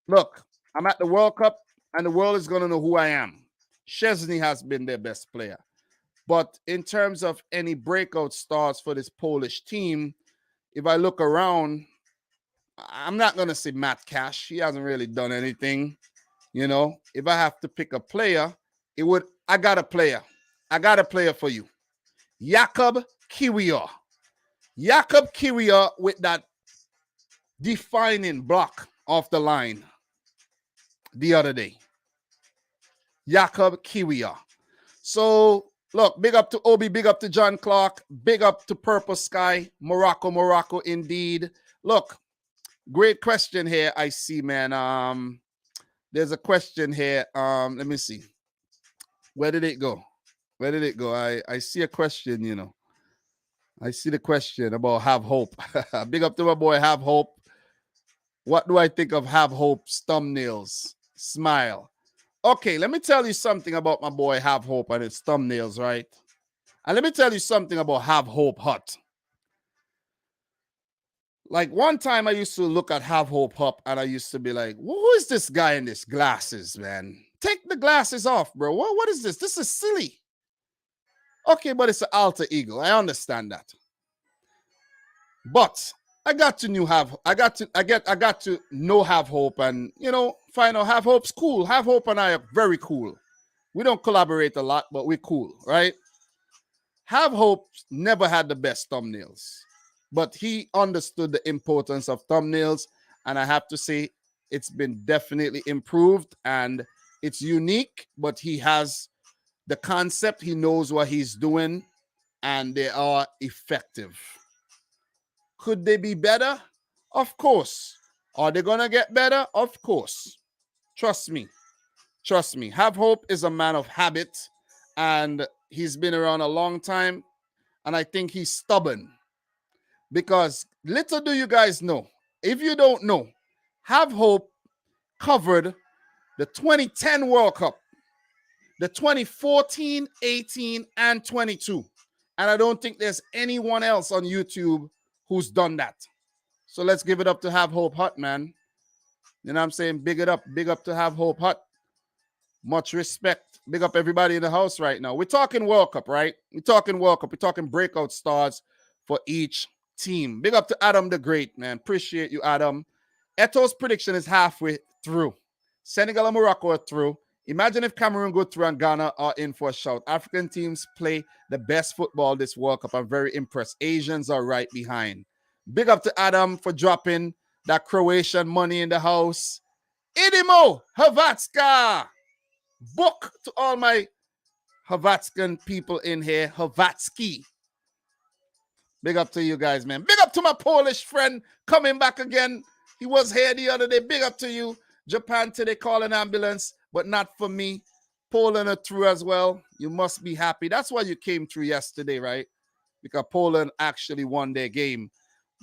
look, I'm at the World Cup and the world is going to know who I am. Szczesny has been their best player. But in terms of any breakout stars for this Polish team, if I look around, I'm not going to say Matt Cash. He hasn't really done anything. You know, if I have to pick a player, I got a player. I got a player for you. Jakob Kiwior. Jakob Kiwior with that defining block off the line the other day. Jakob Kiwior. So, look, big up to Obi, big up to John Clark, big up to Purple Sky, Morocco indeed. Look, great question here I see, man. There's a question here. Let me see. Where did it go? Where did it go? I see a question, you know. I see the question about Have Hope. Big up to my boy Have Hope. What do I think of Have Hope's thumbnails? Smile. Okay, let me tell you something about my boy Have Hope and his thumbnails, right? And let me tell you something about Have Hope Hut. Like one time I used to look at Have Hope Hut and I used to be like, who is this guy in these glasses, man? Take the glasses off, bro. What is this? This is silly. Okay, but it's an alter ego. I understand that. But I got to know Have Hope and, you know, find out Have Hope's cool. Have Hope and I are very cool. We don't collaborate a lot, but we're cool, right? Have Hope never had the best thumbnails, but he understood the importance of thumbnails, and I have to say it's been definitely improved and it's unique, but he has the concept, he knows what he's doing, and they are effective. Could they be better? Of course. Are they gonna get better? Of course. Trust me. Trust me. Have Hope is a man of habit, and he's been around a long time, and I think he's stubborn. Because little do you guys know, if you don't know, Have Hope covered the 2010 World Cup, the 2014, 18, and 22. And I don't think there's anyone else on YouTube who's done that. So let's give it up to Have Hope Hut, man. You know what I'm saying? Big it up. Big up to Have Hope Hut. Much respect. Big up everybody in the house right now. We're talking World Cup, right? We're talking World Cup. We're talking breakout stars for each team. Big up to Adam the Great, man. Appreciate you, Adam. Eto's prediction is halfway through. Senegal and Morocco are through. Imagine if Cameroon go through and Ghana are in for a shout. African teams play the best football this World Cup. I'm very impressed. Asians are right behind. Big up to Adam for dropping that Croatian money in the house. Idimo Hrvatska. Book to all my Hrvatskan people in here. Hrvatski. Big up to you guys, man. Big up to my Polish friend coming back again. He was here the other day. Big up to you. Japan today, call an ambulance, but not for me. Poland are through as well. You must be happy. That's why you came through yesterday, right? Because Poland actually won their game.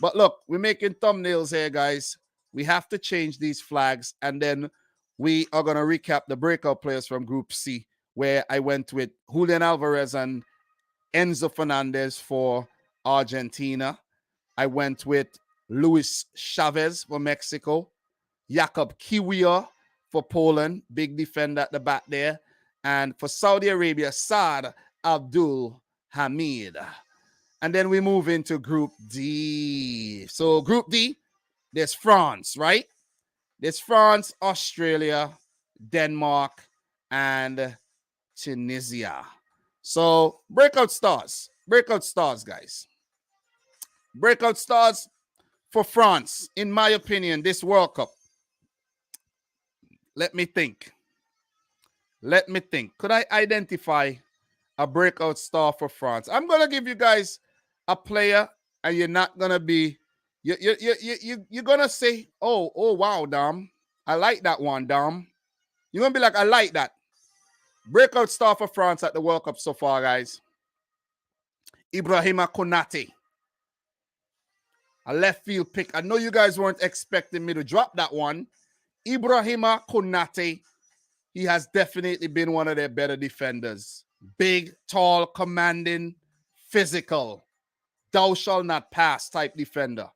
But look, we're making thumbnails here, guys. We have to change these flags, and then we are going to recap the breakout players from Group C, where I went with Julian Alvarez and Enzo Fernandez for Argentina. I went with Luis Chavez for Mexico, Jakob Kiwior for Poland, big defender at the back there, and for Saudi Arabia, Saad Abdul Hamid. And then we move into Group D. So Group D, there's France, right? There's France, Australia, Denmark, and Tunisia. So breakout stars, guys. Breakout stars for France, in my opinion, this World Cup. Let me think. Could I identify a breakout star for France? I'm going to give you guys a player, and you're not going to be, you're going to say, oh, wow, Dom. I like that one, Dom. You're going to be like, I like that. Breakout star for France at the World Cup so far, guys. Ibrahima Konate. A left field pick. I know you guys weren't expecting me to drop that one. Ibrahima Konate. He has definitely been one of their better defenders. Big, tall, commanding, physical. Thou shall not pass type defender.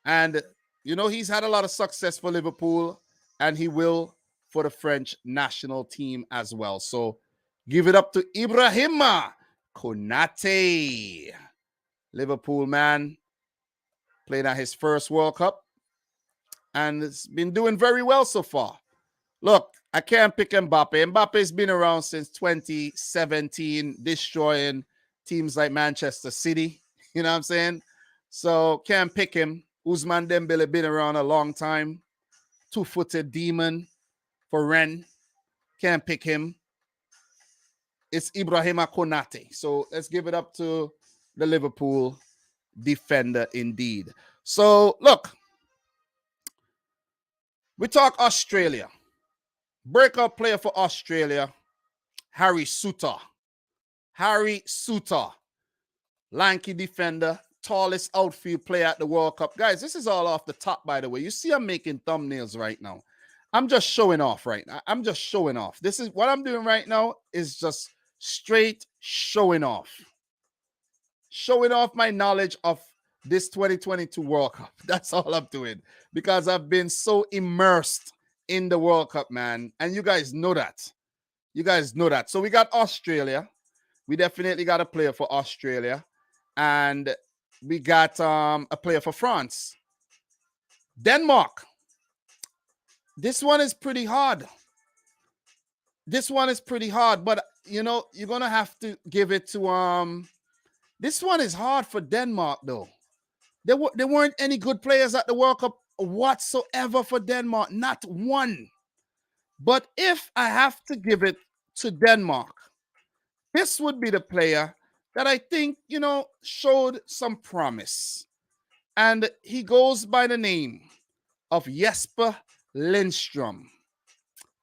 And, you know, he's had a lot of success for Liverpool, and he will for the French national team as well. So give it up to Ibrahima Konate. Liverpool, man. playing at his first World Cup, and it's been doing very well so far. Look, I can't pick Mbappe. Mbappe's been around since 2017, destroying teams like Manchester City. You know what I'm saying? So can't pick him. Ousmane Dembele been around a long time. Two-footed demon for Rennes. Can't pick him. It's Ibrahima Konate. So let's give it up to the Liverpool defender indeed. So look, we talk Australia. Breakout player for Australia, Harry Souttar. Harry Souttar, lanky defender, tallest outfield player at the World Cup. Guys, this is all off the top, by the way. You see I'm making thumbnails right now. I'm just showing off right now. I'm just showing off. This is what I'm doing right now is just straight showing off. Showing off my knowledge of this 2022 World Cup. That's all I'm doing because I've been so immersed in the World Cup, man. And you guys know that. You guys know that. So we got Australia. We definitely got a player for Australia. And we got a player for France. Denmark. This one is pretty hard. This one is pretty hard. But, you know, you're going to have to give it to... This one is hard for Denmark, though. There weren't any good players at the World Cup whatsoever for Denmark. Not one. But if I have to give it to Denmark, this would be the player that I think, you know, showed some promise. And he goes by the name of Jesper Lindstrom.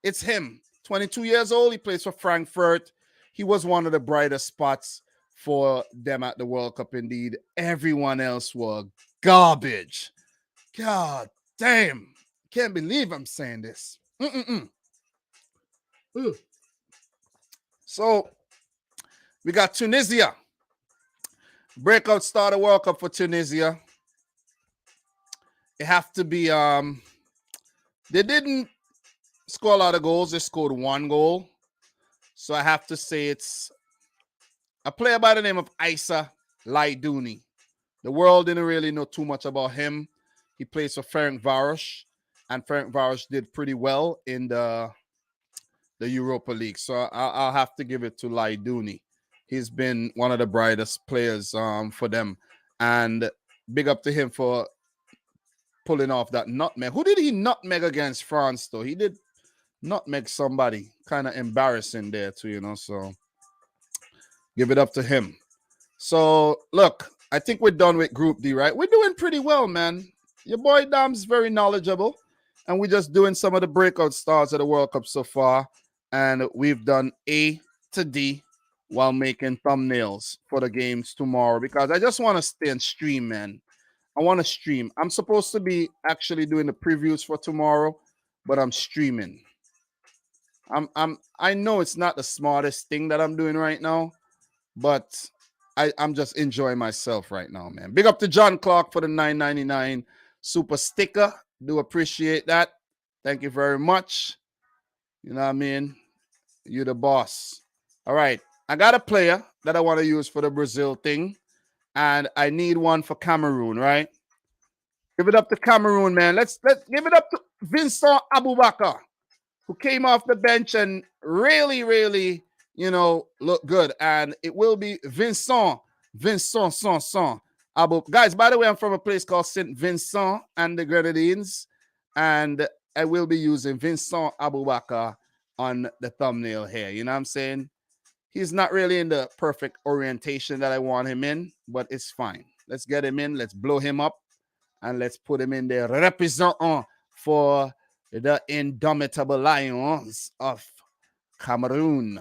It's him, 22 years old. He plays for Frankfurt. He was one of the brightest spots for them at the World Cup indeed. Everyone else were garbage. God damn. Can't believe I'm saying this. So we got Tunisia. Breakout star of the World Cup for Tunisia. It have to be they didn't score a lot of goals. They scored one goal. So I have to say it's a player by the name of Issa Laidouni. The world didn't really know too much about him. He plays for Ferencváros, and Ferencváros did pretty well in the Europa League. So I'll have to give it to Laidouni. He's been one of the brightest players for them. And big up to him for pulling off that nutmeg. Who did he nutmeg against France, though? He did nutmeg somebody. Kind of embarrassing there, too, you know. So give it up to him. So, look, I think we're done with Group D, right? We're doing pretty well, man. Your boy Dam's very knowledgeable. And we're just doing some of the breakout stars of the World Cup so far. And we've done A to D while making thumbnails for the games tomorrow. Because I just want to stay and stream, man. I want to stream. I'm supposed to be actually doing the previews for tomorrow, but I'm streaming. I know it's not the smartest thing that I'm doing right now, but I'm just enjoying myself right now, man. Big up to John Clark for the $9.99 super sticker. Do appreciate that. Thank you very much. You know what I mean? You're the boss. All right. I got a player that I want to use for the Brazil thing. And I need one for Cameroon, right? Give it up to Cameroon, man. Let's give it up to Vincent Aboubakar, who came off the bench and really, you know, looked good. And it will be Vincent Abou. Guys, by the way, I'm from a place called St. Vincent and the Grenadines. And I will be using Vincent Aboubakar on the thumbnail here. You know what I'm saying? He's not really in the perfect orientation that I want him in, but it's fine. Let's get him in. Let's blow him up. And let's put him in there. Representant for the indomitable Lions of Cameroon.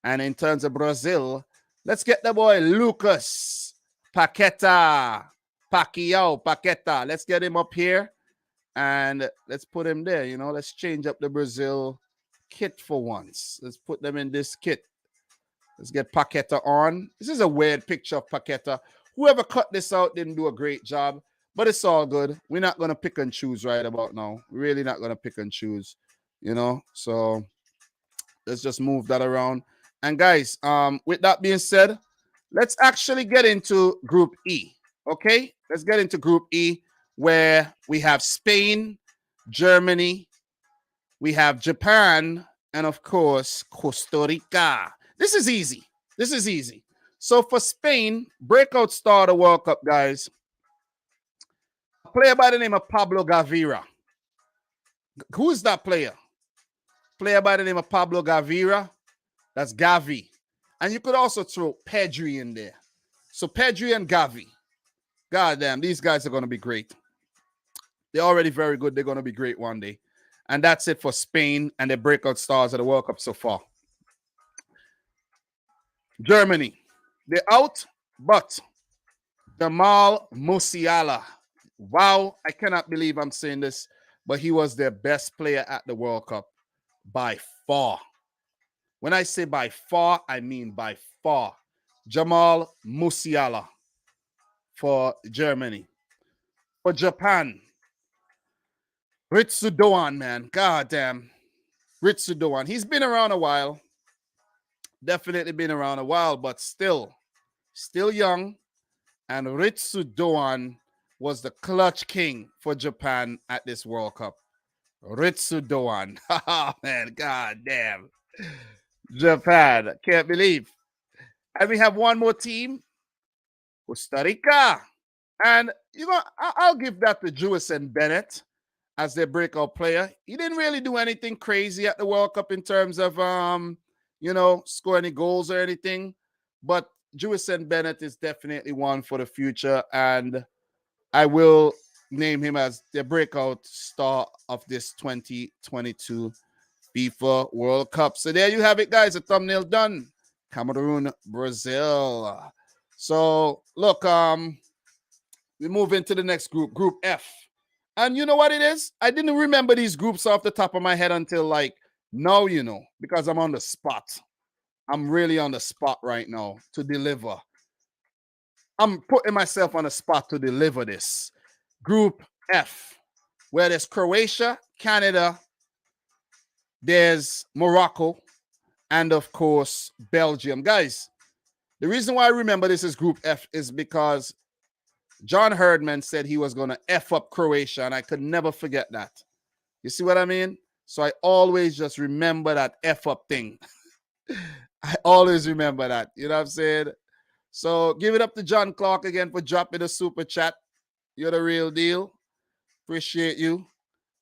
And in terms of Brazil, let's get the boy Lucas Paqueta. Paqueta. Let's get him up here. And let's put him there. You know, let's change up the Brazil kit for once. Let's put them in this kit. Let's get Paqueta on. This is a weird picture of Paqueta. Whoever cut this out didn't do a great job, but it's all good. We're not going to pick and choose right about now. We're really not going to pick and choose, you know? So let's just move that around. And guys, with that being said, let's actually get into Group E. Okay, let's get into Group E, where we have Spain, Germany, we have Japan, and of course, Costa Rica. This is easy. This is easy. So for Spain, breakout star of the World Cup, guys, a player by the name of Pablo Gavira. Who is that player? Player by the name of Pablo Gavira. That's Gavi. And you could also throw Pedri in there. So Pedri and Gavi. God damn, these guys are going to be great. They're already very good. They're going to be great one day. And that's it for Spain and the breakout stars of the World Cup so far. Germany. They're out, but Jamal Musiala. Wow, I cannot believe I'm saying this, but he was their best player at the World Cup by far. When I say by far, I mean by far. Jamal Musiala for Germany. For Japan, Ritsu Doan, man. God damn. Ritsu Doan. He's been around a while. Definitely been around a while, but still young. And Ritsu Doan was the clutch king for Japan at this World Cup. Ritsu Doan. Oh, man. God damn. Japan. Can't believe. And we have one more team. Costa Rica. And, you know, I'll give that to Jewison Bennett as their breakout player. He didn't really do anything crazy at the World Cup in terms of, score any goals or anything. But Jewison Bennett is definitely one for the future. And I will name him as the breakout star of this 2022 FIFA World Cup. So there you have it, guys. A thumbnail done. Cameroon, Brazil. So look, we move into the next group, Group F. And you know what it is? I didn't remember these groups off the top of my head until like now, because I'm on the spot. I'm really on the spot right now to deliver. I'm putting myself on the spot to deliver this. Group F, where there's Croatia, Canada, there's Morocco, and of course, Belgium. Guys, the reason why I remember this is Group F is because John Herdman said he was going to F up Croatia, and I could never forget that. You see what I mean? So I always just remember that F up thing. I always remember that. You know what I'm saying? So give it up to John Clark again for dropping the super chat. You're the real deal. Appreciate you.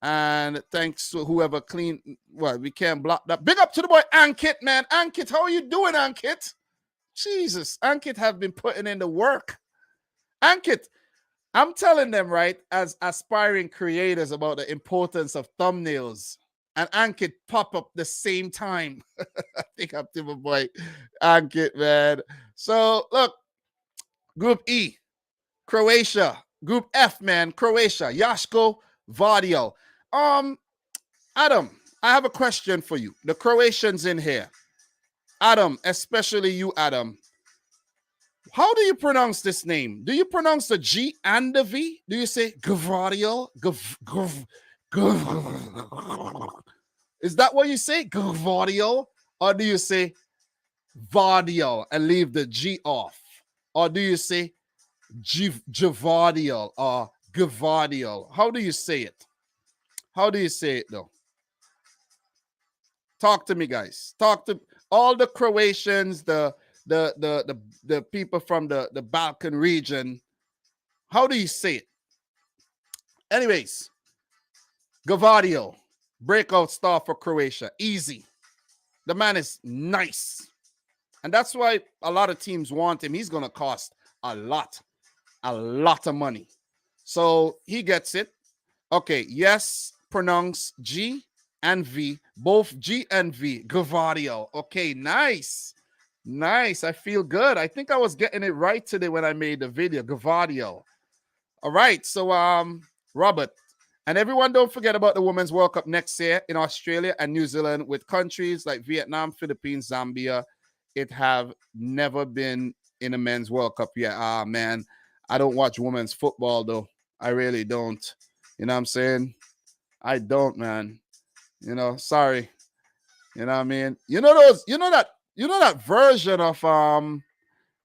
And thanks to whoever cleaned. Well, we can't block that. Big up to the boy Ankit, man. Ankit, how are you doing, Ankit? Jesus, Ankit have been putting in the work. Ankit, I'm telling them, right, as aspiring creators about the importance of thumbnails. And Ankit pop up the same time. I think I'm to my boy Ankit, man. So, look, Group E, Croatia. Group F, man, Croatia. Joško Vardiol. Adam, I have a question for you. The Croatians in here. Adam, especially you, Adam. How do you pronounce this name? Do you pronounce the G and the V? Do you say Gvardiol? Is that what you say? Gvardiol? Or do you say Vardiol and leave the G off? Or do you say Gvardiol or Gvardiol? How do you say it? How do you say it though? Talk to me, guys. Talk to all the Croatians, the people from the Balkan region. How do you say it? Anyways, Gvardiol, breakout star for Croatia. Easy. The man is nice. And that's why a lot of teams want him. He's going to cost a lot of money. So he gets it. Okay, yes, pronounce G and V, both G and V, Gvardiol. Okay, nice. Nice. I feel good. I think I was getting it right today when I made the video, Gvardiol. All right, so Robert, and everyone don't forget about the Women's World Cup next year in Australia and New Zealand with countries like Vietnam, Philippines, Zambia. It have never been in a men's World Cup yet. Man, I don't watch women's football though. I really don't. You know what I'm saying? I don't, man. Sorry. You know what I mean? You know that version of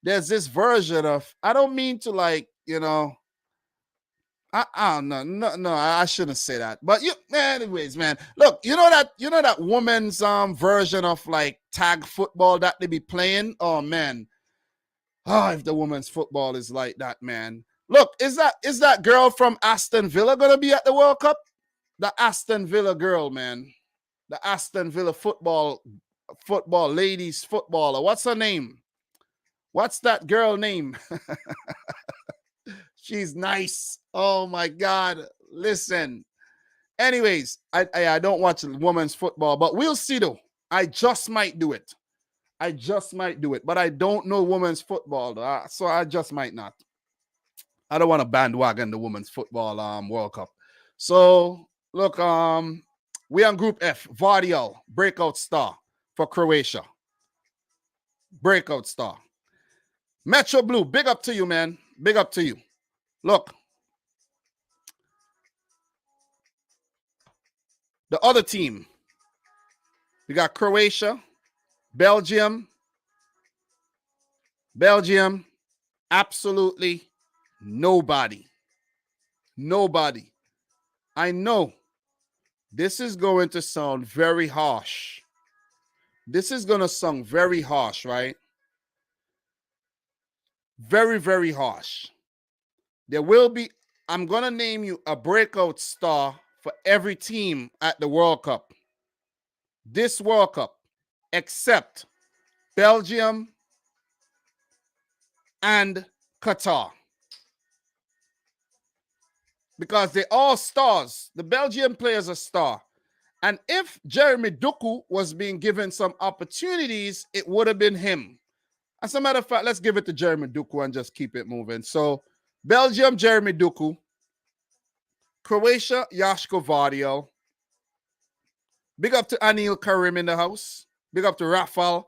there's this version of, I don't mean to like you know, I don't know. No, I shouldn't say that. But anyways, man. Look, you know that women's version of like tag football that they be playing. Oh man. Oh, if the women's football is like that, man. Look, is that girl from Aston Villa gonna be at the World Cup? The Aston Villa girl, man. The Aston Villa football ladies footballer. What's her name? What's that girl name? She's nice. Oh my God. Listen. Anyways, I don't watch women's football, but we'll see though. I just might do it. But I don't know women's football, so I just might not. I don't want to bandwagon the women's football World Cup. So look, we on Group F. Vardial, breakout star for Croatia. Breakout star. Metro Blue, big up to you, man. Big up to you. Look, the other team, we got Croatia, Belgium, absolutely nobody. Nobody. I know this is going to sound very harsh. This is going to sound very harsh, right? Very, very harsh. There will be, I'm going to name you a breakout star for every team at the World Cup. This World Cup, except Belgium and Qatar. Because they're all stars. The Belgian players are star. And if Jeremy Doku was being given some opportunities, it would have been him. As a matter of fact, let's give it to Jeremy Doku and just keep it moving. So, Belgium, Jeremy Doku. Croatia, Joško Vardial. Big up to Anil Karim in the house. Big up to Rafal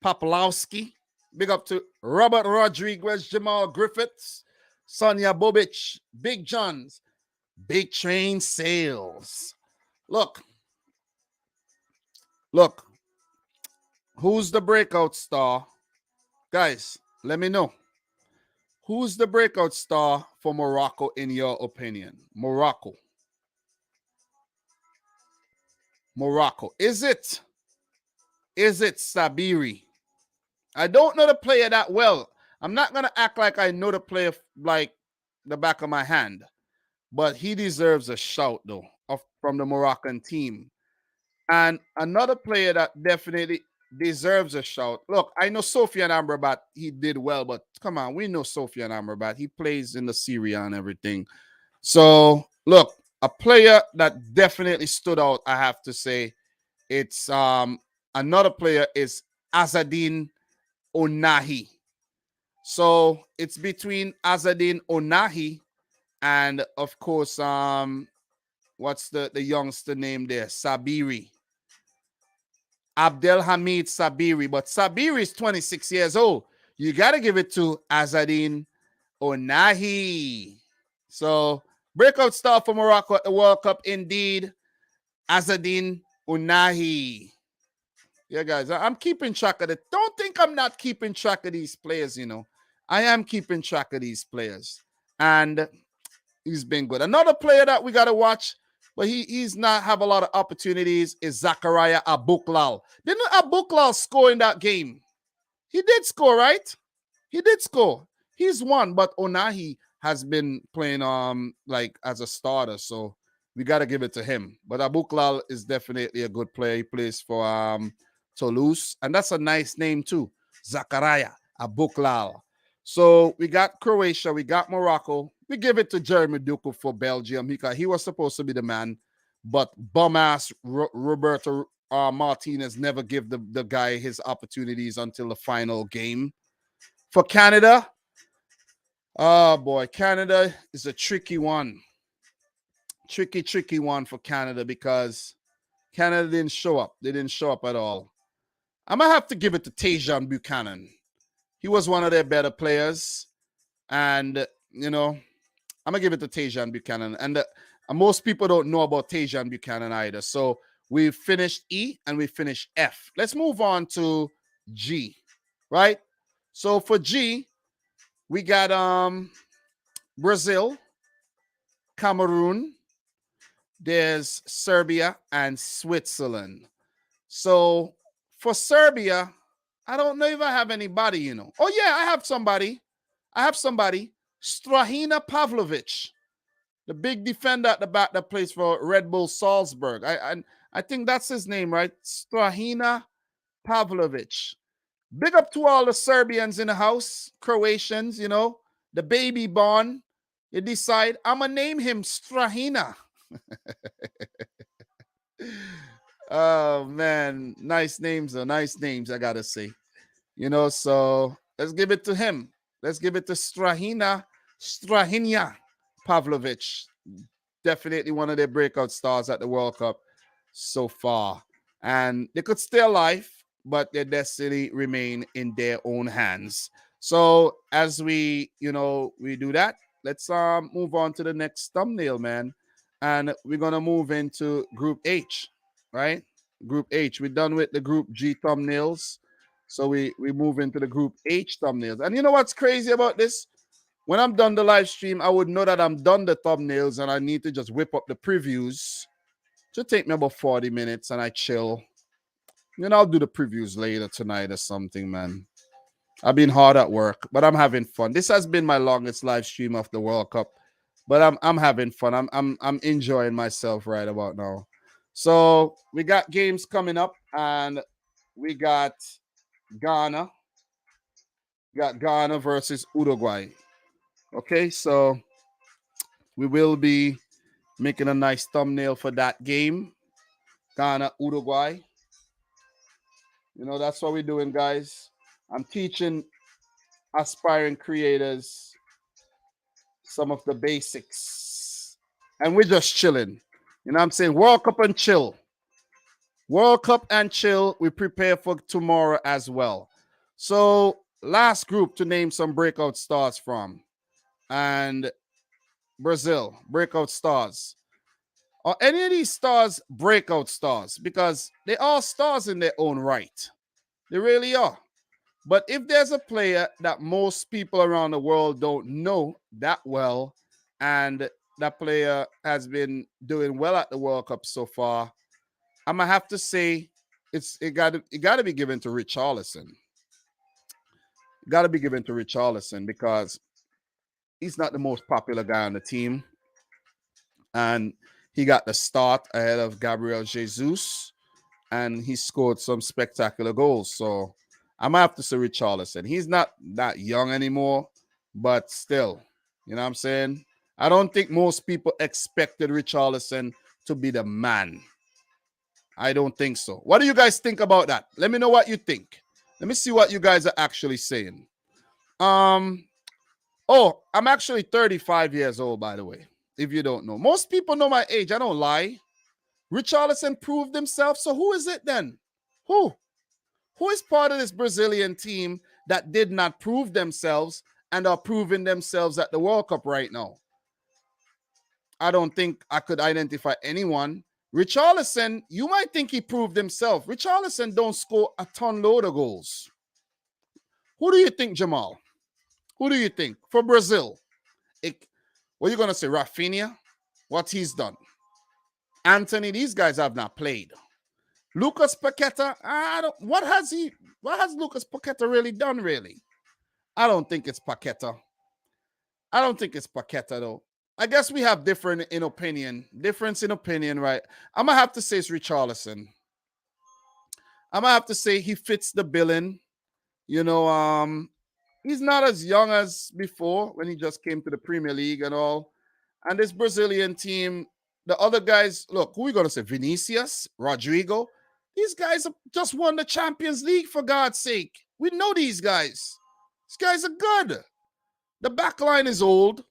Papalowski. Big up to Robert Rodriguez, Jamal Griffiths, Sonia Bobic, Big Johns, Big Train Sales. Look. Who's the breakout star? Guys, let me know. Who's the breakout star for Morocco in your opinion? Morocco. Is it Sabiri? I don't know the player that well. I'm not going to act like I know the player like the back of my hand. But he deserves a shout, though, from the Moroccan team. And another player that definitely deserves a shout. Look, I know Sofian Amrabat, he did well, but come on, we know Sofian Amrabat. He plays in the Serie A and everything. So, look, a player that definitely stood out, I have to say, it's another player is Azadine Onahi. So, it's between Azadine Onahi and, of course, what's the youngster name there? Sabiri. Abdelhamid Sabiri. But Sabiri is 26 years old. You got to give it to Azadine Onahi. So, breakout star for Morocco at the World Cup, indeed. Azadine Onahi. Yeah, guys, I'm keeping track of it. Don't think I'm not keeping track of these players, you know. I am keeping track of these players. And he's been good. Another player that we got to watch, but he's not have a lot of opportunities, is Zachariah Abuklal. Didn't Abuklal score in that game? He did score, right? He did score. He's one, but Onahi has been playing like as a starter, so we got to give it to him. But Abuklal is definitely a good player. He plays for Toulouse, and that's a nice name too, Zachariah Abuklal. So we got Croatia, we got Morocco. We give it to Jeremy Doku for Belgium because he was supposed to be the man, but bum-ass Roberto Martinez never give the guy his opportunities until the final game. For Canada, oh boy, Canada is a tricky one. Tricky one for Canada because Canada didn't show up. They didn't show up at all. I'm going to have to give it to Tajon Buchanan. He was one of their better players. And, you know, I'm going to give it to Tajon Buchanan. And most people don't know about Tajon Buchanan either. So we finished E and we finished F. Let's move on to G, right? So for G, we got Brazil, Cameroon, there's Serbia, and Switzerland. So for Serbia, I don't know if I have anybody, you know. Oh, yeah, I have somebody. Strahina Pavlovic, the big defender at the back that plays for Red Bull Salzburg. I think that's his name, right? Strahina Pavlovic. Big up to all the Serbians in the house, Croatians, you know, the baby born. You decide, I'm going to name him Strahina. Oh, man. Nice names, I got to say. You know, so let's give it to him. Let's give it to Strahinia Pavlovic. Definitely one of their breakout stars at the World Cup so far. And they could stay alive, but their destiny remain in their own hands. So as we do that, let's move on to the next thumbnail, man. And we're gonna move into Group H, right? Group H. We're done with the Group G thumbnails. So we move into the Group H thumbnails. And you know what's crazy about this? When I'm done the live stream, I would know that I'm done the thumbnails and I need to just whip up the previews. To take me about 40 minutes and I chill. And I'll do the previews later tonight or something, man. I've been hard at work, but I'm having fun. This has been my longest live stream of the World Cup, but I'm having fun. I'm enjoying myself right about now. So we got games coming up, and we got Ghana. Got Ghana versus Uruguay. Okay, so we will be making a nice thumbnail for that game. Ghana, Uruguay. You know, that's what we're doing, guys. I'm teaching aspiring creators some of the basics. And we're just chilling. You know what I'm saying? World Cup and chill. World Cup and chill. We prepare for tomorrow as well. So, last group to name some breakout stars from. And Brazil, breakout stars. Are any of these stars breakout stars? Because they are stars in their own right. They really are. But if there's a player that most people around the world don't know that well, and that player has been doing well at the World Cup so far, I'm gonna have to say it got to be given to Richarlison. Got to be given to Richarlison because he's not the most popular guy on the team, and he got the start ahead of Gabriel Jesus, and he scored some spectacular goals. So I'm gonna have to say Richarlison. He's not that young anymore, but still, you know what I'm saying? I don't think most people expected Richarlison to be the man. I don't think so. What do you guys think about that? Let me know what you think. Let me see what you guys are actually saying. Oh, I'm actually 35 years old, by the way, if you don't know. Most people know my age. I don't lie. Richarlison proved himself. So who is it then? Who? Who is part of this Brazilian team that did not prove themselves and are proving themselves at the World Cup right now? I don't think I could identify anyone. Richarlison, you might think he proved himself. Richarlison don't score a ton load of goals. Who do you think, Jamal? Who do you think for Brazil? What are you going to say, Rafinha? What he's done. Anthony, these guys have not played. Lucas Paqueta, what has Lucas Paqueta really done, really? I don't think it's Paqueta. Though. I guess we have difference in opinion, right? I'm going to have to say it's Richarlison. I'm going to have to say he fits the billing. You know, he's not as young as before when he just came to the Premier League and all. And this Brazilian team, the other guys, look, who are we going to say? Vinicius, Rodrigo. These guys have just won the Champions League, for God's sake. We know these guys. These guys are good. The back line is old.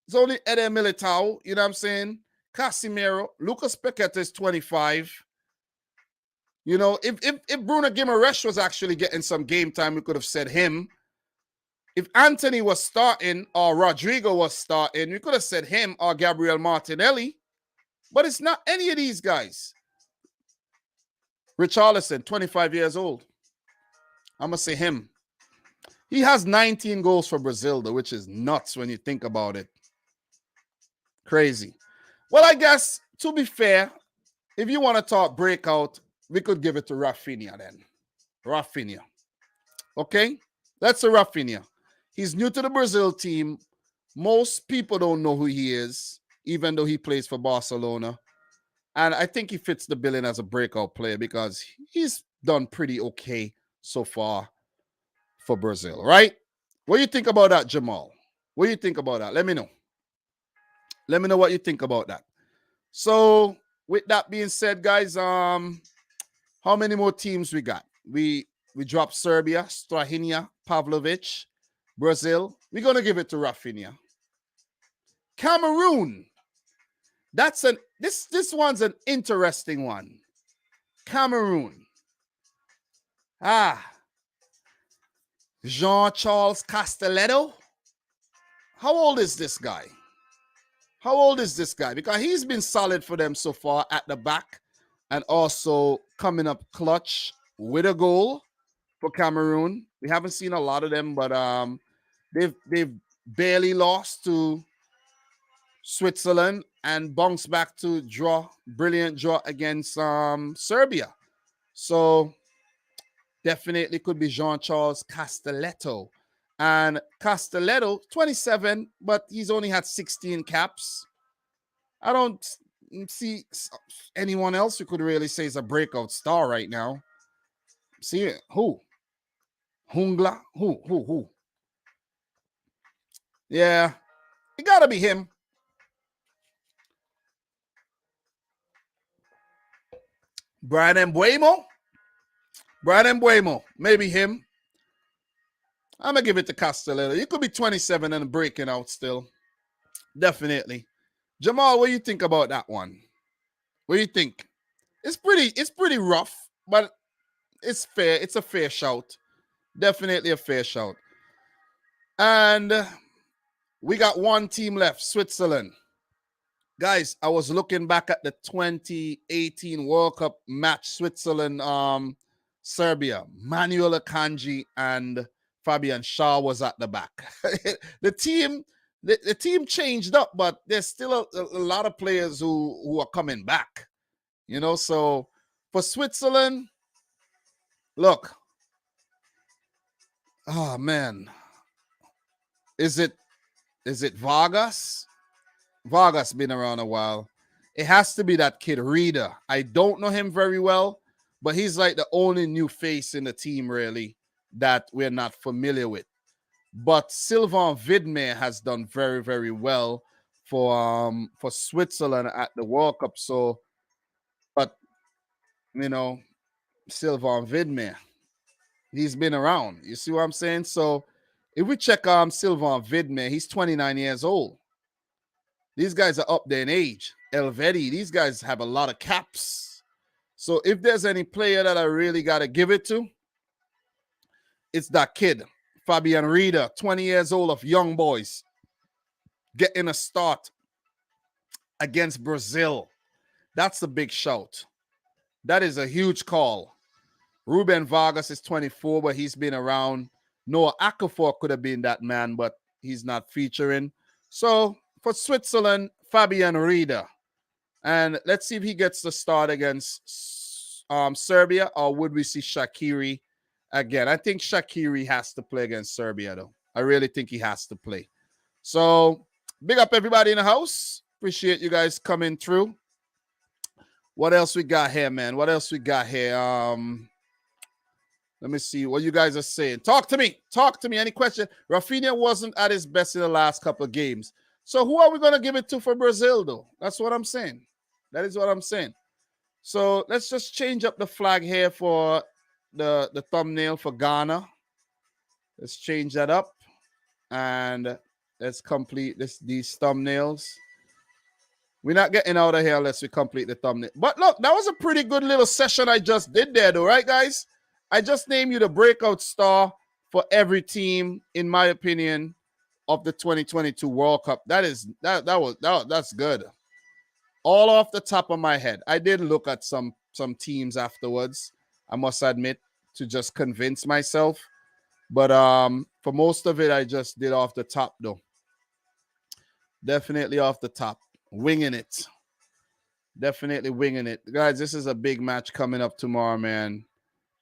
It's only Eder Militao, you know what I'm saying? Casemiro. Lucas Paqueta is 25. You know, if Bruno Guimaraes was actually getting some game time, we could have said him. If Anthony was starting or Rodrigo was starting, we could have said him or Gabriel Martinelli. But it's not any of these guys. Richarlison, 25 years old. I'm going to say him. He has 19 goals for Brazil, though, which is nuts when you think about it. Crazy. Well, I guess, to be fair, if you want to talk breakout, we could give it to Rafinha then. Rafinha. Okay? That's a Rafinha. He's new to the Brazil team. Most people don't know who he is, even though he plays for Barcelona. And I think he fits the billing as a breakout player because he's done pretty okay so far for Brazil, right? What do you think about that, Jamal? What do you think about that? Let me know. Let me know what you think about that. So, with that being said, guys, how many more teams we got? We dropped Serbia, Strahinja, Pavlovic, Brazil. We're gonna give it to Rafinha. Cameroon. This one's an interesting one. Cameroon. Jean-Charles Castelletto. How old is this guy? How old is this guy? Because he's been solid for them so far at the back and also coming up clutch with a goal for Cameroon. We haven't seen a lot of them, but they've barely lost to Switzerland and bounced back to brilliant draw against Serbia. So definitely could be Jean-Charles Castelletto. And Castelletto, 27, but he's only had 16 caps. I don't see anyone else who could really say is a breakout star right now. See who? Hungla? Who? Yeah, it gotta be him. Brian Mbuemo? Maybe him. I'm going to give it to Castelletto. You could be 27 and breaking out still. Definitely. Jamal, what do you think about that one? What do you think? It's pretty rough, but it's fair. It's a fair shout. Definitely a fair shout. And we got one team left, Switzerland. Guys, I was looking back at the 2018 World Cup match, Switzerland, Serbia. Manuel Akanji and Fabian Shaw was at the back. the team changed up, but there's still a lot of players who are coming back. You know, so for Switzerland, look. Oh man. Is it Vargas? Vargas been around a while. It has to be that kid Reader. I don't know him very well, but he's like the only new face in the team really that we're not familiar with. But Sylvain Widmer has done very, very well for Switzerland at the World Cup. So, but you know, Sylvain Widmer, he's been around. You see what I'm saying? So if we check Sylvain Widmer, he's 29 years old. These guys are up there in age. Elvedi, these guys have a lot of caps. So if there's any player that I really got to give it to, it's that kid, Fabian Reader, 20 years old of young boys, getting a start against Brazil. That's a big shout. That is a huge call. Ruben Vargas is 24, but he's been around. Noah Okafor could have been that man, but he's not featuring. So for Switzerland, Fabian Reader. And let's see if he gets the start against Serbia, or would we see Shaqiri again? I think Shaqiri has to play against Serbia, though. I really think he has to play. So big up everybody in the house. Appreciate you guys coming through. What else we got here, man? What else we got here? Let me see what you guys are saying. Talk to me. Any question? Rafinha wasn't at his best in the last couple of games. So who are we going to give it to for Brazil, though? That's what I'm saying. That is what I'm saying. So let's just change up the flag here for the thumbnail for Ghana. Let's change that up. And let's complete these thumbnails. We're not getting out of here unless we complete the thumbnail. But look, that was a pretty good little session I just did there, though, right, guys? I just named you the breakout star for every team, in my opinion, of the 2022 World Cup. That's good. All off the top of my head. I did look at some teams afterwards, I must admit, to just convince myself. But For most of it, I just did off the top, though. Definitely off the top. Winging it. Definitely winging it. Guys, this is a big match coming up tomorrow, man.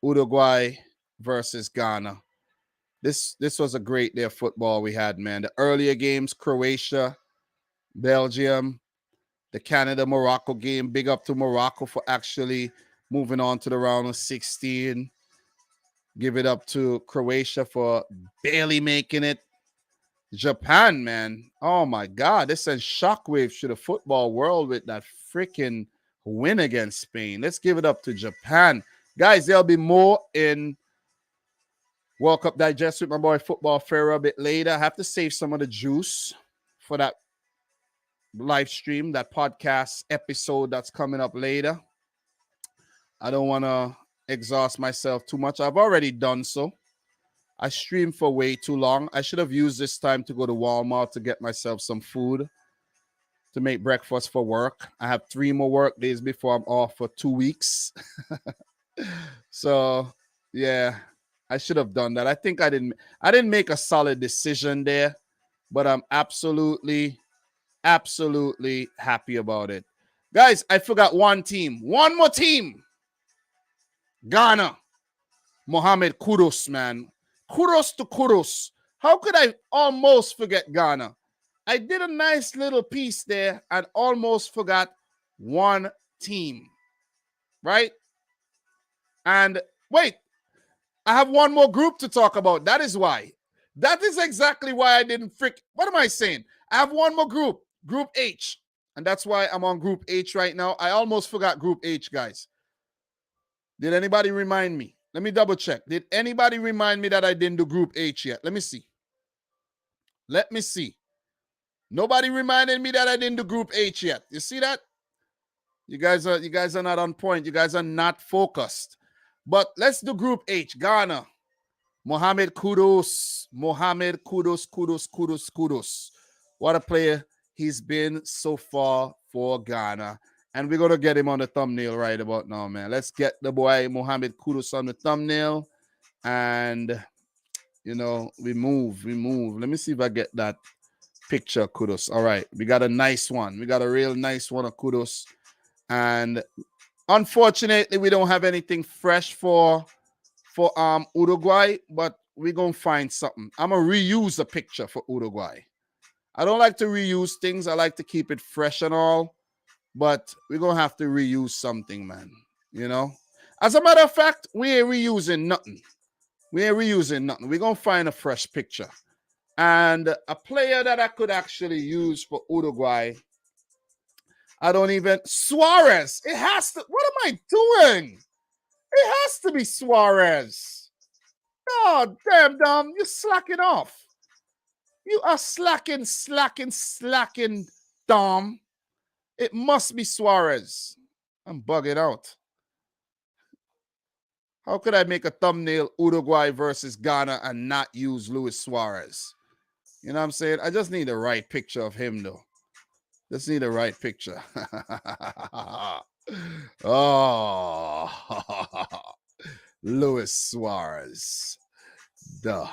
Uruguay versus Ghana. This was a great day of football we had, man. The earlier games, Croatia, Belgium, the Canada-Morocco game. Big up to Morocco for actually moving on to the round of 16. Give it up to Croatia for barely making it. Japan, man. Oh, my God. This sends shockwaves to the football world with that freaking win against Spain. Let's give it up to Japan. Guys, there'll be more in World Cup Digest with my boy Football Pharaoh a bit later. I have to save some of the juice for that live stream, that podcast episode that's coming up later. I don't want to exhaust myself too much. I've already done so. I streamed for way too long. I should have used this time to go to Walmart to get myself some food to make breakfast for work. I have 3 more work days before I'm off for 2 weeks. So, yeah, I should have done that. I think I didn't make a solid decision there, but I'm absolutely happy about it. Guys, I forgot one team. One more team. Ghana. Mohamed Kudus, man. Kudos to Kudus. How could I almost forget Ghana? I did a nice little piece there and almost forgot one team. Right? And wait, I have one more group to talk about. That is why. That is exactly why I didn't What am I saying? I have one more group. Group H. And that's why I'm on Group H right now. I almost forgot Group H, guys. Did anybody remind me? Let me double check. Did anybody remind me that I didn't do Group H yet? Let me see. Nobody reminded me that I didn't do Group H yet. You see that? You guys are not on point. You guys are not focused. But let's do Group H. Ghana. Mohamed Kudus. Kudus. What a player he's been so far for Ghana. And we're going to get him on the thumbnail right about now, man. Let's get the boy Mohamed Kudus on the thumbnail. And, we move. Let me see if I get that picture of Kudus. All right. We got a nice one. We got a real nice one of Kudus. And unfortunately, we don't have anything fresh for Uruguay, but we're going to find something. I'm going to reuse a picture for Uruguay. I don't like to reuse things. I like to keep it fresh and all. But we're going to have to reuse something, man. As a matter of fact, we ain't reusing nothing. We're going to find a fresh picture. And a player that I could actually use for Uruguay, Suarez. It has to. What am I doing? It has to be Suarez. Oh, damn, Dom. You're slacking off. You are slacking, Dom. It must be Suarez. I'm bugging out. How could I make a thumbnail Uruguay versus Ghana and not use Luis Suarez? You know what I'm saying? I just need the right picture of him, though. Just need the right picture. Oh, Luis Suarez, the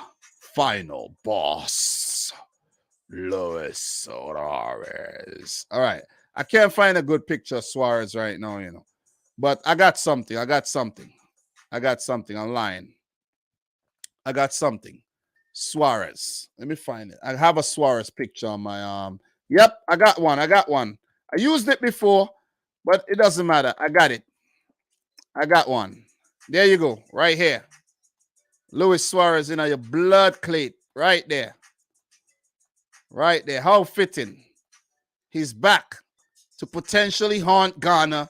final boss. Luis Suarez. All right. I can't find a good picture of Suarez right now, But I got something. I'm lying. I got something. Suarez. Let me find it. I have a Suarez picture on my arm. Yep, I got one. I used it before, but it doesn't matter. I got it. I got one. There you go. Right here. Luis Suarez in your blood plate. Right there. Right there. How fitting. He's back to potentially haunt Ghana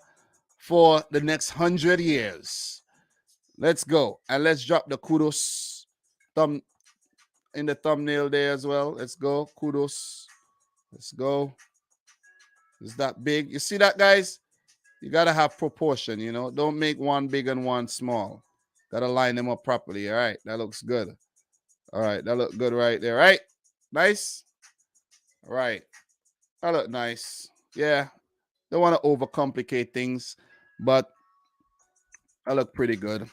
for the next 100 years. Let's go. And let's drop the Kudus thumb in the thumbnail there as well. Let's go. Kudus. Let's go. Is that big? You see that, guys? You got to have proportion, Don't make one big and one small. Got to line them up properly. All right. That looks good. All right. That look good right there. Right? Nice. All right. That look nice. Yeah. Don't want to overcomplicate things, but I look pretty good.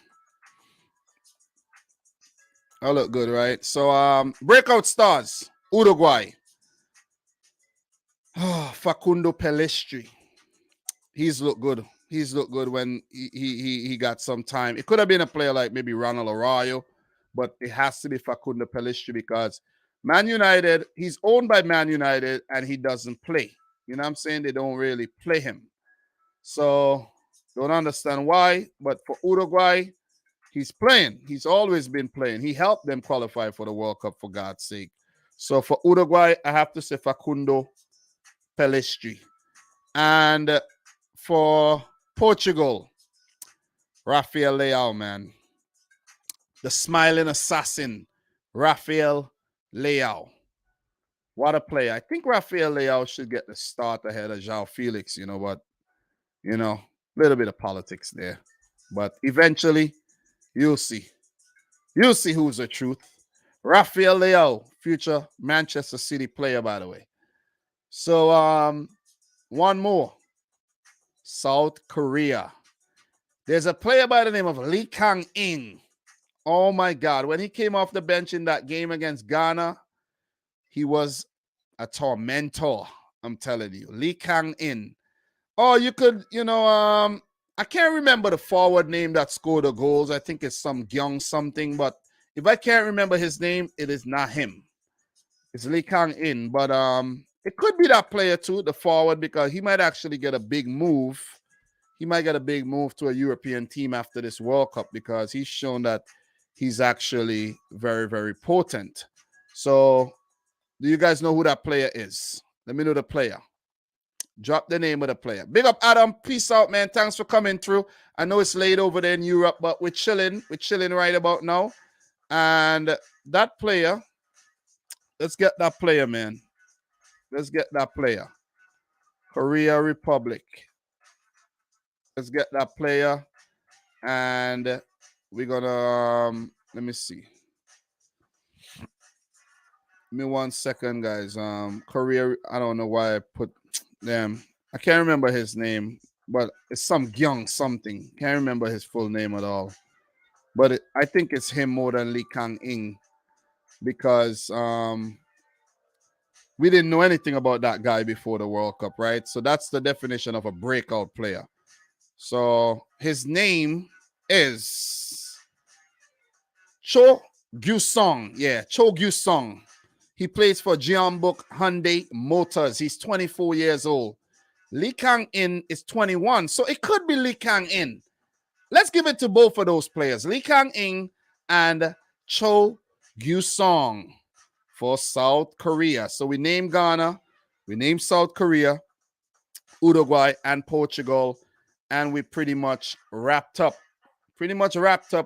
I look good, right? So breakout stars, Uruguay. Facundo Pelestri. He's looked good. He's looked good when he got some time. It could have been a player like maybe Ronald Arroyo, but it has to be Facundo Pelistri because Man United, he's owned by Man United and he doesn't play. You know what I'm saying? They don't really play him. So don't understand why. But for Uruguay, he's playing. He's always been playing. He helped them qualify for the World Cup, for God's sake. So for Uruguay, I have to say Facundo Pelistri. And for Portugal, Rafael Leao, man. The smiling assassin, Rafael Leao. What a player. I think Rafael Leao should get the start ahead of João Felix, but, a little bit of politics there. But eventually, you'll see. You'll see who's the truth. Rafael Leao, future Manchester City player, by the way. So, one more. South Korea. There's a player by the name of Lee Kang-in. Oh, my God. When he came off the bench in that game against Ghana, he was a tormentor. I'm telling you. Lee Kang-in. Oh, you could, I can't remember the forward name that scored the goals. I think it's some Gyung something. But if I can't remember his name, it is not him. It's Lee Kang-in. But it could be that player too, the forward, because he might actually get a big move. He might get a big move to a European team after this World Cup because he's shown that he's actually very, very potent. So, do you guys know who that player is? Let me know the player. Drop the name of the player. Big up, Adam. Peace out, man. Thanks for coming through. I know it's late over there in Europe, but we're chilling. We're chilling right about now. And that player, let's get that player, man. Let's get that player. Korea Republic. Let's get that player. And we're gonna let me see. Give me 1 second, guys. Korea, I don't know why I put them. I can't remember his name, but it's some Gyung something. Can't remember his full name at all. But I think it's him more than Lee Kang-in because we didn't know anything about that guy before the World Cup, right? So that's the definition of a breakout player. So his name is Cho Gyu-song. Yeah, Cho Gyu-song. He plays for Jeonbuk Hyundai Motors. He's 24 years old. Lee Kang-in is 21. So it could be Lee Kang-in. Let's give it to both of those players, Lee Kang-in and Cho Gyu-song for South Korea. So we named Ghana, we named South Korea, Uruguay, and Portugal, and we pretty much wrapped up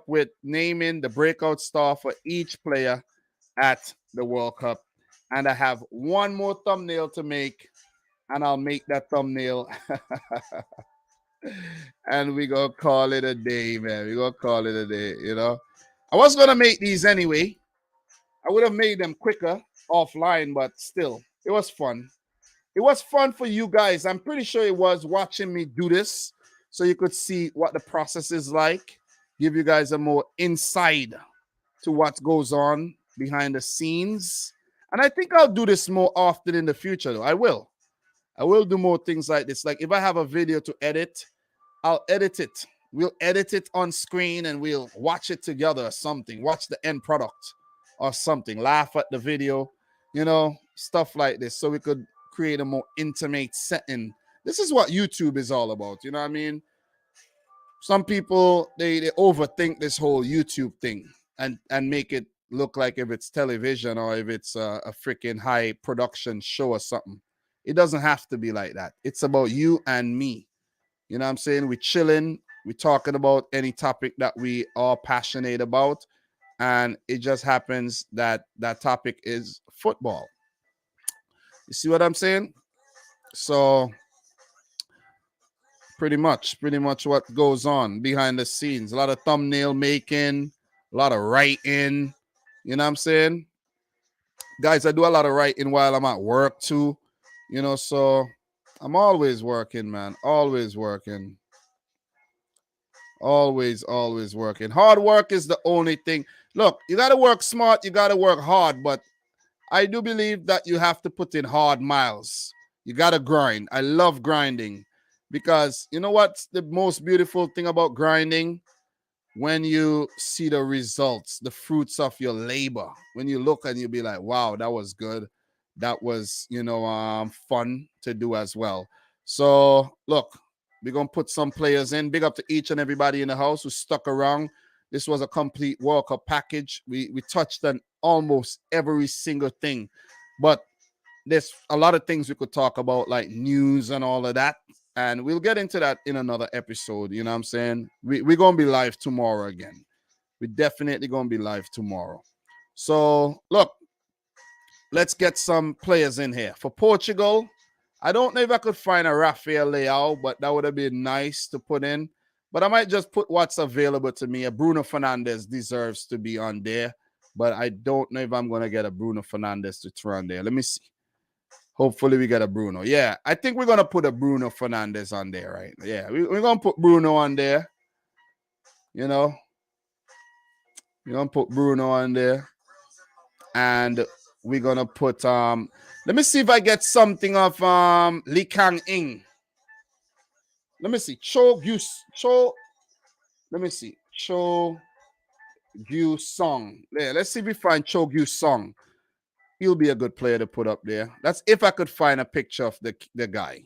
with naming the breakout star for each player at the World Cup. And I have one more thumbnail to make, and I'll make that thumbnail. And we're going to call it a day, man. We're going to call it a day, I was going to make these anyway. I would have made them quicker offline, but still, it was fun. It was fun for you guys. I'm pretty sure it was watching me do this so you could see what the process is like, give you guys a more insight to what goes on behind the scenes. And I think I'll do this more often in the future, though. I will do more things like this. Like if I have a video to edit, I'll edit it. We'll edit it on screen and we'll watch it together or something. Watch the end product or something. Laugh at the video, stuff like this. So we could create a more intimate setting. This is what YouTube is all about. You know what I mean? Some people, they overthink this whole YouTube thing and make it look like if it's television or if it's a freaking high production show or something. It doesn't have to be like that. It's about you and me. You know what I'm saying? We're chilling. We're talking about any topic that we are passionate about. And it just happens that that topic is football. You see what I'm saying? So pretty much what goes on behind the scenes. A lot of thumbnail making, a lot of writing. You know what I'm saying? Guys, I do a lot of writing while I'm at work too. So I'm always working, man. Always working. Always working. Hard work is the only thing. Look, you got to work smart, you got to work hard, but I do believe that you have to put in hard miles. You got to grind. I love grinding because you know what's the most beautiful thing about grinding? When you see the results, the fruits of your labor. When you look and you be like, wow, that was good. That was, fun to do as well. So look, we're gonna put some players in. Big up to each and everybody in the house who stuck around. This was a complete World Cup package. We touched on almost every single thing, but there's a lot of things we could talk about, like news and all of that. And we'll get into that in another episode. You know what I'm saying? We're going to be live tomorrow again. We're definitely going to be live tomorrow. So, look, let's get some players in here. For Portugal, I don't know if I could find a Rafael Leao, but that would have been nice to put in. But I might just put what's available to me. A Bruno Fernandes deserves to be on there. But I don't know if I'm going to get a Bruno Fernandes to throw on there. Let me see. Hopefully we get a Bruno. Yeah, I think we're going to put a Bruno Fernandes on there, right? Yeah, we're going to put Bruno on there. You know, we're going to put Bruno on there. And we're going to put, let me see if I get something of Lee Kang Ing. Let me see. Let me see. Cho Gyu Song. Yeah, let's see if we find Cho Gyu Song. He'll be a good player to put up there. That's if I could find a picture of the guy.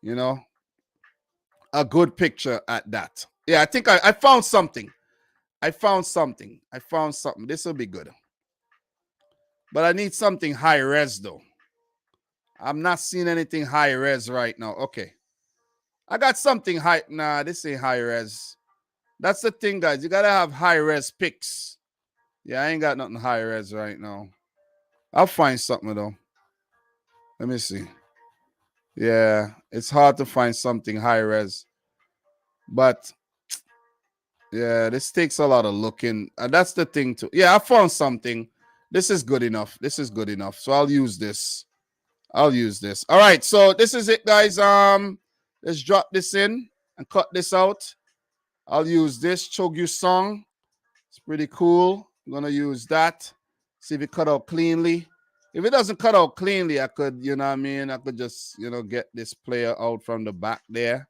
You know, a good picture at that. Yeah, I think I found something. I found something. This will be good. But I need something high res though. I'm not seeing anything high res right now. Okay. I got something high. Nah, this ain't high res. That's the thing, guys. You gotta have high res pics. Yeah, I ain't got nothing high res right now. I'll find something though. Let me see. Yeah, it's hard to find something high res. But yeah, this takes a lot of looking. And that's the thing too. Yeah, I found something. This is good enough. So I'll use this. All right, so this is it, guys. Let's drop this in and cut this out. I'll use this Chogyu song. It's pretty cool. I'm gonna use that. See if it cut out cleanly. If it doesn't cut out cleanly, I could, I could just, get this player out from the back there.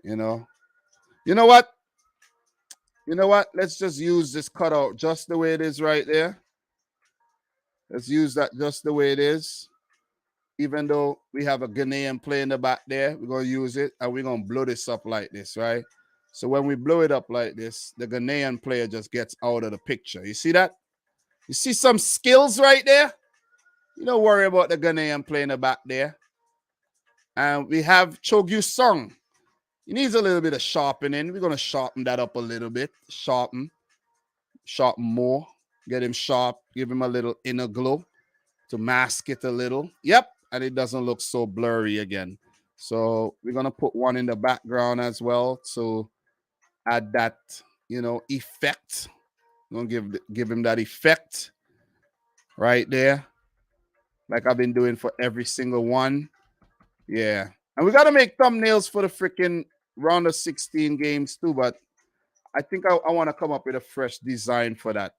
You know what? Let's just use this cutout just the way it is right there. Let's use that just the way it is. Even though we have a Ghanaian player in the back there, we're going to use it and we're going to blow this up like this, right? So when we blow it up like this, the Ghanaian player just gets out of the picture. You see that? You see some skills right there? You don't worry about the Ghanaian player in the back there. And we have Chogyu Song. He needs a little bit of sharpening. We're going to sharpen that up a little bit. Sharpen more. Get him sharp. Give him a little inner glow to mask it a little. Yep. And it doesn't look so blurry again. So we're going to put one in the background as well to add that, effect. I'm going to give him that effect right there. Like I've been doing for every single one. Yeah. And we got to make thumbnails for the freaking round of 16 games too. But I think I want to come up with a fresh design for that.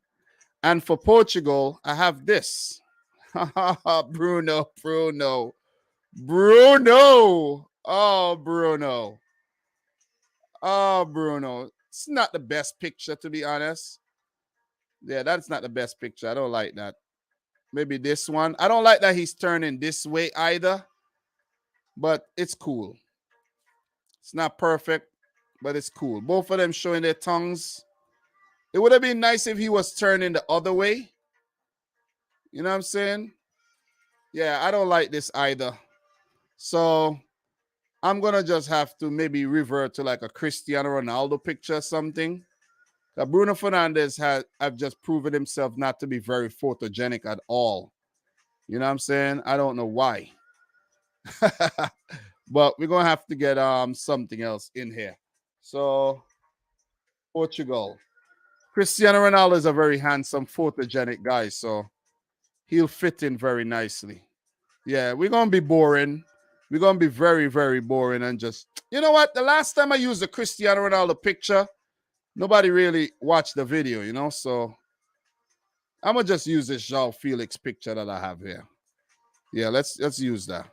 And for Portugal, I have this. Bruno. Oh, Bruno. It's not the best picture, to be honest. Yeah, that's not the best picture. I don't like that. Maybe this one. I don't like that he's turning this way either. But it's cool. It's not perfect, but it's cool. Both of them showing their tongues. It would have been nice if he was turning the other way. You know what I'm saying? Yeah, I don't like this either. So I'm going to just have to maybe revert to like a Cristiano Ronaldo picture or something. Bruno Fernandes have just proven himself not to be very photogenic at all. You know what I'm saying? I don't know why. But we're going to have to get something else in here. So Portugal. Cristiano Ronaldo is a very handsome, photogenic guy, so he'll fit in very nicely. Yeah, we're going to be boring. We're going to be very, very boring and just, you know what? The last time I used a Cristiano Ronaldo picture, nobody really watched the video, you know. So I'm gonna just use this João Felix picture that I have here. Yeah, let's use that.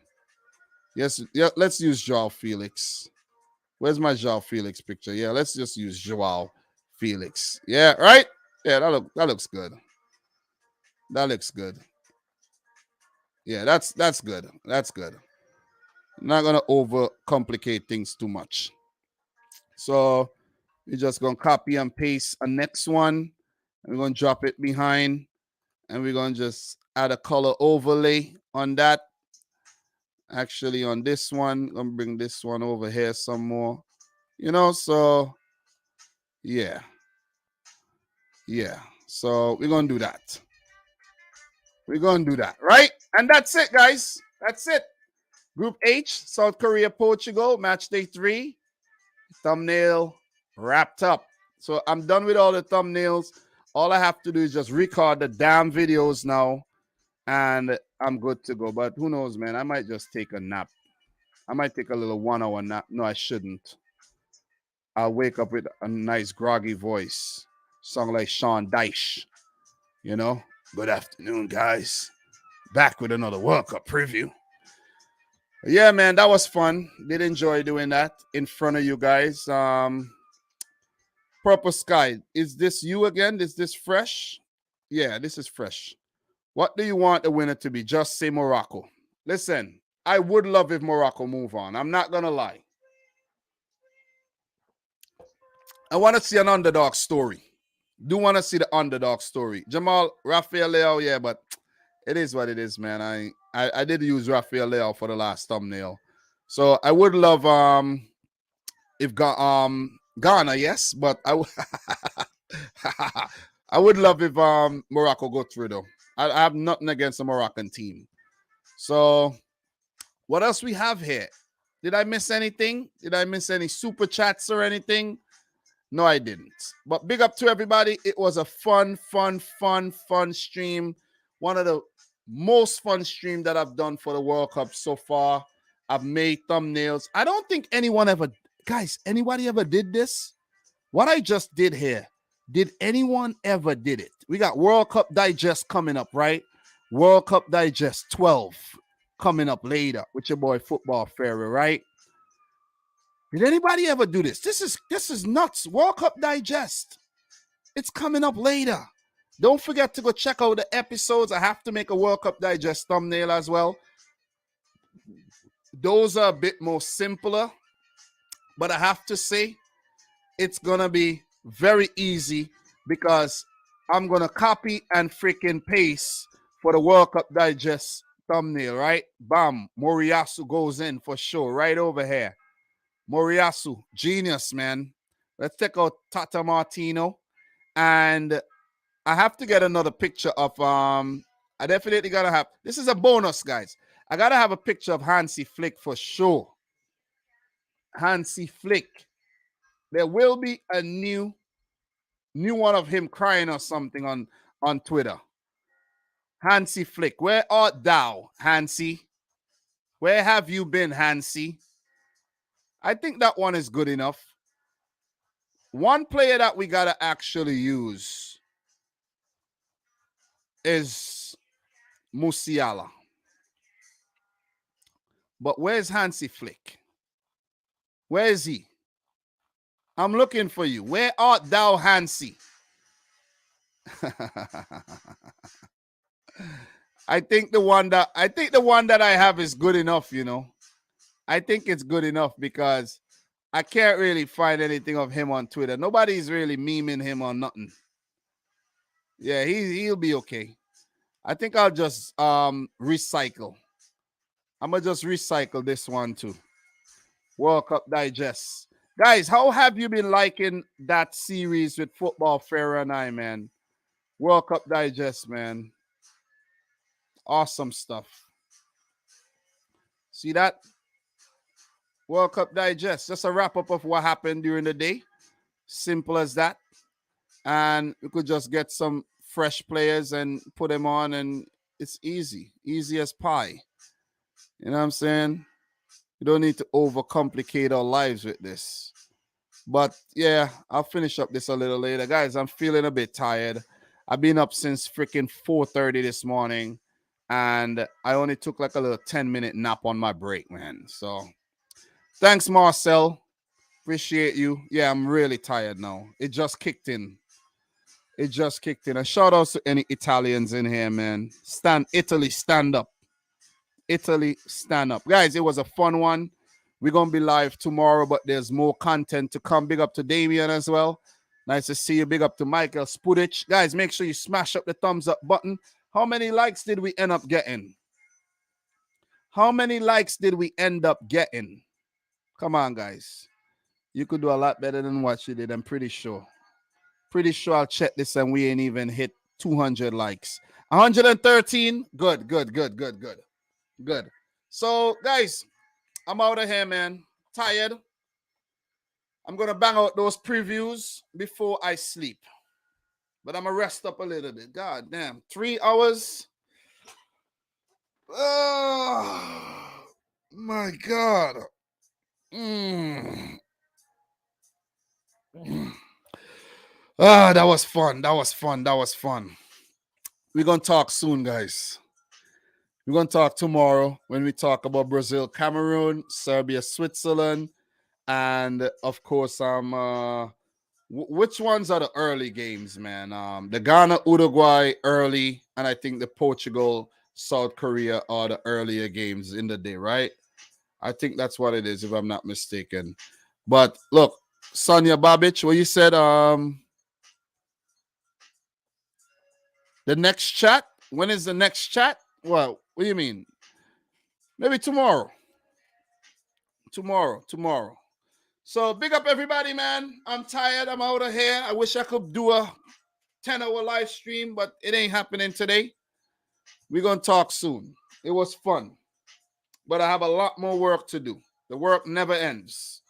Yes, yeah, let's use João Felix. Where's my João Felix picture? Yeah, let's just use João Felix. Yeah, right? Yeah, that looks good. That looks good. Yeah, that's good. That's good. I'm not gonna overcomplicate things too much. So we're just gonna copy and paste a next one. And we're gonna drop it behind, and we're gonna just add a color overlay on that. Actually, on this one, I'm gonna bring this one over here some more. You know, so yeah. Yeah. So we're gonna do that. We're gonna do that, right? And that's it, guys. That's it. Group H, South Korea, Portugal, match day 3. Thumbnail wrapped up. So I'm done with all the thumbnails. All I have to do is just record the damn videos now, and I'm good to go. But who knows, man? I might just take a nap. I might take a little 1 hour nap. No, I shouldn't. I'll wake up with a nice groggy voice. Song like Sean Dyche. You know? Good afternoon, guys. Back with another World Cup preview. Yeah, man, that was fun. Did enjoy doing that in front of you guys. Purple Sky, is this you again? Is this fresh? Yeah, this is fresh. What do you want the winner to be? Just say Morocco. Listen, I would love if Morocco move on. I'm not going to lie. I want to see an underdog story. Do want to see the underdog story. Jamal, Rafael Leao, yeah, but it is what it is, man. I did use Rafael Leao for the last thumbnail. So I would love if Ghana, yes, but I would love if Morocco go through though. I have nothing against the Moroccan team. So what else we have here? Did I miss anything? Did I miss any super chats or anything? No, I didn't. But big up to everybody. It was a fun stream. One of the most fun stream that I've done for the World Cup so far. I've made thumbnails. I don't think anyone ever, guys, anybody ever did this? What I just did here, did anyone ever did it? We got World Cup Digest coming up, right? World Cup Digest 12 coming up later with your boy Football Fairy, right? Did anybody ever do this? This is nuts. World Cup Digest. It's coming up later. Don't forget to go check out the episodes. I have to make a World Cup Digest thumbnail as well. Those are a bit more simpler, but I have to say it's going to be very easy because I'm going to copy and freaking paste for the World Cup Digest thumbnail, right? Bam. Moriyasu goes in for sure right over here. Moriyasu, genius, man. Let's check out Tata Martino. And I have to get another picture of, I definitely got to have, this is a bonus, guys. I got to have a picture of Hansi Flick for sure. Hansi Flick. There will be a new one of him crying or something on Twitter. Hansi Flick, where art thou, Hansi? Where have you been, Hansi? I think that one is good enough. One player that we got to actually use is Musiala. But where's Hansi Flick? Where is he? I'm looking for you. Where art thou, Hansi? I think the one that I have is good enough, you know. I think it's good enough because I can't really find anything of him on Twitter. Nobody's really memeing him or nothing. Yeah, he'll be okay. I think I'll just recycle. I'm gonna just recycle this one too. World Cup Digest. Guys, how have you been liking that series with Football Fairy and I, man? World Cup Digest, man. Awesome stuff. See that? World Cup Digest. Just a wrap-up of what happened during the day. Simple as that. And we could just get some fresh players and put them on, and it's easy. Easy as pie. You know what I'm saying? You don't need to overcomplicate our lives with this. But yeah, I'll finish up this a little later. Guys, I'm feeling a bit tired. I've been up since freaking 4:30 this morning, and I only took like a little 10-minute nap on my break, man. So thanks, Marcel. Appreciate you. Yeah, I'm really tired now. It just kicked in. It just kicked in. A shout out to any Italians in here, man. Italy, stand up. Italy, stand up. Guys, it was a fun one. We're going to be live tomorrow, but there's more content to come. Big up to Damien as well. Nice to see you. Big up to Michael Spudich. Guys, make sure you smash up the thumbs up button. How many likes did we end up getting? How many likes did we end up getting? Come on, guys. You could do a lot better than what you did, I'm pretty sure. Pretty sure I'll check this and we ain't even hit 200 likes. 113. Good. Good. So, guys, I'm out of here, man. Tired. I'm going to bang out those previews before I sleep. But I'm going to rest up a little bit. God damn. 3 hours. Oh, my God. That was fun. We're going to talk soon, guys. We're going to talk tomorrow when we talk about Brazil, Cameroon, Serbia, Switzerland, and of course, which ones are the early games, man? The Ghana, Uruguay early, and I think the Portugal, South Korea are the earlier games in the day, right? I think that's what it is, if I'm not mistaken. But look, Sonia Babic, what you said, the next chat? When is the next chat? What do you mean? Maybe tomorrow. Tomorrow. So big up everybody, man. I'm tired. I'm out of here. I wish I could do a 10-hour live stream, but it ain't happening today. We're going to talk soon. It was fun, but I have a lot more work to do. The work never ends.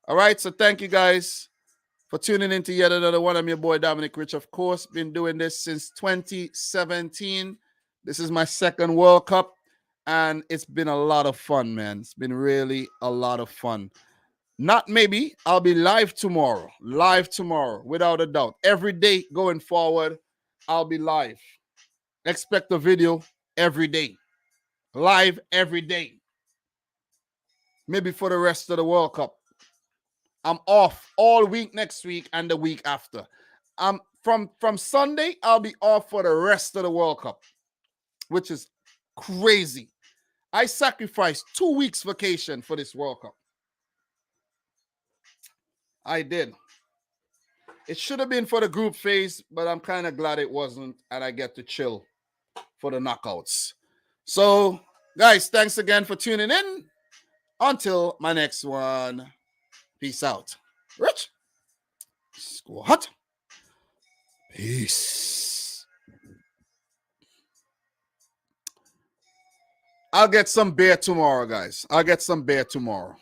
All right, so thank you guys for tuning into yet another one. I'm your boy, Dominic Rich, of course. Been doing this since 2017. This is my second World Cup, and it's been a lot of fun, man. It's been really a lot of fun. Not maybe, I'll be live tomorrow, without a doubt. Every day going forward, I'll be live. Expect a video every day. Live every day. Maybe for the rest of the World Cup. I'm off all week next week and the week after. From Sunday, I'll be off for the rest of the World Cup, which is crazy. I sacrificed 2 weeks vacation for this World Cup. I did. It should have been for the group phase, but I'm kind of glad it wasn't, and I get to chill for the knockouts. So, guys, thanks again for tuning in. Until my next one, peace out. Rich, squat. Peace. I'll get some beer tomorrow, guys. I'll get some beer tomorrow.